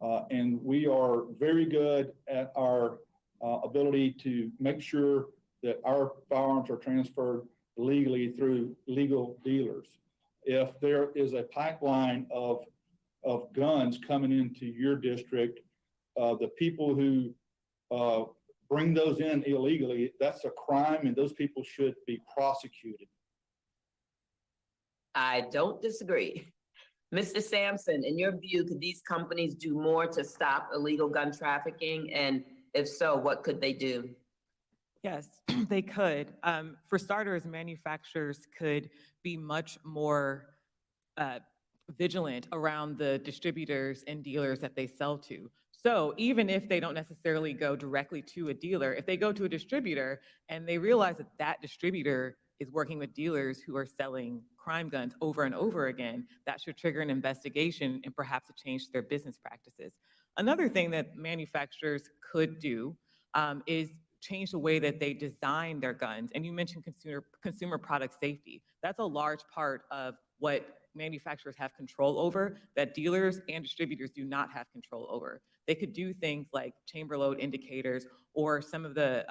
And we are very good at our ability to make sure that our firearms are transferred legally through legal dealers. If there is a pipeline of of guns coming into your district. The people who bring those in illegally, that's a crime, and those people should be prosecuted. I don't disagree. Mr. Sampson, in your view, could these companies do more to stop illegal gun trafficking? And if so, what could they do? Yes, they could. For starters, manufacturers could be much more vigilant around the distributors and dealers that they sell to. So even if they don't necessarily go directly to a dealer, if they go to a distributor and they realize that that distributor is working with dealers who are selling crime guns over and over again, that should trigger an investigation and perhaps a change to their business practices. Another thing that manufacturers could do is change the way that they design their guns. And you mentioned consumer product safety. That's a large part of what manufacturers have control over that dealers and distributors do not have control over. They could do things like chamber load indicators or some of the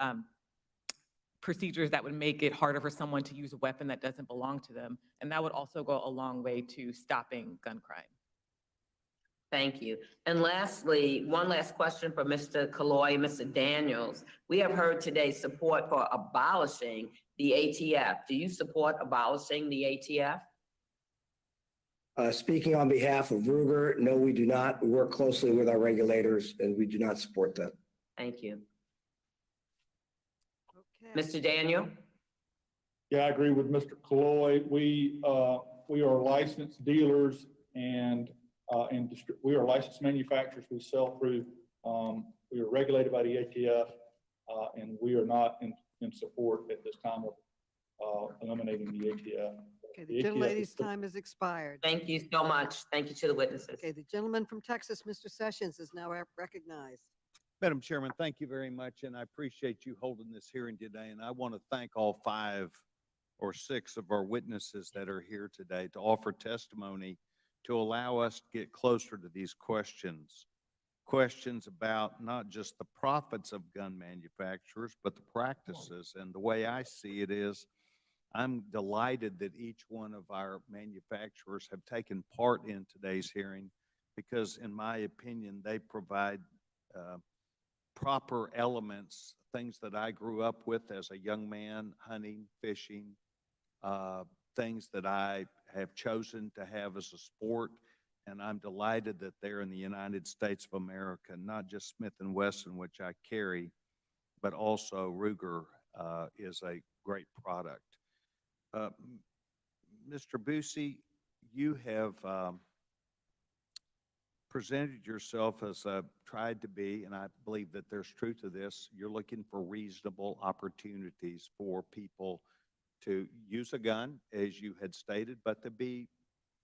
procedures that would make it harder for someone to use a weapon that doesn't belong to them. And that would also go a long way to stopping gun crime. Thank you. And lastly, one last question for Mr. Kalloy and Mr. Daniels. We have heard today support for abolishing the ATF. Do you support abolishing the ATF? Speaking on behalf of Ruger, no, we do not. We work closely with our regulators and we do not support that. Thank you. Okay. Mr. Daniel? Yeah, I agree with Mr. Kalloy. We are licensed dealers and we are licensed manufacturers. We sell through, we are regulated by the ATF, and we are not in support at this time of eliminating the ATF. Okay, the gentlelady's time has expired. Thank you so much. Thank you to the witnesses. Okay, the gentleman from Texas, Mr. Sessions, is now recognized. Madam Chairman, thank you very much, and I appreciate you holding this hearing today. And I want to thank all 5 or 6 of our witnesses that are here today to offer testimony to allow us to get closer to these questions about not just the profits of gun manufacturers, but the practices. And the way I see it is, I'm delighted that each one of our manufacturers have taken part in today's hearing because, in my opinion, they provide proper elements, things that I grew up with as a young man, hunting, fishing, things that I have chosen to have as a sport. And I'm delighted that they're in the United States of America, not just Smith & Wesson, which I carry, but also Ruger is a great product. Mr. Busey, you have presented yourself as tried to be, and I believe that there's truth to this, you're looking for reasonable opportunities for people to use a gun, as you had stated, but to be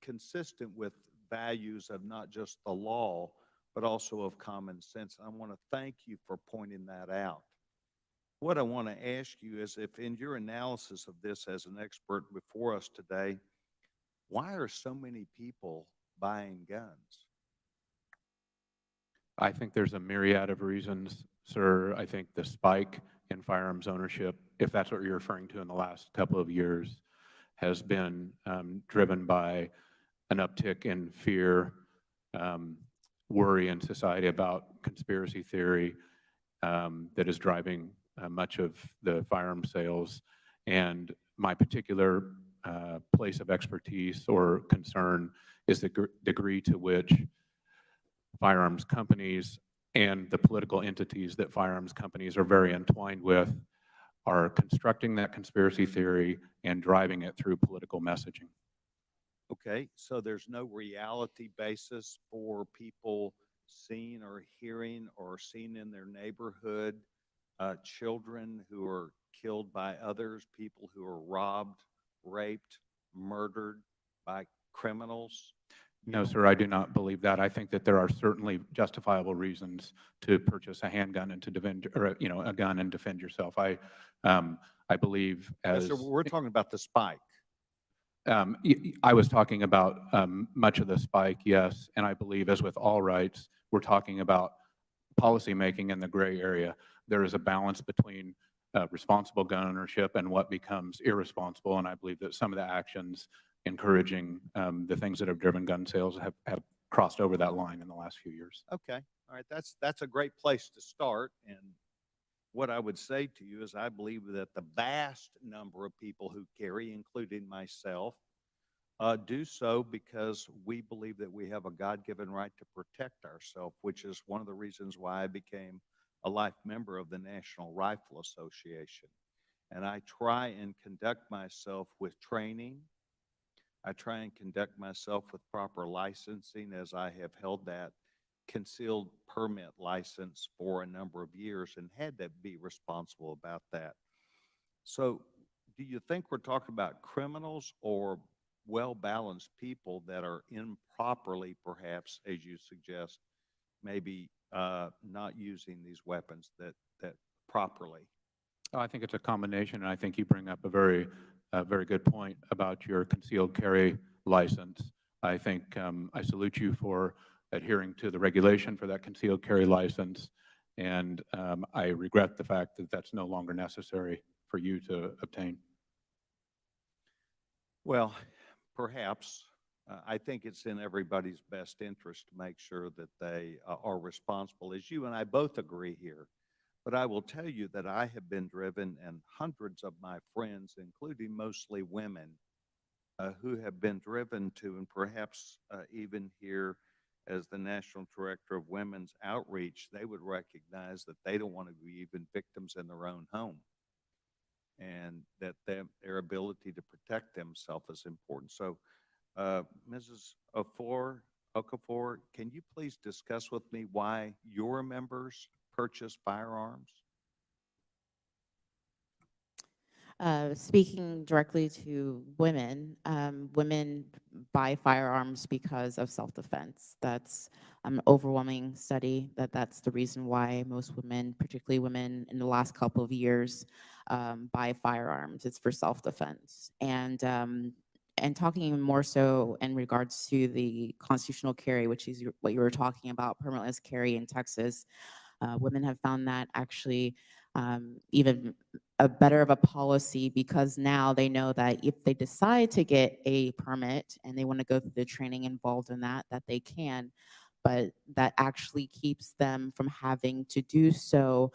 consistent with values of not just the law, but also of common sense. I want to thank you for pointing that out. What I want to ask you is, if in your analysis of this as an expert before us today, why are so many people buying guns? I think there's a myriad of reasons, sir. I think the spike in firearms ownership, if that's what you're referring to in the last couple of years, has been driven by an uptick in fear, worry in society about conspiracy theory that is driving much of the firearm sales. And my particular place of expertise or concern is the degree to which firearms companies and the political entities that firearms companies are very entwined with are constructing that conspiracy theory and driving it through political messaging. Okay, so there's no reality basis for people seeing or hearing or seeing in their neighborhood children who are killed by others, people who are robbed, raped, murdered by criminals? No, sir, I do not believe that. I think that there are certainly justifiable reasons to purchase a handgun and to defend, or a gun and defend yourself. I believe as So we're talking about the spike. I was talking about much of the spike, yes, and I believe, as with all rights, we're talking about policymaking in the gray area. There is a balance between responsible gun ownership and what becomes irresponsible, and I believe that some of the actions encouraging the things that have driven gun sales have crossed over that line in the last few years. Okay, all right, that's a great place to start. And what I would say to you is I believe that the vast number of people who carry, including myself, do so because we believe that we have a God-given right to protect ourselves, which is one of the reasons why I became a life member of the National Rifle Association. And I try and conduct myself with training. I try and conduct myself with proper licensing, as I have held that concealed permit license for a number of years and had to be responsible about that. So do you think we're talking about criminals or well-balanced people that are improperly, perhaps, as you suggest, maybe not using these weapons that properly? Oh, I think it's a combination, and I think you bring up a very good point about your concealed carry license. I think I salute you for adhering to the regulation for that concealed carry license, and I regret the fact that that's no longer necessary for you to obtain. Well, perhaps. I think it's in everybody's best interest to make sure that they are responsible, as you and I both agree here. But I will tell you that I have been driven, and hundreds of my friends, including mostly women, who have been driven to, and perhaps even here as the National Director of Women's Outreach, they would recognize that they don't want to be even victims in their own home, and that their ability to protect themselves is important. So, Mrs. Okafor, can you please discuss with me why your members purchase firearms? Speaking directly to women, women buy firearms because of self-defense. That's an overwhelming study that's the reason why most women, particularly women in the last couple of years, buy firearms. It's for self-defense. And talking more so in regards to the constitutional carry, which is what you were talking about, permitless carry in Texas, women have found that actually even a better of a policy, because now they know that if they decide to get a permit and they want to go through the training involved in that they can, but that actually keeps them from having to do so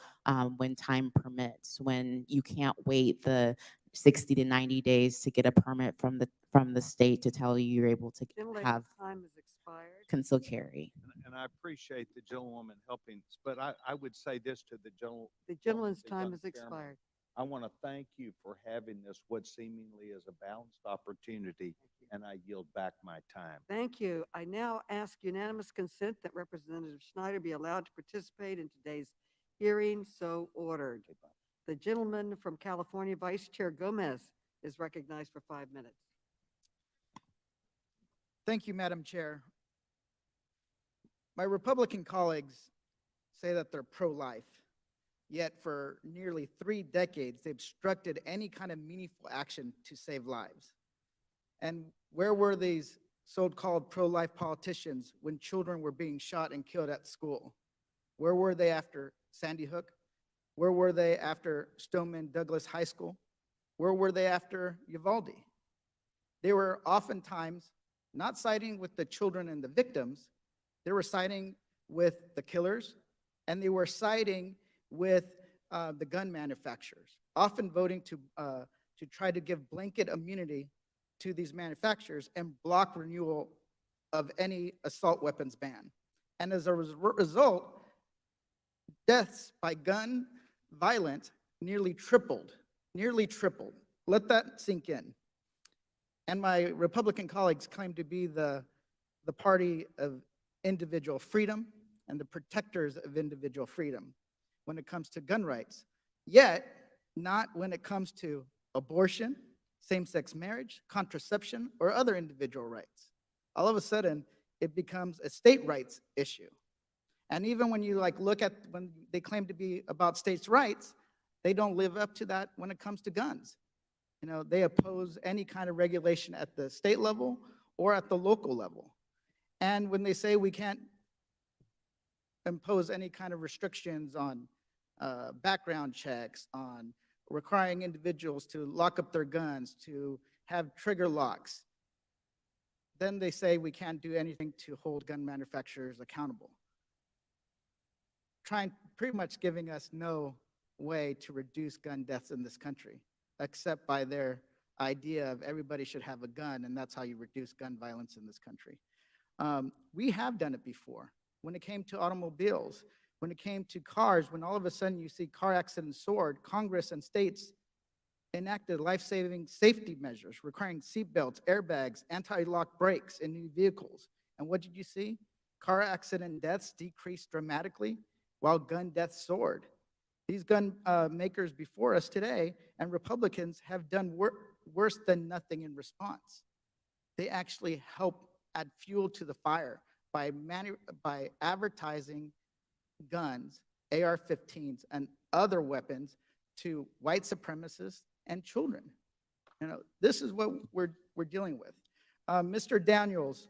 when time permits, when you can't wait the 60 to 90 days to get a permit from the state to tell you you're able to have Time has expired. concealed carry. And I appreciate the gentlewoman helping, but I would say this to the The gentleman's time young has chairman. expired. I want to thank you for having this, what seemingly is a balanced opportunity, and I yield back my time. Thank you. I now ask unanimous consent that Representative Schneider be allowed to participate in today's hearing, so ordered. The gentleman from California, Vice Chair Gomez, is recognized for 5 minutes. Thank you, Madam Chair. My Republican colleagues say that they're pro-life, yet for nearly 3 decades, they've obstructed any kind of meaningful action to save lives. And where were these so-called pro-life politicians when children were being shot and killed at school? Where were they after Sandy Hook? Where were they after Stoneman Douglas High School? Where were they after Uvalde? They were oftentimes not siding with the children and the victims. They were siding with the killers, and they were siding with the gun manufacturers, often voting to try to give blanket immunity to these manufacturers and block renewal of any assault weapons ban. And as a result, deaths by gun violence nearly tripled. Let that sink in. And my Republican colleagues claim to be the party of individual freedom and the protectors of individual freedom when it comes to gun rights, yet not when it comes to abortion, same-sex marriage, contraception, or other individual rights. All of a sudden, it becomes a state rights issue. And even when you look at when they claim to be about states' rights, they don't live up to that when it comes to guns. You know, they oppose any kind of regulation at the state level or at the local level. And when they say we can't impose any kind of restrictions on background checks, on requiring individuals to lock up their guns, to have trigger locks, then they say we can't do anything to hold gun manufacturers accountable. Pretty much giving us no way to reduce gun deaths in this country, except by their idea of everybody should have a gun, and that's how you reduce gun violence in this country. We have done it before. When it came to automobiles, when it came to cars, when all of a sudden you see car accidents soared, Congress and states enacted life-saving safety measures requiring seatbelts, airbags, anti-lock brakes in new vehicles. And what did you see? Car accident deaths decreased dramatically while gun deaths soared. These gun makers before us today and Republicans have done worse than nothing in response. They actually help add fuel to the fire by advertising guns, AR-15s, and other weapons to white supremacists and children. You know, this is what we're dealing with. Mr. Daniels,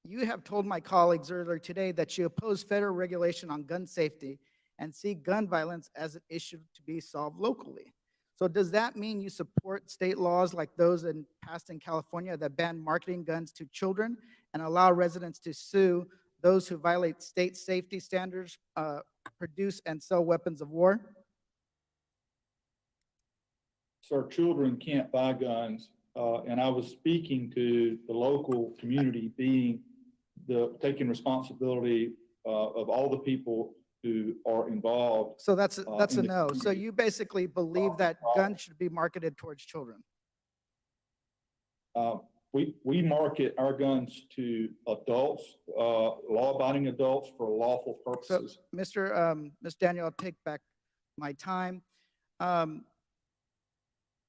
you have told my colleagues earlier today that you oppose federal regulation on gun safety and see gun violence as an issue to be solved locally. So does that mean you support state laws like those passed in California that ban marketing guns to children and allow residents to sue those who violate state safety standards, produce and sell weapons of war? Sir, children can't buy guns, and I was speaking to the local community taking responsibility of all the people who are involved. So that's in a the no. So community. you basically believe that guns should be marketed towards children? We market our guns to adults, law-abiding adults for lawful purposes. Mr. Daniel, I'll take back my time.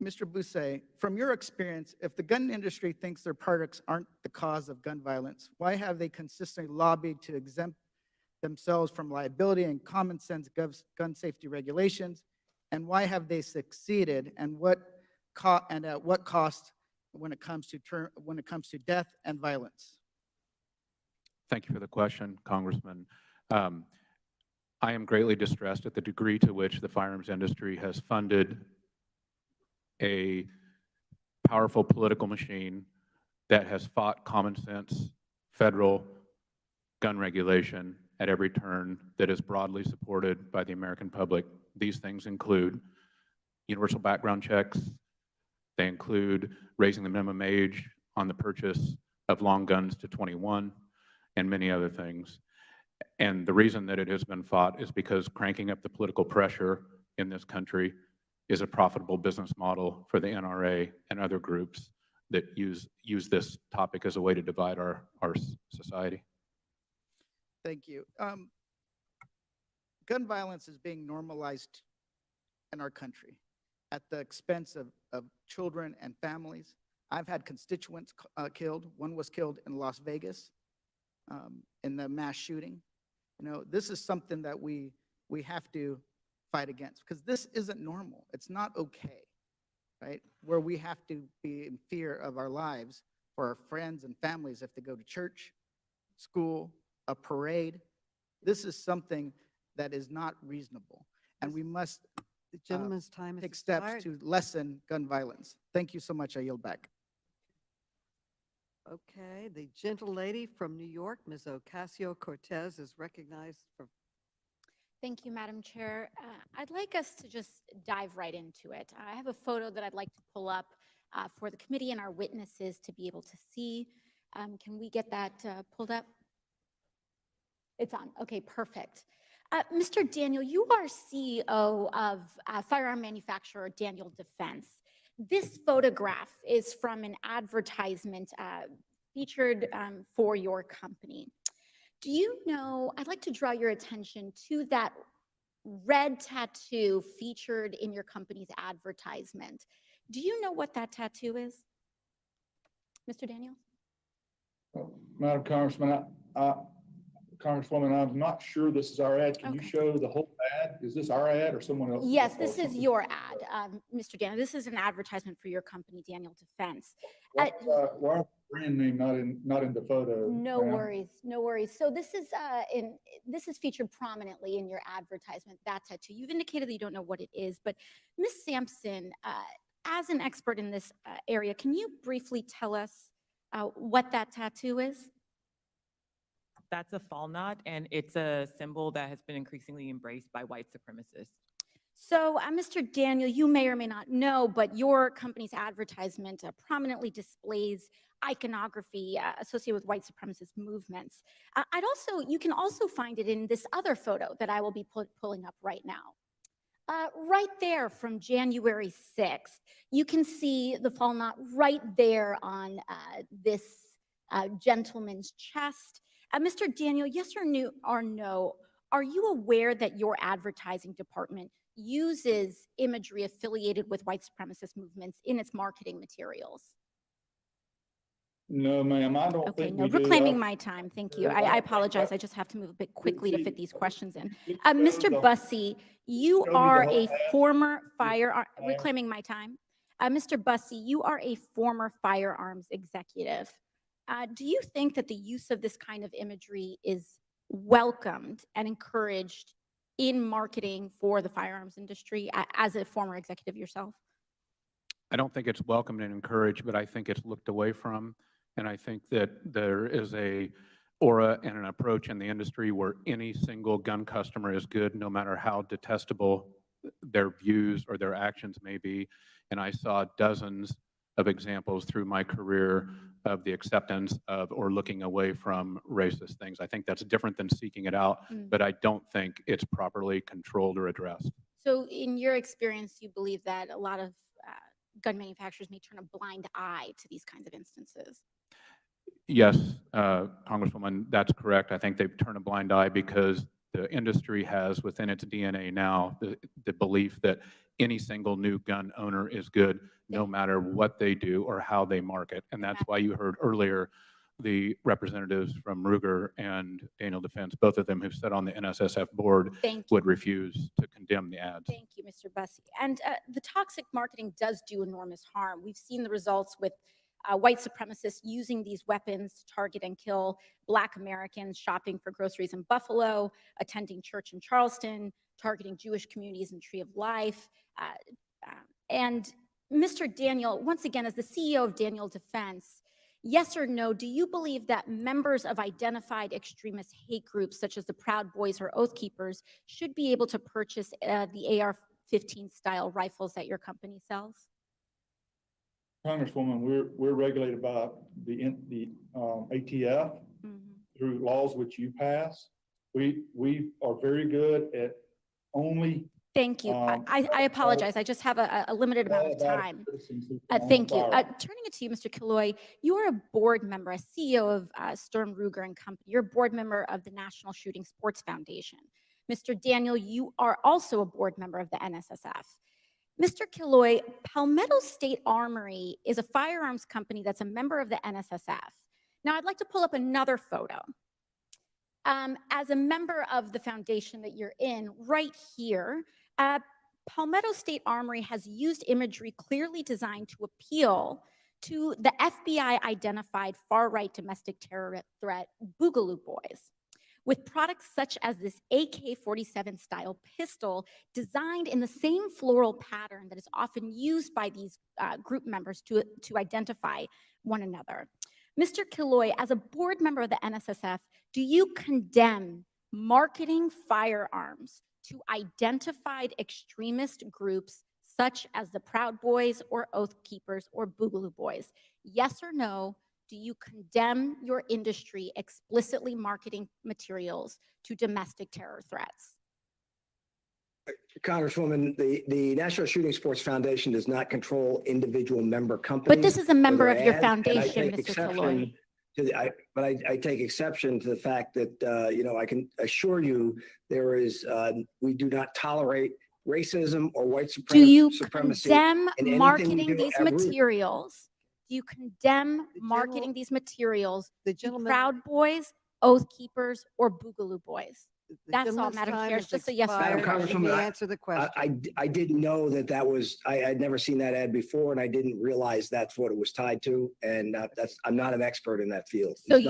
Mr. Bousset, from your experience, if the gun industry thinks their products aren't the cause of gun violence, why have they consistently lobbied to exempt themselves from liability and common sense gun safety regulations? And why have they succeeded, and at what cost when it comes to death and violence? Thank you for the question, Congressman. I am greatly distressed at the degree to which the firearms industry has funded a powerful political machine that has fought common sense federal gun regulation at every turn that is broadly supported by the American public. These things include universal background checks. They include raising the minimum age on the purchase of long guns to 21 and many other things. And the reason that it has been fought is because cranking up the political pressure in this country is a profitable business model for the NRA and other groups that use this topic as a way to divide our society. Thank you. Gun violence is being normalized in our country at the expense of children and families. I've had constituents killed. One was killed in Las Vegas in the mass shooting. You know, this is something that we have to fight against, because this isn't normal. It's not okay, right? Where we have to be in fear of our lives for our friends and families if they go to church, school, a parade. This is something that is not reasonable, and we must The gentleman's time has take steps expired. to lessen gun violence. Thank you so much. I yield back. Okay, the gentle lady from New York, Ms. Ocasio-Cortez, is recognized for. Thank you, Madam Chair. I'd like us to just dive right into it. I have a photo that I'd like to pull up for the committee and our witnesses to be able to see. Can we get that pulled up? It's on. Okay, perfect. Mr. Daniel, you are CEO of firearm manufacturer Daniel Defense. This photograph is from an advertisement featured for your company. Do you know, I'd like to draw your attention to that red tattoo featured in your company's advertisement. Do you know what that tattoo is? Mr. Daniel? Madam Congresswoman, I'm not sure this is our ad. Can you show the whole ad? Is this our ad or someone else? Yes, this is your ad, Mr. Daniel. This is an advertisement for your company, Daniel Defense. Why is the brand name not in the photo? No ma'am? worries, no worries. So this is featured prominently in your advertisement, that tattoo. You've indicated that you don't know what it is, but Ms. Sampson, as an expert in this area, can you briefly tell us what that tattoo is? That's a fall knot, and it's a symbol that has been increasingly embraced by white supremacists. So, Mr. Daniel, you may or may not know, but your company's advertisement prominently displays iconography associated with white supremacist movements. You can also find it in this other photo that I will be pulling up right now. Right there from January 6th, you can see the fall knot right there on this gentleman's chest. Mr. Daniel, yes or no, are you aware that your advertising department uses imagery affiliated with white supremacist movements in its marketing materials? No, ma'am, I don't Okay, think no, we do. reclaiming my time. Thank you. I apologize. I just have to move a bit quickly to fit these questions in. Mr. Bussey, you are a former reclaiming my time. Mr. Bussey, you are a former firearms executive. Do you think that the use of this kind of imagery is welcomed and encouraged in marketing for the firearms industry as a former executive yourself? I don't think it's welcomed and encouraged, but I think it's looked away from. And I think that there is a aura and an approach in the industry where any single gun customer is good, no matter how detestable their views or their actions may be. And I saw dozens of examples through my career of the acceptance of or looking away from racist things. I think that's different than seeking it out, but I don't think it's properly controlled or addressed. So in your experience, you believe that a lot of gun manufacturers may turn a blind eye to these kinds of instances? Yes, Congresswoman, that's correct. I think they've turned a blind eye because the industry has within its DNA now the belief that any single new gun owner is good, no matter what they do or how they market. And that's why you heard earlier the representatives from Ruger and Daniel Defense, both of them who've sat on the NSSF board, would refuse to condemn the ads. Thank you, Mr. Bussey. And the toxic marketing does do enormous harm. We've seen the results with white supremacists using these weapons to target and kill Black Americans shopping for groceries in Buffalo, attending church in Charleston, targeting Jewish communities in Tree of Life. And Mr. Daniel, once again, as the CEO of Daniel Defense, yes or no, do you believe that members of identified extremist hate groups such as the Proud Boys or Oath Keepers should be able to purchase the AR-15 style rifles that your company sells? Congresswoman, we're regulated by the ATF through laws which you pass. We are very good at only. Thank you. I apologize. I just have a limited amount of time. Thank you. Turning it to you, Mr. Killoy, you are a board member, a CEO of Sturm Ruger and Company. You're a board member of the National Shooting Sports Foundation. Mr. Daniel, you are also a board member of the NSSF. Mr. Killoy, Palmetto State Armory is a firearms company that's a member of the NSSF. Now, I'd like to pull up another photo. As a member of the foundation that you're in, right here, Palmetto State Armory has used imagery clearly designed to appeal to the FBI-identified far-right domestic terror threat, Boogaloo Boys, with products such as this AK-47 style pistol designed in the same floral pattern that is often used by these group members to identify one another. Mr. Killoy, as a board member of the NSSF, do you condemn marketing firearms to identified extremist groups such as the Proud Boys or Oath Keepers or Boogaloo Boys? Yes or no? Do you condemn your industry explicitly marketing materials to domestic terror threats? Congresswoman, the National Shooting Sports Foundation does not control individual member companies. But this is a member of your foundation, Mr. Killoy. But I take exception to the fact that, I can assure you we do not tolerate racism or white supremacy. Do you condemn marketing these materials? Do you condemn marketing these materials to Proud Boys, Oath Keepers, or Boogaloo Boys? That's all, Madam Chair. It's just a yes or no. Congresswoman, answer the question. I didn't know that was, I'd never seen that ad before, and I didn't realize that's what it was tied to. And I'm not an expert in that field. So you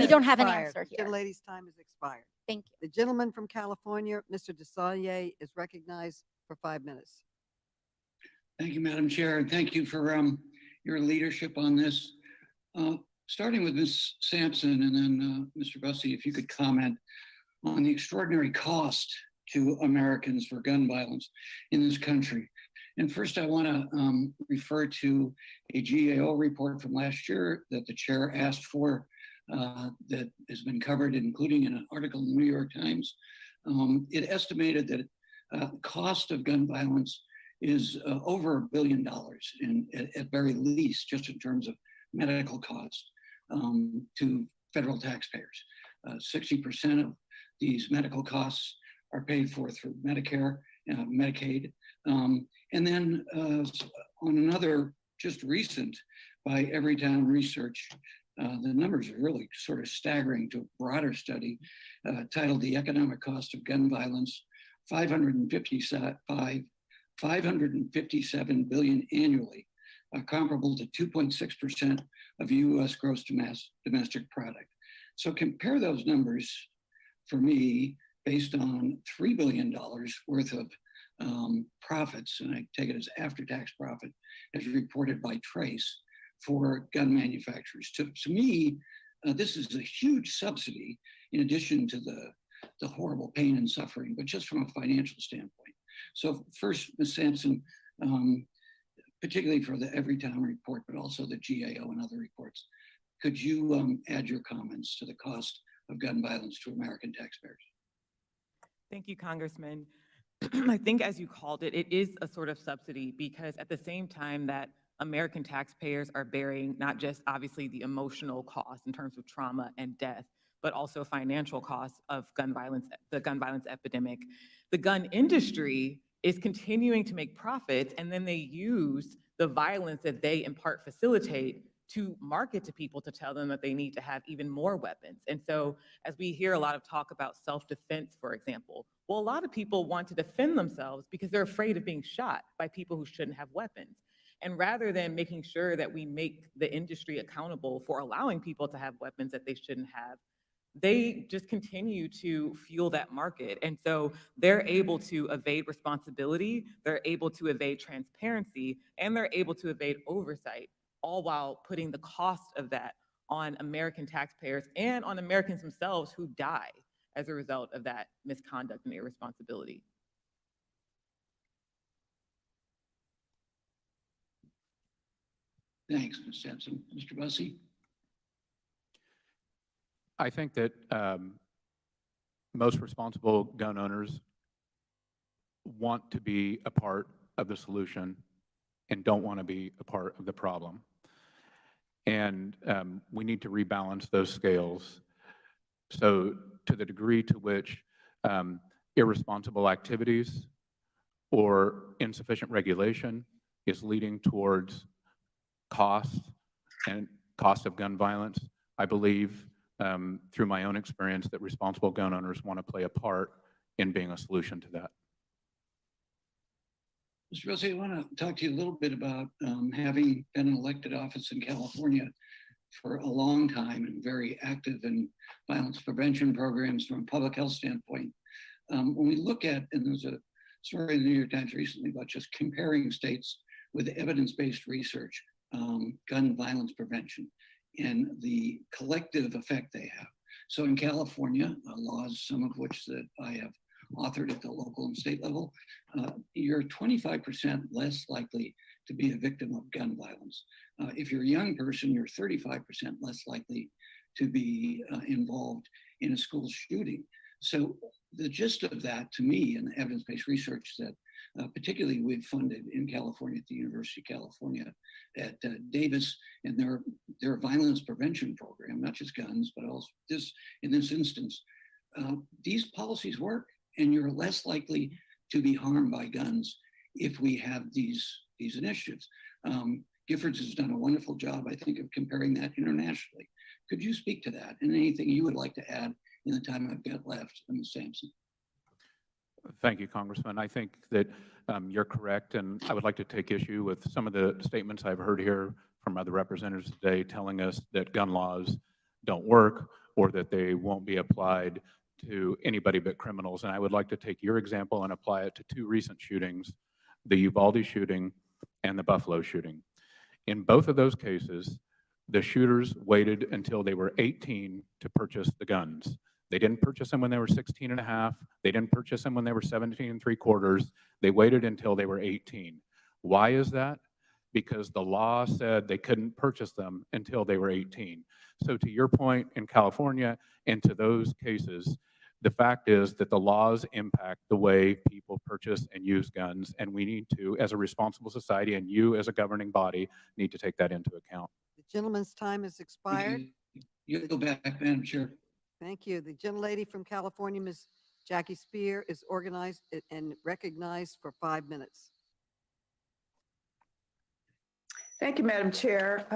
don't have an answer here. The lady's time has expired. Thank you. The gentleman from California, Mr. Desailly, is recognized for 5 minutes. Thank you, Madam Chair, and thank you for your leadership on this. Starting with Ms. Sampson and then Mr. Bussey, if you could comment on the extraordinary cost to Americans for gun violence in this country. And first, I want to refer to a GAO report from last year that the chair asked for that has been covered, including in an article in the New York Times. It estimated that the cost of gun violence is over $1 billion at very least, just in terms of medical costs to federal taxpayers. 60% of these medical costs are paid for through Medicare, Medicaid. And then on another just recent by Everytown Research, the numbers are really sort of staggering to a broader study titled The Economic Cost of Gun Violence, $557 billion annually, comparable to 2.6% of US gross domestic product. So compare those numbers for me based on $3 billion worth of profits, and I take it as after-tax profit, as reported by Trace for gun manufacturers. To me, this is a huge subsidy in addition to the horrible pain and suffering, but just from a financial standpoint. So first, Ms. Sampson, particularly for the Everytown report, but also the GAO and other reports, could you add your comments to the cost of gun violence to American taxpayers? Thank you, Congressman. I think, as you called it, it is a sort of subsidy because at the same time that American taxpayers are bearing not just obviously the emotional cost in terms of trauma and death, but also financial costs of gun violence, the gun violence epidemic, the gun industry is continuing to make profits, and then they use the violence that they in part facilitate to market to people to tell them that they need to have even more weapons. And so as we hear a lot of talk about self-defense, for example, well, a lot of people want to defend themselves because they're afraid of being shot by people who shouldn't have weapons. And rather than making sure that we make the industry accountable for allowing people to have weapons that they shouldn't have, they just continue to fuel that market. And so they're able to evade responsibility, they're able to evade transparency, and they're able to evade oversight, all while putting the cost of that on American taxpayers and on Americans themselves who die as a result of that misconduct and irresponsibility. Thanks, Ms. Sampson. Mr. Bussey? I think that most responsible gun owners want to be a part of the solution and don't want to be a part of the problem. And we need to rebalance those scales. So to the degree to which irresponsible activities or insufficient regulation is leading towards cost and cost of gun violence, I believe through my own experience that responsible gun owners want to play a part in being a solution to that. Mr. Bussey, I want to talk to you a little bit about having been in elected office in California for a long time and very active in violence prevention programs from a public health standpoint. When we look at, and there's a story in the New York Times recently about just comparing states with evidence-based research, gun violence prevention, and the collective effect they have. So in California, laws, some of which that I have authored at the local and state level, you're 25% less likely to be a victim of gun violence. If you're a young person, you're 35% less likely to be involved in a school shooting. So the gist of that, to me, and the evidence-based research that particularly we've funded in California at the University of California at Davis and their violence prevention program, not just guns, but also in this instance, these policies work, and you're less likely to be harmed by guns if we have these initiatives. Giffords has done a wonderful job, I think, of comparing that internationally. Could you speak to that and anything you would like to add in the time I've got left, Ms. Sampson? Thank you, Congressman. I think that you're correct, and I would like to take issue with some of the statements I've heard here from other representatives today telling us that gun laws don't work or that they won't be applied to anybody but criminals. And I would like to take your example and apply it to two recent shootings, the Uvalde shooting and the Buffalo shooting. In both of those cases, the shooters waited until they were 18 to purchase the guns. They didn't purchase them when they were 16 and a half. They didn't purchase them when they were 17 3/4. They waited until they were 18. Why is that? Because the law said they couldn't purchase them until they were 18. So to your point, in California and to those cases, the fact is that the laws impact the way people purchase and use guns, and we need to, as a responsible society, and you as a governing body, need to take that into account. The gentleman's time has expired. You go back, Madam Chair. Thank you. The gentlelady from California, Ms. Jackie Spear, is organized and recognized for 5 minutes. Thank you, Madam Chair.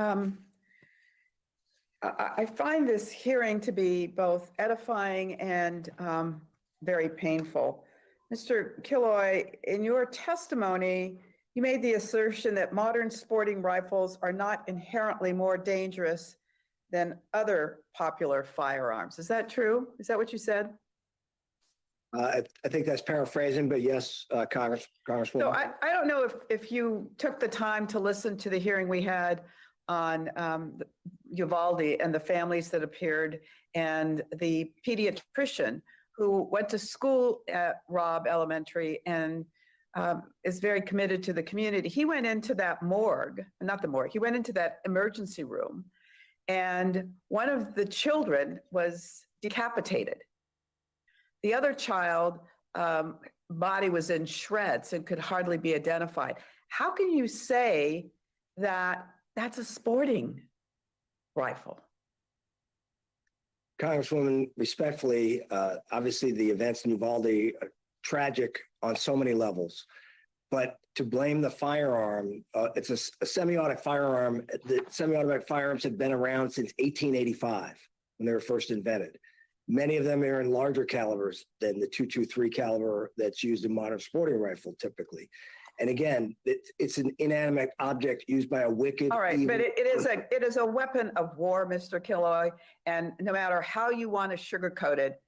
I find this hearing to be both edifying and very painful. Mr. Killoy, in your testimony, you made the assertion that modern sporting rifles are not inherently more dangerous than other popular firearms. Is that true? Is that what you said? I think that's paraphrasing, but yes, Congresswoman. So I don't know if you took the time to listen to the hearing we had on Uvalde and the families that appeared, and the pediatrician who went to school at Robb Elementary and is very committed to the community. He went into that morgue, not the morgue, he went into that emergency room, and one of the children was decapitated. The other child body was in shreds and could hardly be identified. How can you say that that's a sporting rifle? Congresswoman, respectfully, obviously the events in Uvalde are tragic on so many levels, but to blame the firearm, it's a semi-automatic firearm. The semi-automatic firearms have been around since 1885 when they were first invented. Many of them are in larger calibers than the .223 caliber that's used in modern sporting rifle typically. And again, it's an inanimate object used by a wicked. All right, evil but it is a weapon of war, Mr. Killoy, and no matter how you want to sugarcoat it,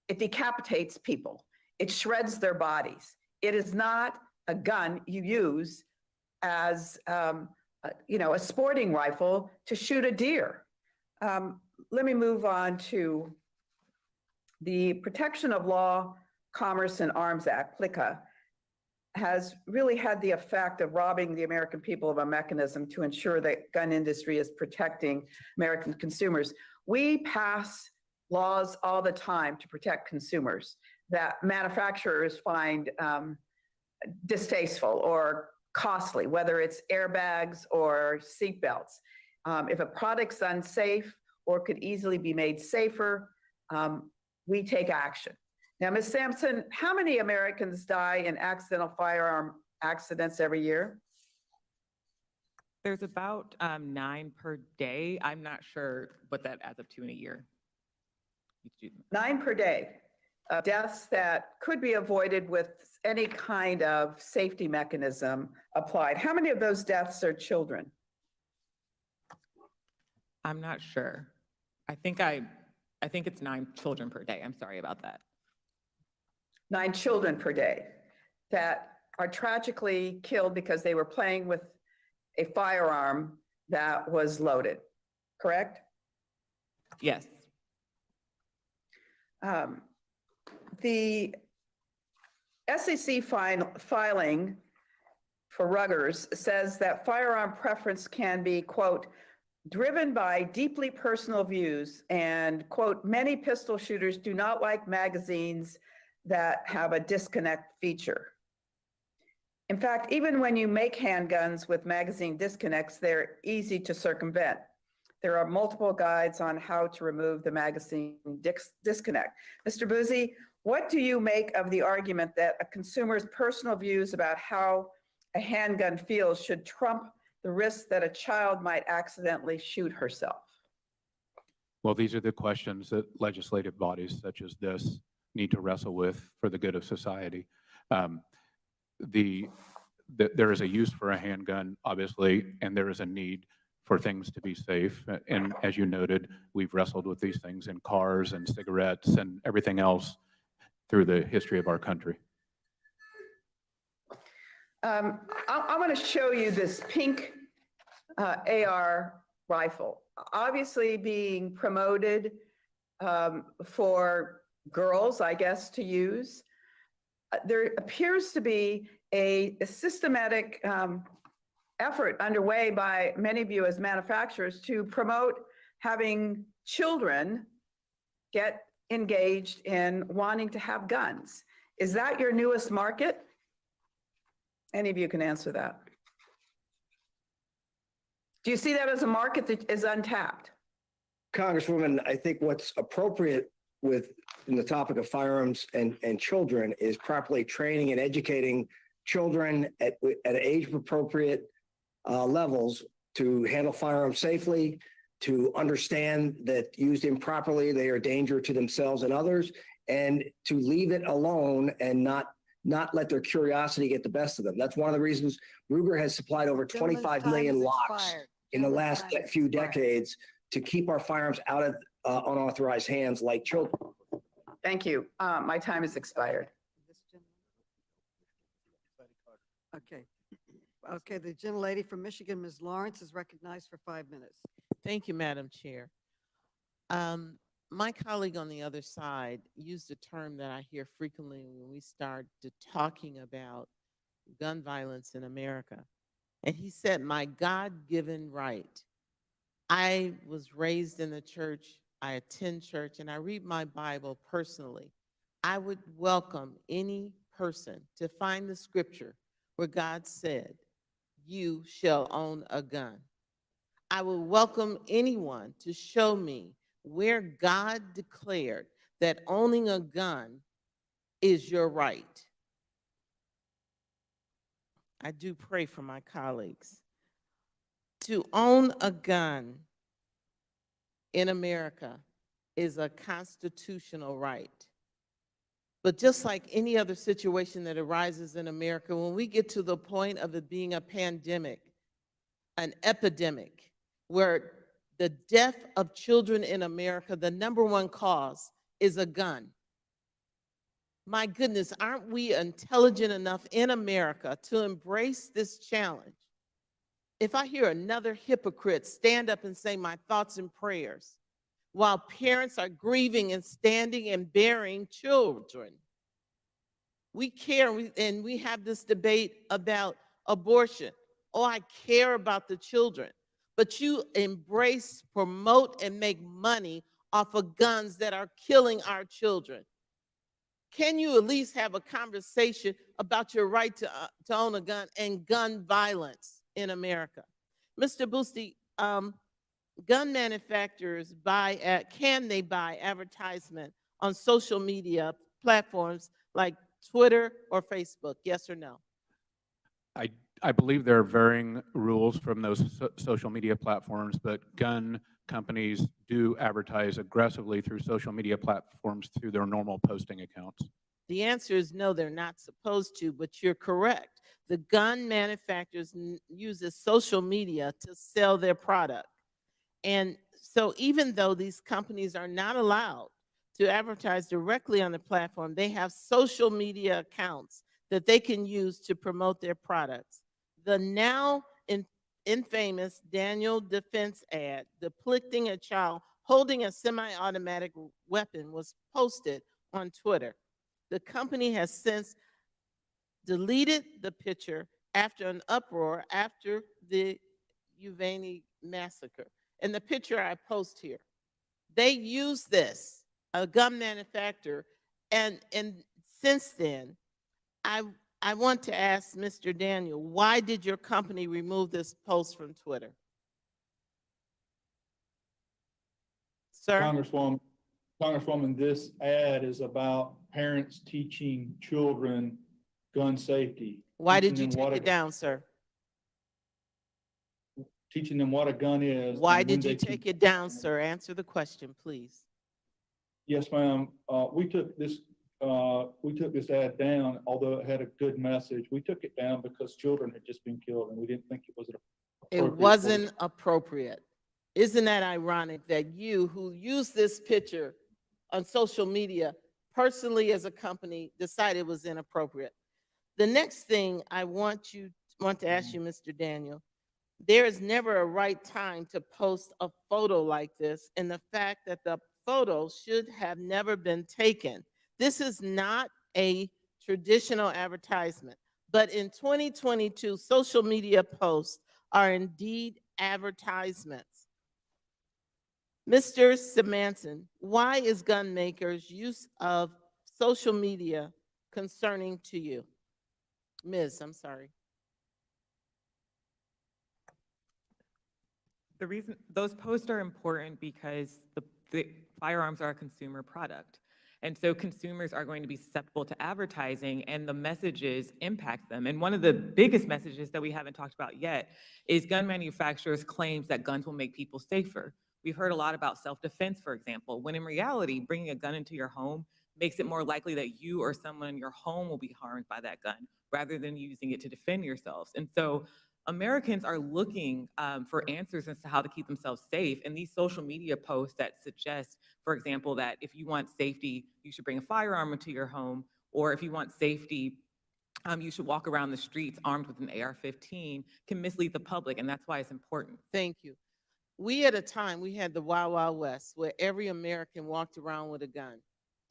it decapitates people. It shreds their bodies. It is not a gun you use as a sporting rifle to shoot a deer. Let me move on to the Protection of Law, Commerce, and Arms Act, PLCA, has really had the effect of robbing the American people of a mechanism to ensure that gun industry is protecting American consumers. We pass laws all the time to protect consumers that manufacturers find distasteful or costly, whether it's airbags or seatbelts. If a product's unsafe or could easily be made safer, we take action. Now, Ms. Sampson, how many Americans die in accidental firearm accidents every year? There's about 9 per day. I'm not sure what that adds up to in a year. 9 per day. Deaths that could be avoided with any kind of safety mechanism applied. How many of those deaths are children? I'm not sure. I think it's 9 children per day. I'm sorry about that. 9 children per day that are tragically killed because they were playing with a firearm that was loaded, correct? Yes. The SEC filing for Ruggers says that firearm preference can be, quote, driven by deeply personal views, and, quote, many pistol shooters do not like magazines that have a disconnect feature. In fact, even when you make handguns with magazine disconnects, they're easy to circumvent. There are multiple guides on how to remove the magazine disconnect. Mr. Boozy, what do you make of the argument that a consumer's personal views about how a handgun feels should trump the risk that a child might accidentally shoot herself? Well, these are the questions that legislative bodies such as this need to wrestle with for the good of society. There is a use for a handgun, obviously, and there is a need for things to be safe. And as you noted, we've wrestled with these things in cars and cigarettes and everything else through the history of our country. I want to show you this pink AR rifle, obviously being promoted for girls, I guess, to use. There appears to be a systematic effort underway by many of you as manufacturers to promote having children get engaged in wanting to have guns. Is that your newest market? Any of you can answer that. Do you see that as a market that is untapped? Congresswoman, I think what's appropriate in the topic of firearms and children is properly training and educating children at age appropriate levels to handle firearms safely, to understand that used improperly, they are a danger to themselves and others, and to leave it alone and not let their curiosity get the best of them. That's one of the reasons Ruger has supplied over 25 million locks in the last few decades to keep our firearms out of unauthorized hands like children. Thank you. My time has expired. Okay. Okay, the gentlelady from Michigan, Ms. Lawrence, is recognized for 5 minutes. Thank you, Madam Chair. My colleague on the other side used a term that I hear frequently when we start talking about gun violence in America. And he said, my God-given right. I was raised in the church, I attend church, and I read my Bible personally. I would welcome any person to find the scripture where God said, you shall own a gun. I would welcome anyone to show me where God declared that owning a gun is your right. I do pray for my colleagues. To own a gun in America is a constitutional right. But just like any other situation that arises in America, when we get to the point of it being a pandemic, an epidemic, where the death of children in America, the #1 cause is a gun. My goodness, aren't we intelligent enough in America to embrace this challenge? If I hear another hypocrite stand up and say my thoughts and prayers while parents are grieving and standing and burying children, we care and we have this debate about abortion. Oh, I care about the children. But you embrace, promote, and make money off of guns that are killing our children. Can you at least have a conversation about your right to own a gun and gun violence in America? Mr. Boosty, gun manufacturers can they buy advertisement on social media platforms like Twitter or Facebook? Yes or no? I believe there are varying rules from those social media platforms, but gun companies do advertise aggressively through social media platforms through their normal posting accounts. The answer is no, they're not supposed to, but you're correct. The gun manufacturers use social media to sell their product. And so even though these companies are not allowed to advertise directly on the platform, they have social media accounts that they can use to promote their products. The now infamous Daniel Defense ad depicting a child holding a semi-automatic weapon was posted on Twitter. The company has since deleted the picture after an uproar after the Uvalde massacre. And the picture I post here, they use this, a gun manufacturer, and since then, I want to ask Mr. Daniel, why did your company remove this post from Twitter? Sir? Congresswoman, this ad is about parents teaching children gun safety. Why did you take it down, sir? Teaching them what a gun is. Why did you take it down, sir? Answer the question, please. Yes, ma'am. We took this ad down, although it had a good message. We took it down because children had just been killed and we didn't think it was appropriate. It wasn't appropriate. Isn't that ironic that you, who used this picture on social media, personally as a company, decided it was inappropriate? The next thing I want to ask you, Mr. Daniel, there is never a right time to post a photo like this, and the fact that the photo should have never been taken. This is not a traditional advertisement, but in 2022, social media posts are indeed advertisements. Mr. Simanson, why is gun makers' use of social media concerning to you? Ms., I'm sorry. The reason those posts are important because the firearms are a consumer product. And so consumers are going to be susceptible to advertising and the messages impact them. And one of the biggest messages that we haven't talked about yet is gun manufacturers' claims that guns will make people safer. We've heard a lot about self-defense, for example, when in reality, bringing a gun into your home makes it more likely that you or someone in your home will be harmed by that gun rather than using it to defend yourselves. And so Americans are looking for answers as to how to keep themselves safe. And these social media posts that suggest, for example, that if you want safety, you should bring a firearm into your home, or if you want safety, you should walk around the streets armed with an AR-15, can mislead the public, and that's why it's important. Thank you. We at a time, we had the Wild Wild West where every American walked around with a gun.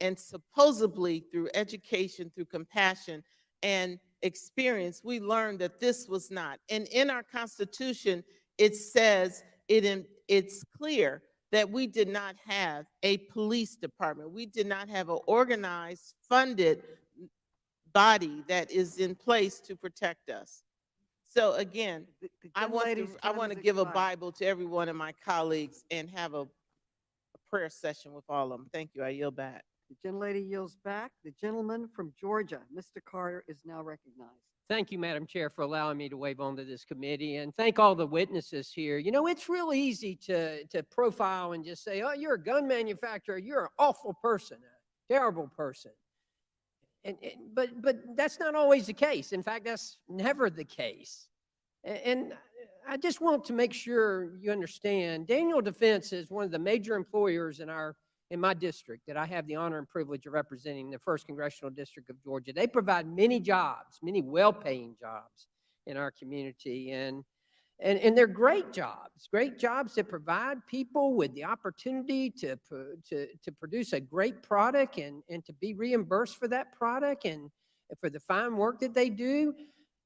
And supposedly through education, through compassion and experience, we learned that this was not. And in our Constitution, it says, it's clear that we did not have a police department. We did not have an organized, funded body that is in place to protect us. So again, I want to give a Bible to every one of my colleagues and have a prayer session with all of them. Thank you. I yield back. The gentlelady yields back. The gentleman from Georgia, Mr. Carter, is now recognized. Thank you, Madam Chair, for allowing me to wave onto this committee, and thank all the witnesses here. You know, it's real easy to profile and just say, oh, you're a gun manufacturer, you're an awful person, a terrible person. But that's not always the case. In fact, that's never the case. And I just want to make sure you understand, Daniel Defense is one of the major employers in my district that I have the honor and privilege of representing, the 1st Congressional District of Georgia. They provide many jobs, many well-paying jobs in our community, and they're great jobs that provide people with the opportunity to produce a great product and to be reimbursed for that product and for the fine work that they do.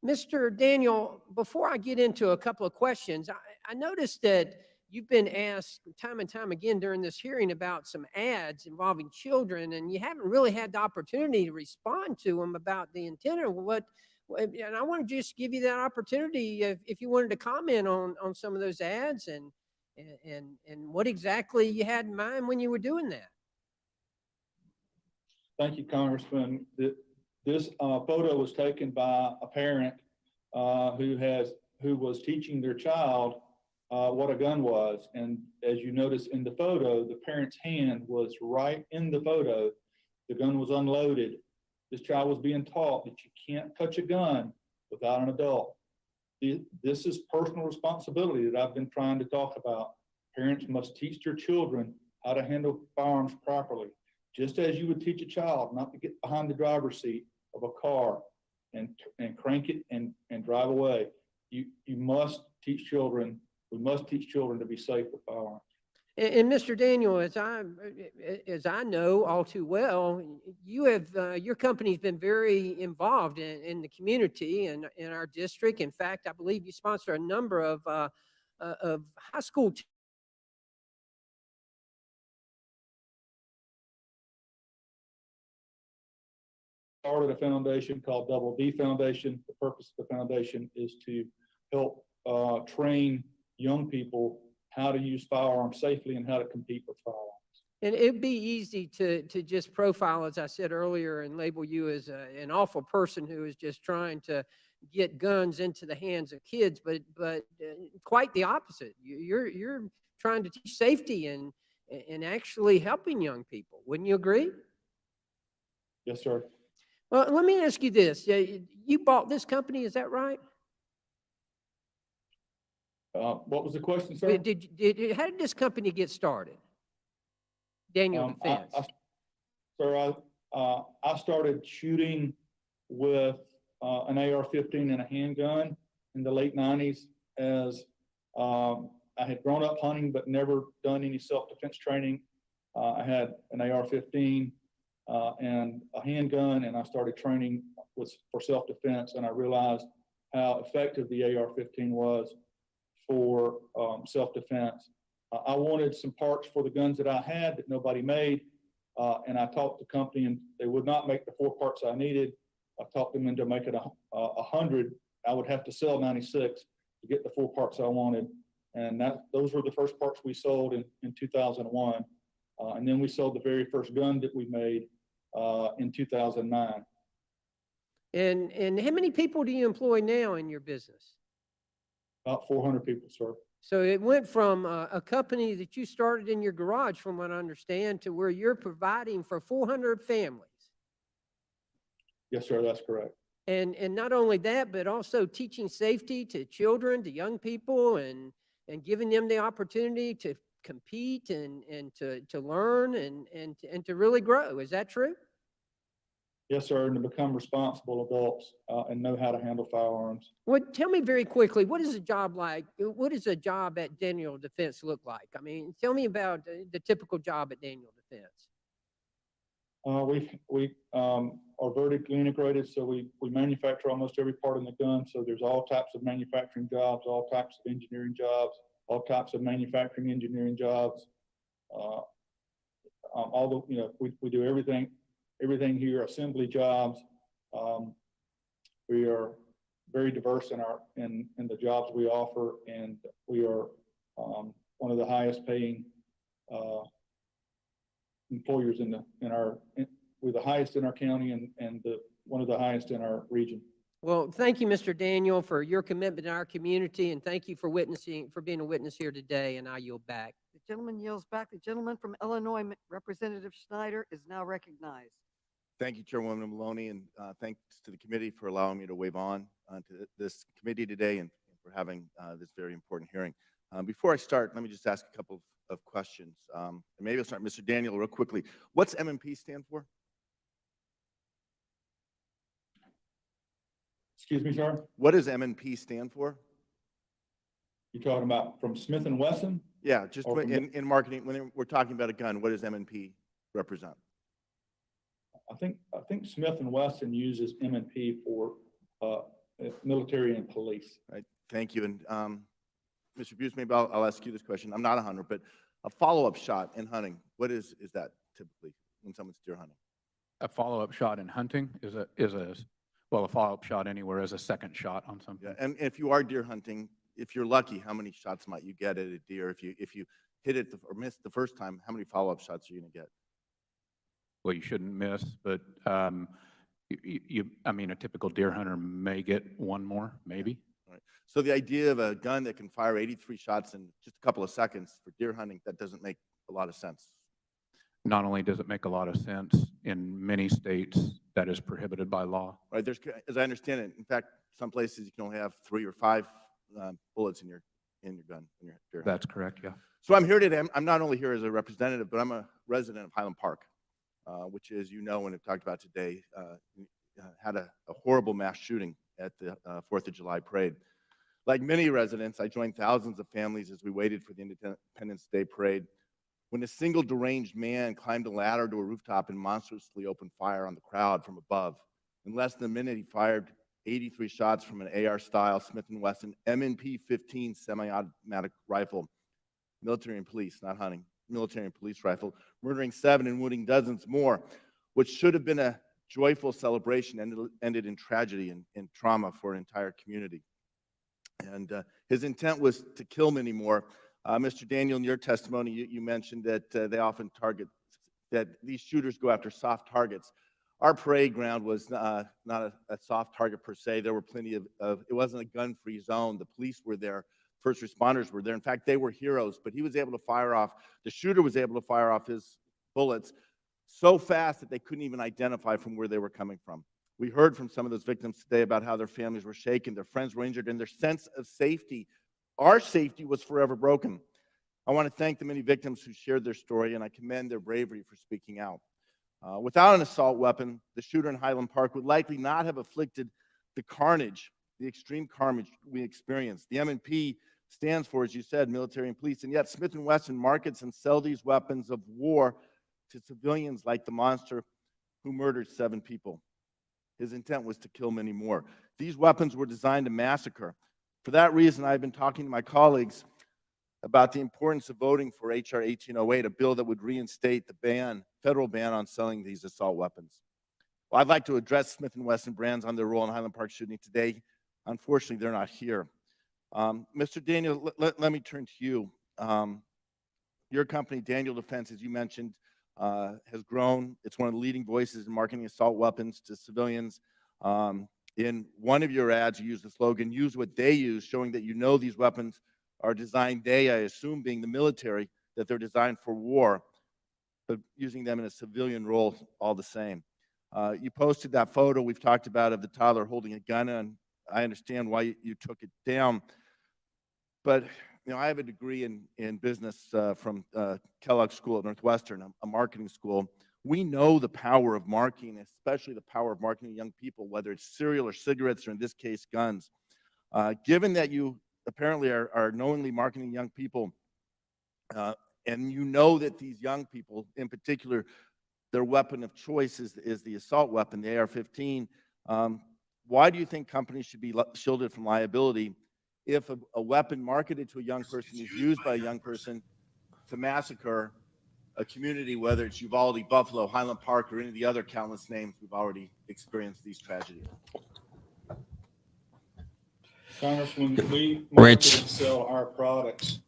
Mr. Daniel, before I get into a couple of questions, I noticed that you've been asked time and time again during this hearing about some ads involving children, and you haven't really had the opportunity to respond to them about the intent of what. And I want to just give you that opportunity if you wanted to comment on some of those ads and what exactly you had in mind when you were doing that. Thank you, Congressman. This photo was taken by a parent who was teaching their child what a gun was. And as you notice in the photo, the parent's hand was right in the photo. The gun was unloaded. This child was being taught that you can't touch a gun without an adult. This is personal responsibility that I've been trying to talk about. Parents must teach their children how to handle firearms properly, just as you would teach a child not to get behind the driver's seat of a car and crank it and drive away. You must teach children. We must teach children to be safe with firearms. And Mr. Daniel, as I know all too well, you have your company's been very involved in the community and in our district. In fact, I believe you sponsor a number of high school Started a foundation called Double D Foundation. The purpose of the foundation is to help train young people how to use firearms safely and how to compete with firearms. And it'd be easy to just profile, as I said earlier, and label you as an awful person who is just trying to get guns into the hands of kids, but quite the opposite. You're trying to teach safety and actually helping young people. Wouldn't you agree? Yes, sir. Well, let me ask you this. You bought this company, is that right? What was the question, sir? How did this company get started? Daniel Defense. Sir, I started shooting with an AR-15 and a handgun in the late 90s as I had grown up hunting but never done any self-defense training. I had an AR-15 and a handgun, and I started training for self-defense, and I realized how effective the AR-15 was for self-defense. I wanted some parts for the guns that I had that nobody made, and I talked to the company, and they would not make the 4 parts I needed. I talked them into making 100. I would have to sell 96 to get the 4 parts I wanted, and those were the first parts we sold in 2001. And then we sold the very first gun that we made in 2009. And how many people do you employ now in your business? About 400 people, sir. So it went from a company that you started in your garage, from what I understand, to where you're providing for 400 families. Yes, sir, that's correct. And not only that, but also teaching safety to children, to young people, and giving them the opportunity to compete and to learn and to really grow. Is that true? Yes, sir, and to become responsible adults and know how to handle firearms. Well, tell me very quickly, what is a job like? What does a job at Daniel Defense look like? I mean, tell me about the typical job at Daniel Defense. We are vertically integrated, so we manufacture almost every part in the gun. So there's all types of manufacturing jobs, all types of engineering jobs, all types of manufacturing engineering jobs. We do everything here, assembly jobs. We are very diverse in the jobs we offer, and we are one of the highest paying employers we're the highest in our county and one of the highest in our region. Well, thank you, Mr. Daniel, for your commitment to our community, and thank you for being a witness here today, and I yield back. The gentleman yields back. The gentleman from Illinois, Representative Schneider, is now recognized. Thank you, Chairwoman Maloney, and thanks to the committee for allowing me to wave on to this committee today and for having this very important hearing. Before I start, let me just ask a couple of questions. And maybe I'll start, Mr. Daniel, real quickly. What's M&P stand for? Excuse me, sir? What does M&P stand for? You're talking about from Smith & Wesson? Yeah, just in marketing, when we're talking about a gun, what does M&P represent? I think Smith & Wesson uses M&P for military and police. Right. Thank you. And Mr. Buse, maybe I'll ask you this question. I'm not a hunter, but a follow-up shot in hunting, what is that typically when someone's deer hunting? A follow-up shot in hunting is a follow-up shot anywhere is a second shot on something. Yeah, and if you are deer hunting, if you're lucky, how many shots might you get at a deer? If you hit it or miss the first time, how many follow-up shots are you going to get? Well, you shouldn't miss, but I mean, a typical deer hunter may get one more, maybe. Right. So the idea of a gun that can fire 83 shots in just a couple of seconds for deer hunting, that doesn't make a lot of sense. Not only does it make a lot of sense, in many states that is prohibited by law. Right. There's, as I understand it, in fact, some places you can only have 3 or 5 bullets in your gun. In your deer That's correct. Yeah. So I'm here today. I'm not only here as a representative, but I'm a resident of Highland Park, which, as you know, and have talked about today, had a horrible mass shooting at the 4th of July parade. Like many residents, I joined thousands of families as we waited for the Independence Day parade, when a single deranged man climbed a ladder to a rooftop and monstrously opened fire on the crowd from above. In less than a minute, he fired 83 shots from an AR-style Smith & Wesson M&P 15 semi-automatic rifle, military and police, not hunting, military and police rifle, murdering 7 and wounding dozens more, which should have been a joyful celebration, ended in tragedy and trauma for an entire community. And his intent was to kill many more. Mr. Daniel, in your testimony, you mentioned that they often that these shooters go after soft targets. Our parade ground was not a soft target per se. There were plenty of it wasn't a gun-free zone. The police were there. First responders were there. In fact, they were heroes, but he was able to fire off, the shooter was able to fire off his bullets so fast that they couldn't even identify from where they were coming from. We heard from some of those victims today about how their families were shaken, their friends were injured, and their sense of safety, our safety, was forever broken. I want to thank the many victims who shared their story, and I commend their bravery for speaking out. Without an assault weapon, the shooter in Highland Park would likely not have inflicted the carnage, the extreme carnage we experience. The M&P stands for, as you said, military and police, and yet Smith & Wesson markets and sell these weapons of war to civilians like the monster who murdered 7 people. His intent was to kill many more. These weapons were designed to massacre. For that reason, I've been talking to my colleagues about the importance of voting for H.R. 1808, a bill that would reinstate the federal ban on selling these assault weapons. Well, I'd like to address Smith & Wesson brands on their role in Highland Park shooting today. Unfortunately, they're not here. Mr. Daniel, let me turn to you. Your company, Daniel Defense, as you mentioned, has grown. It's one of the leading voices in marketing assault weapons to civilians. In one of your ads, you use the slogan, use what they use, showing that you know these weapons are designed, they, I assume, being the military, that they're designed for war, but using them in a civilian role all the same. You posted that photo we've talked about of the toddler holding a gun, and I understand why you took it down. But I have a degree in business from Kellogg School at Northwestern, a marketing school. We know the power of marketing, especially the power of marketing young people, whether it's cereal or cigarettes, or in this case, guns. Given that you apparently are knowingly marketing young people, and you know that these young people, in particular, their weapon of choice is the assault weapon, the AR-15, why do you think companies should be shielded from liability if a weapon marketed to a young person is used by a young person to massacre a community, whether it's Uvalde, Buffalo, Highland Park, or any of the other countless names we've already experienced these tragedies? Congressman, we market and sell our products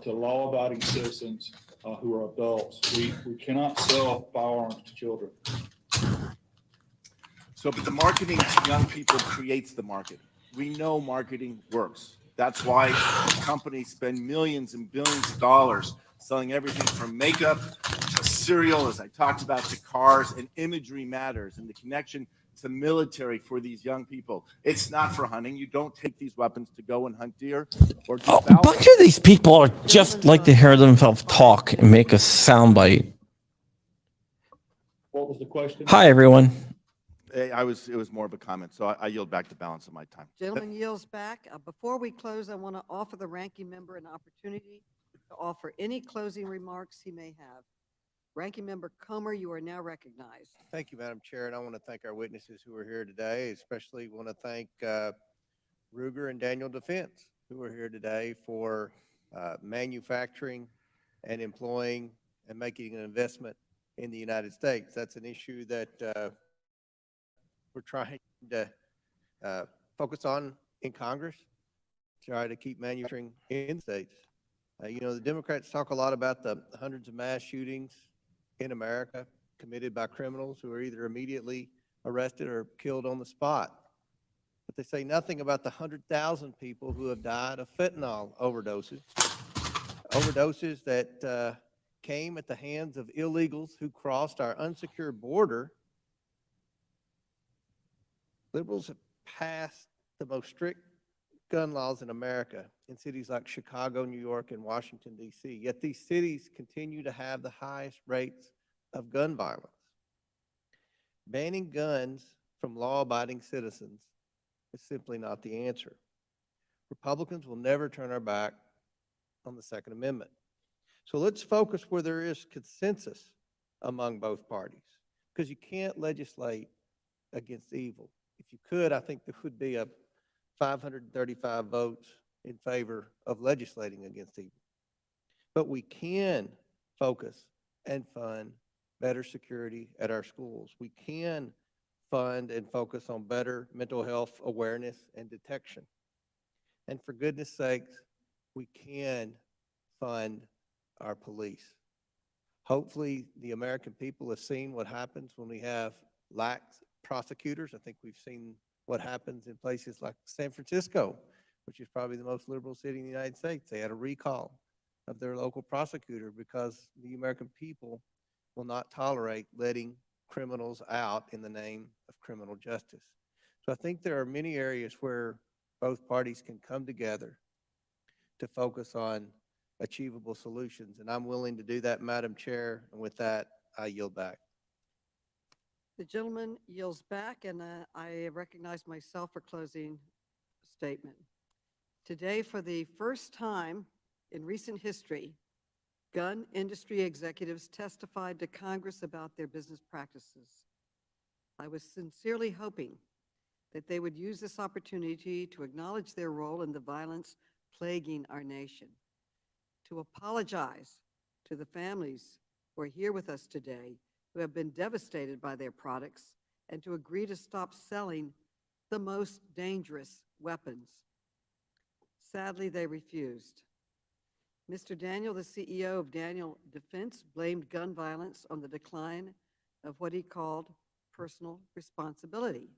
to law-abiding citizens who are adults. We cannot sell firearms to children. So, but the marketing to young people creates the market. We know marketing works. That's why companies spend millions and billions of dollars selling everything from makeup to cereal, as I talked about, to cars, and imagery matters, and the connection to military for these young people. It's not for hunting. You don't take these weapons to go and hunt deer or do A bunch of these people are just like to hear themselves talk and make a soundbite. What was the question? Hi, everyone. It was more of a comment, so I yield back the balance of my time. Gentleman yields back. Before we close, I want to offer the ranking member an opportunity to offer any closing remarks he may have. Ranking Member Comer, you are now recognized. Thank you, Madam Chair, and I want to thank our witnesses who are here today. Especially want to thank Ruger and Daniel Defense, who are here today for manufacturing and employing and making an investment in the United States. That's an issue that we're trying to focus on in Congress, try to keep manufacturing in the states. The Democrats talk a lot about the hundreds of mass shootings in America committed by criminals who are either immediately arrested or killed on the spot. But they say nothing about the 100,000 people who have died of fentanyl overdoses that came at the hands of illegals who crossed our unsecured border. Liberals have passed the most strict gun laws in America in cities like Chicago, New York, and Washington, D.C. Yet these cities continue to have the highest rates of gun violence. Banning guns from law-abiding citizens is simply not the answer. Republicans will never turn our back on the Second Amendment. So let's focus where there is consensus among both parties, because you can't legislate against evil. If you could, I think there would be 535 votes in favor of legislating against evil. But we can focus and fund better security at our schools. We can fund and focus on better mental health awareness and detection. And for goodness sakes, we can fund our police. Hopefully, the American people have seen what happens when we have lax prosecutors. I think we've seen what happens in places like San Francisco, which is probably the most liberal city in the United States. They had a recall of their local prosecutor because the American people will not tolerate letting criminals out in the name of criminal justice. So I think there are many areas where both parties can come together to focus on achievable solutions. And I'm willing to do that, Madam Chair. And with that, I yield back. The gentleman yields back, and I recognize myself for closing statement. Today, for the first time in recent history, gun industry executives testified to Congress about their business practices. I was sincerely hoping that they would use this opportunity to acknowledge their role in the violence plaguing our nation, to apologize to the families who are here with us today who have been devastated by their products, and to agree to stop selling the most dangerous weapons. Sadly, they refused. Mr. Daniel, the CEO of Daniel Defense, blamed gun violence on the decline of what he called personal responsibility.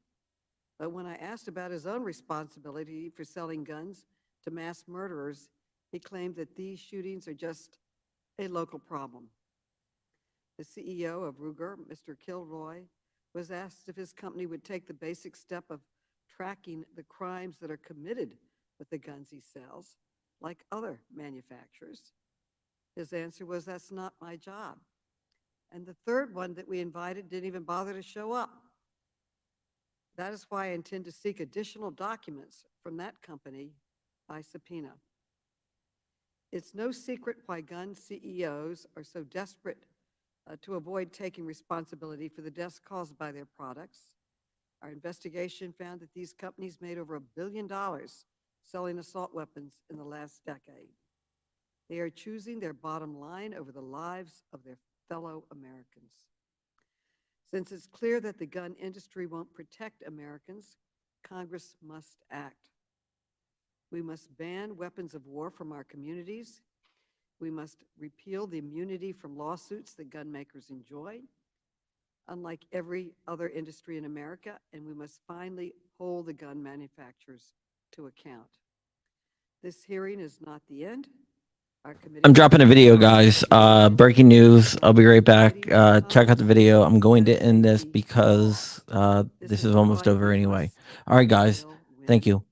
But when I asked about his own responsibility for selling guns to mass murderers, he claimed that these shootings are just a local problem. The CEO of Ruger, Mr. Kilroy, was asked if his company would take the basic step of tracking the crimes that are committed with the guns he sells, like other manufacturers. His answer was, "That's not my job." And the third one that we invited didn't even bother to show up. That is why I intend to seek additional documents from that company by subpoena. It's no secret why gun CEOs are so desperate to avoid taking responsibility for the deaths caused by their products. Our investigation found that these companies made over $1 billion selling assault weapons in the last decade. They are choosing their bottom line over the lives of their fellow Americans. Since it's clear that the gun industry won't protect Americans, Congress must act. We must ban weapons of war from our communities. We must repeal the immunity from lawsuits that gun makers enjoy, unlike every other industry in America, and we must finally hold the gun manufacturers to account. This hearing is not the end. Our committee— I'm dropping a video, guys. Breaking news. I'll be right back. Check out the video. I'm going to end this because this is almost over anyway. All right, guys. Thank you.